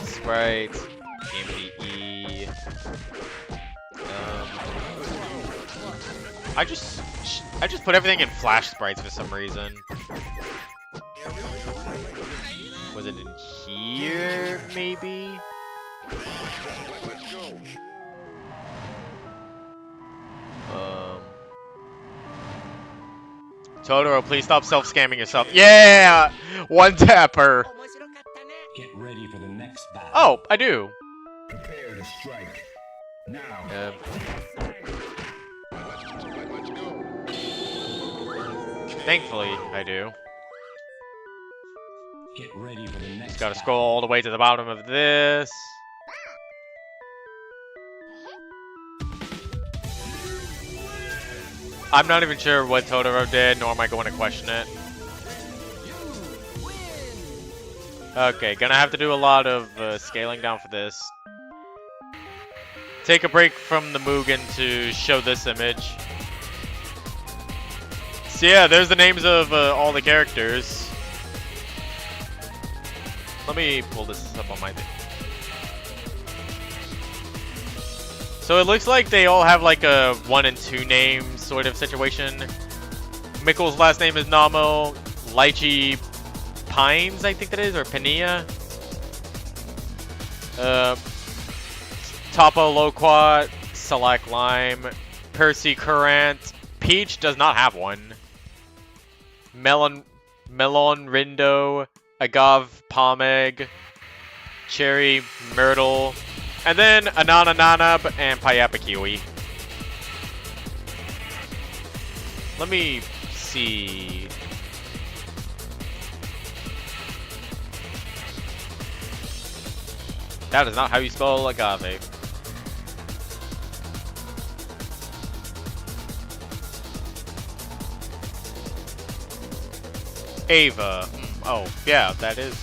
Sprite, PMD-E. I just put everything in Flash sprites for some reason. Was it in here, maybe? Totoro, please stop self-scamming yourself. Yeah! One tapper! Get ready for the next battle. Oh, I do. Prepare to strike. Now. Thankfully, I do. Get ready for the next Gotta battle. scroll all the way to the bottom of this. I'm not even sure what Totoro did, nor am I going to question it. Okay, gonna have to do a lot of scaling down for this. Take a break from the Mugen to show this image. So yeah, there's the names of all the characters. Let me pull this up on my thing. So it looks like they all have like a 1 and 2 name sort of situation. Mickle's last name is Namo. Lychee Pines, I think that is, or Pania. Topo Loquat, Select Lime, Percy Currant. Peach does not have one. Melon Rindo, Agave Pomeg, Cherry Myrtle, and then Anana Nanab and Payapa Kiwi. Let me see. That is not how you spell agave. Ava. Oh, yeah, that is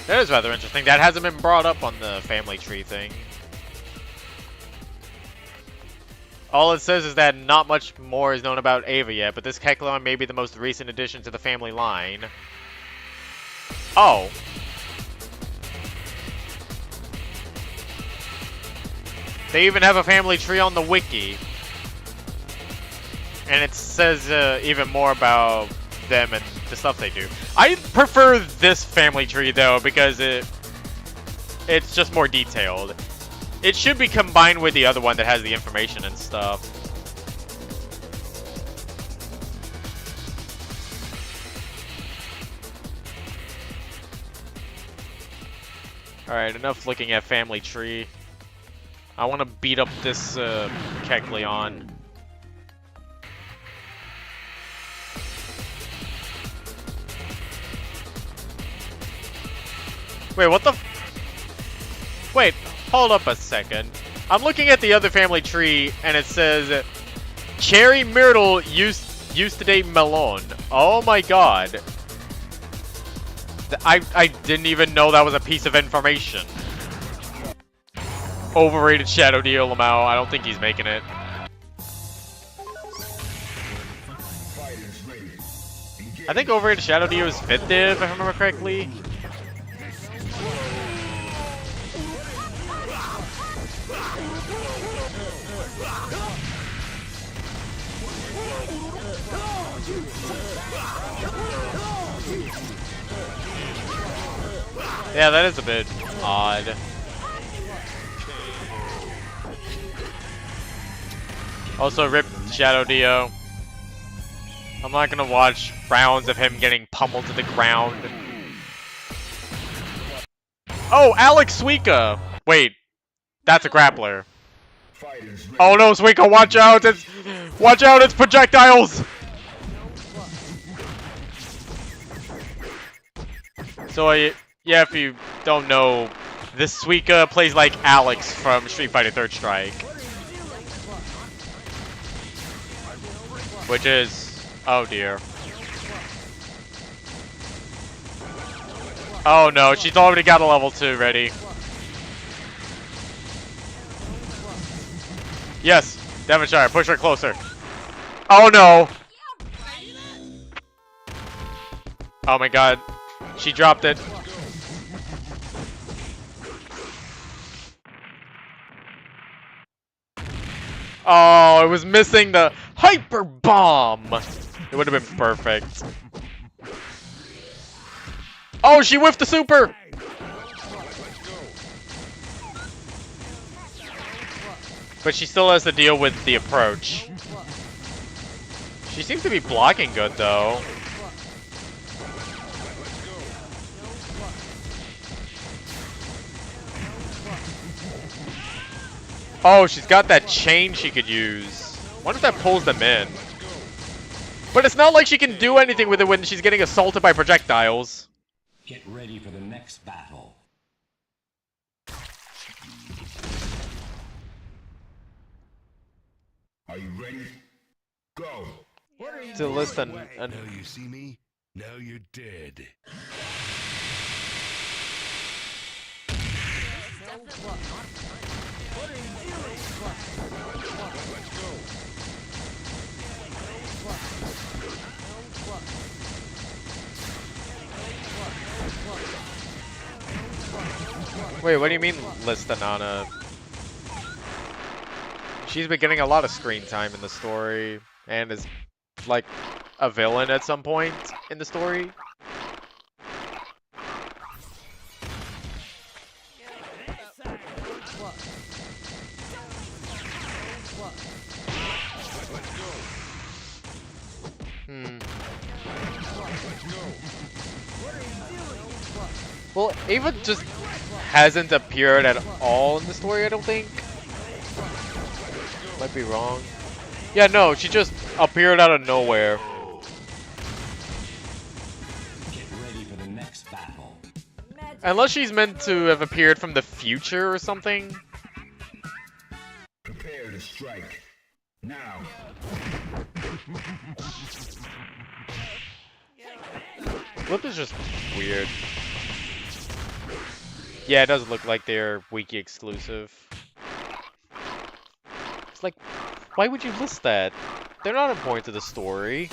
rather interesting. That hasn't been brought up on the family tree thing. All it says is that not much more is known about Ava yet, but this Kecleon may be the most recent addition to the family line. Oh. They even have a family tree on the wiki. And it says even more about them and the stuff they do. I prefer this family tree though, because it's just more detailed. It should be combined with the other one that has the information and stuff. Alright, enough looking at family tree. I want to beat up this Kecleon. Wait, what the Wait, hold up a second. I'm looking at the other family tree, and it says Cherry Myrtle used to date Melon. Oh my god. I didn't even know that was a piece of information. Overrated Shadow Deal Lamau. I don't think he's making it. Fighters ready. Engage. I think overrated Shadow Dio is 5th div, if I remember correctly. Yeah, that is a bit odd. Also, rip Shadow Dio. I'm not gonna watch rounds of him getting pummeled to the ground. Oh, Alex Suika! Wait, that's a grappler. Oh no, Suika, watch out! Watch out! It's projectiles. So yeah, if you don't know, this Suika plays like Alex from Street Fighter 3rd Strike. Which is... oh dear. Oh no, she's already got a level 2 ready. Yes, Devonshire, push her closer. Oh no! Oh my god, she dropped it. Oh, it was missing the hyper bomb. It would have been perfect. Oh, she whiffed the super. But she still has to deal with the approach. She seems to be blocking good though. Oh, she's got that chain she could use. Wonder if that pulls them in. But it's not like she can do anything with it when she's getting assaulted by projectiles. Get ready for the next battle. Are you ready? Go. To listen. Now you see me? Now you're dead. Wait, what do you mean Listanana? She's been getting a lot of screen time in the story, and is, like, a villain at some point in the story. Well, Ava just hasn't appeared at all in the story, I don't think. Might be wrong. Yeah, no, she just appeared out of nowhere. Get ready for the next battle. Unless she's meant to have appeared from the future or something. Prepare to strike. Now. Flip is just weird. Yeah, it does look like they're wiki exclusive. It's like, why would you list that? They're not important to the story.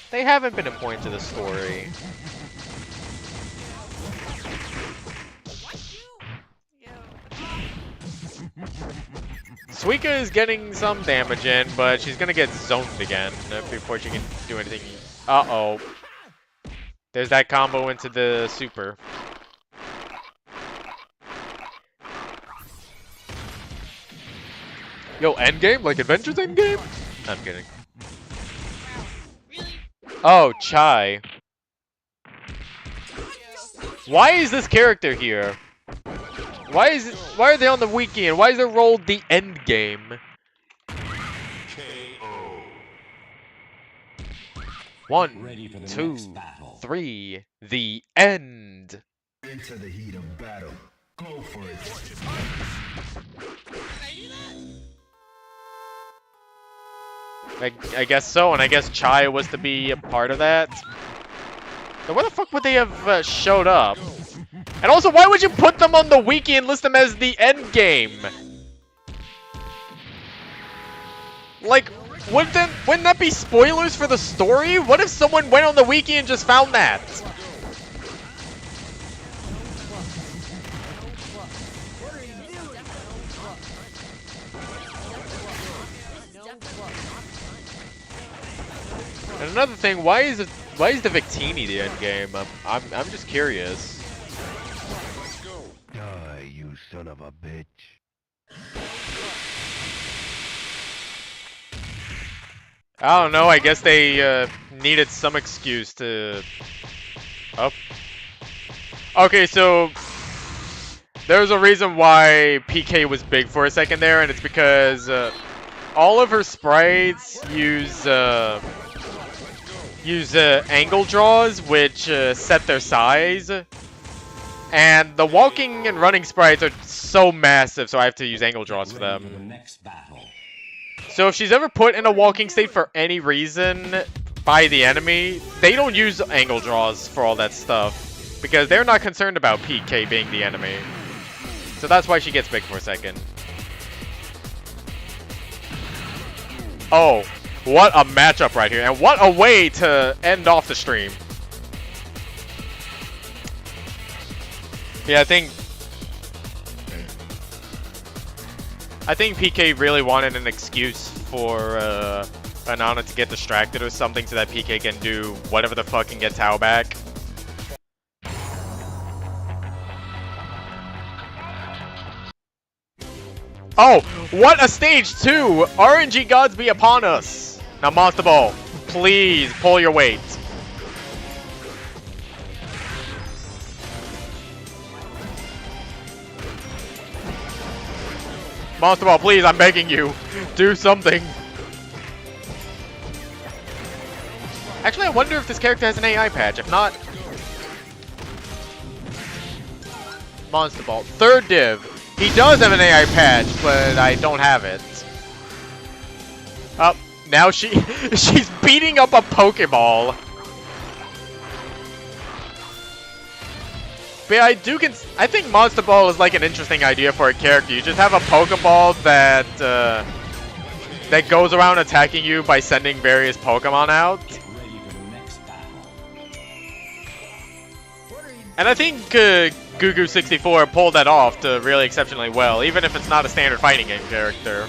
They haven't been important to the story. Suika is getting some damage in, but she's gonna get zoned again before she can do anything. Uh-oh. There's that combo into the super. Yo, endgame? Like Adventures Endgame? I'm kidding. Oh, Chai. Why is this character here? Why are they on the wiki and why is their role the endgame? One, two, three, the end. Into the heat of battle. Go for it. I guess so, and I guess Chai was to be a part of that. So where the fuck would they have showed up? And also, why would you put them on the wiki and list them as the end game? Like, Wouldn't that be spoilers for the story? What if someone went on the wiki and just found that? And another thing, why is the Victini the end game? I'm just curious. Die, you son of a bitch. I don't know, I guess they needed some excuse to... Oh. Okay, so... There's a reason why PK was big for a second there, and it's because all of her sprites use angle draws, which set their size. And the walking and running sprites are so massive, so I have to use angle draws for them. The next battle. So if she's ever put in a walking state for any reason by the enemy, they don't use angle draws for all that stuff. Because they're not concerned about PK being the enemy. So that's why she gets big for a second. Oh, what a matchup right here. And what a way to end off the stream. Yeah, I think PK really wanted an excuse for Anana to get distracted or something so that PK can do whatever the fuck and get Tao back. Oh, what a stage 2! RNG gods be upon us! Now Monster Ball, please pull your weight. Monster Ball, please, I'm begging you. Do something. Actually, I wonder if this character has an AI patch. If not... Monster Ball. Third div. He does have an AI patch, but I don't have it. Oh, now she's beating up a Pokeball. But yeah, I think Monster Ball is like an interesting idea for a character. You just have a Pokeball that that goes around attacking you by sending various Pokemon out. And I think Gugu64 pulled that off to really exceptionally well, even if it's not a standard fighting game character.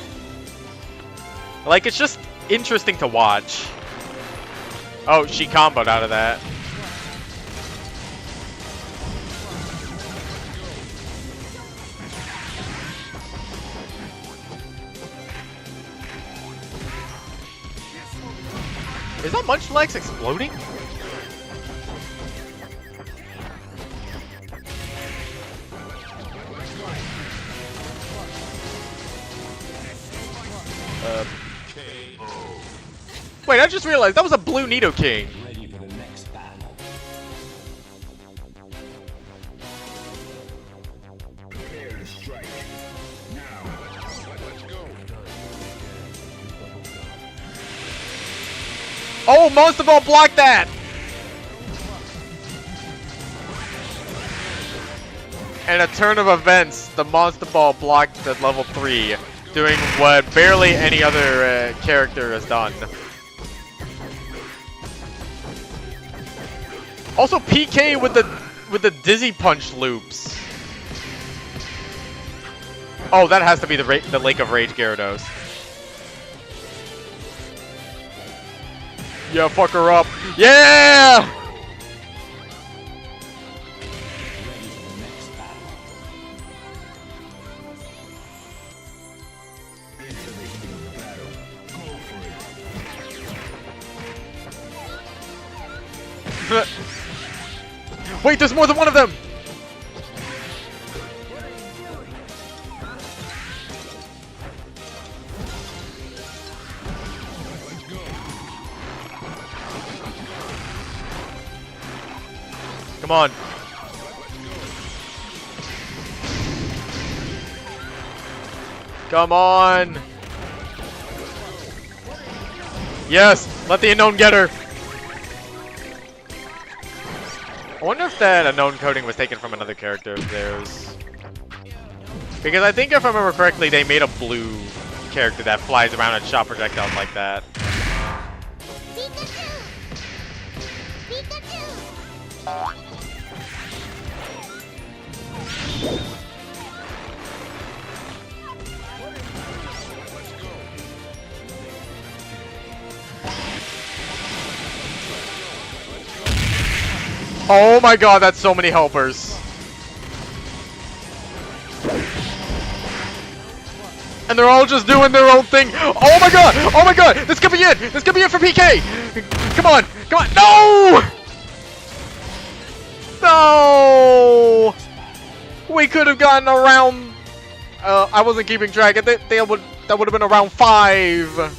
Like, it's just interesting to watch. Oh, she comboed out of that. Is that Munchlax exploding? Wait, I just realized that was a blue Nidoking. Ready for the next battle. Prepare to strike. Now. Let's go. Oh, Monster Ball blocked that! In a turn of events, the Monster Ball blocked at level 3, doing what barely any other character has done. Also, PK with the Dizzy Punch loops. Oh, that has to be the Lake of Rage Gyarados. Yeah, fuck her up. Yeah! Into the heat of battle. Go for it. Wait, there's more than one of them! Come on. Come on. Yes, let the unknown get her. I wonder if that unknown coding was taken from another character of theirs. Because I think if I remember correctly, they made a blue character that flies around and shot projectiles like that. Oh my god, that's so many helpers. And they're all just doing their own thing. Oh my god! Oh my god! This could be it! This could be it for PK! Come on! Come on! No! No! We could have gotten around. I wasn't keeping track. That would have been around 5.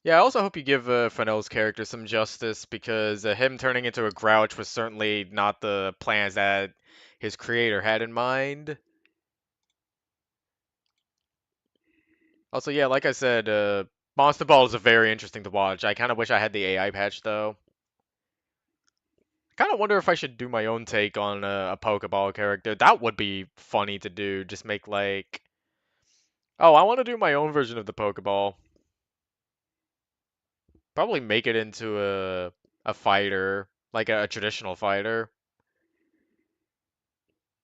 Yeah, I also hope you give Fresnel's character some justice because him turning into a grouch was certainly not the plans that his creator had in mind. Also, yeah, like I said, Monster Ball is very interesting to watch. I kind of wish I had the AI patch though. I kind of wonder if I should do my own take on a Pokeball character. That would be funny to do. Just make like, oh, I want to do my own version of the Pokeball. Probably make it into a fighter, like a traditional fighter.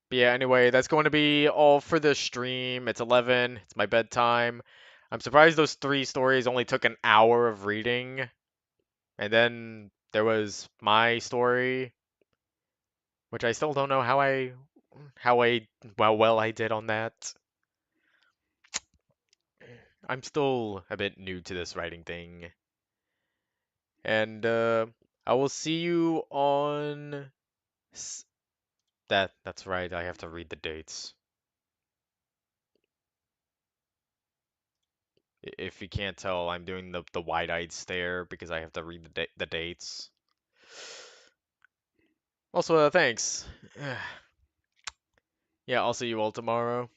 But yeah, anyway, that's going to be all for the stream. It's 11. It's my bedtime. I'm surprised those 3 stories only took an hour of reading. And then there was my story, which I still don't know how well I did on that. I'm still a bit new to this writing thing. And I will see you on that's right. I have to read the dates. If you can't tell, I'm doing the wide-eyed stare because I have to read the dates. Also, thanks. Yeah, I'll see you all tomorrow.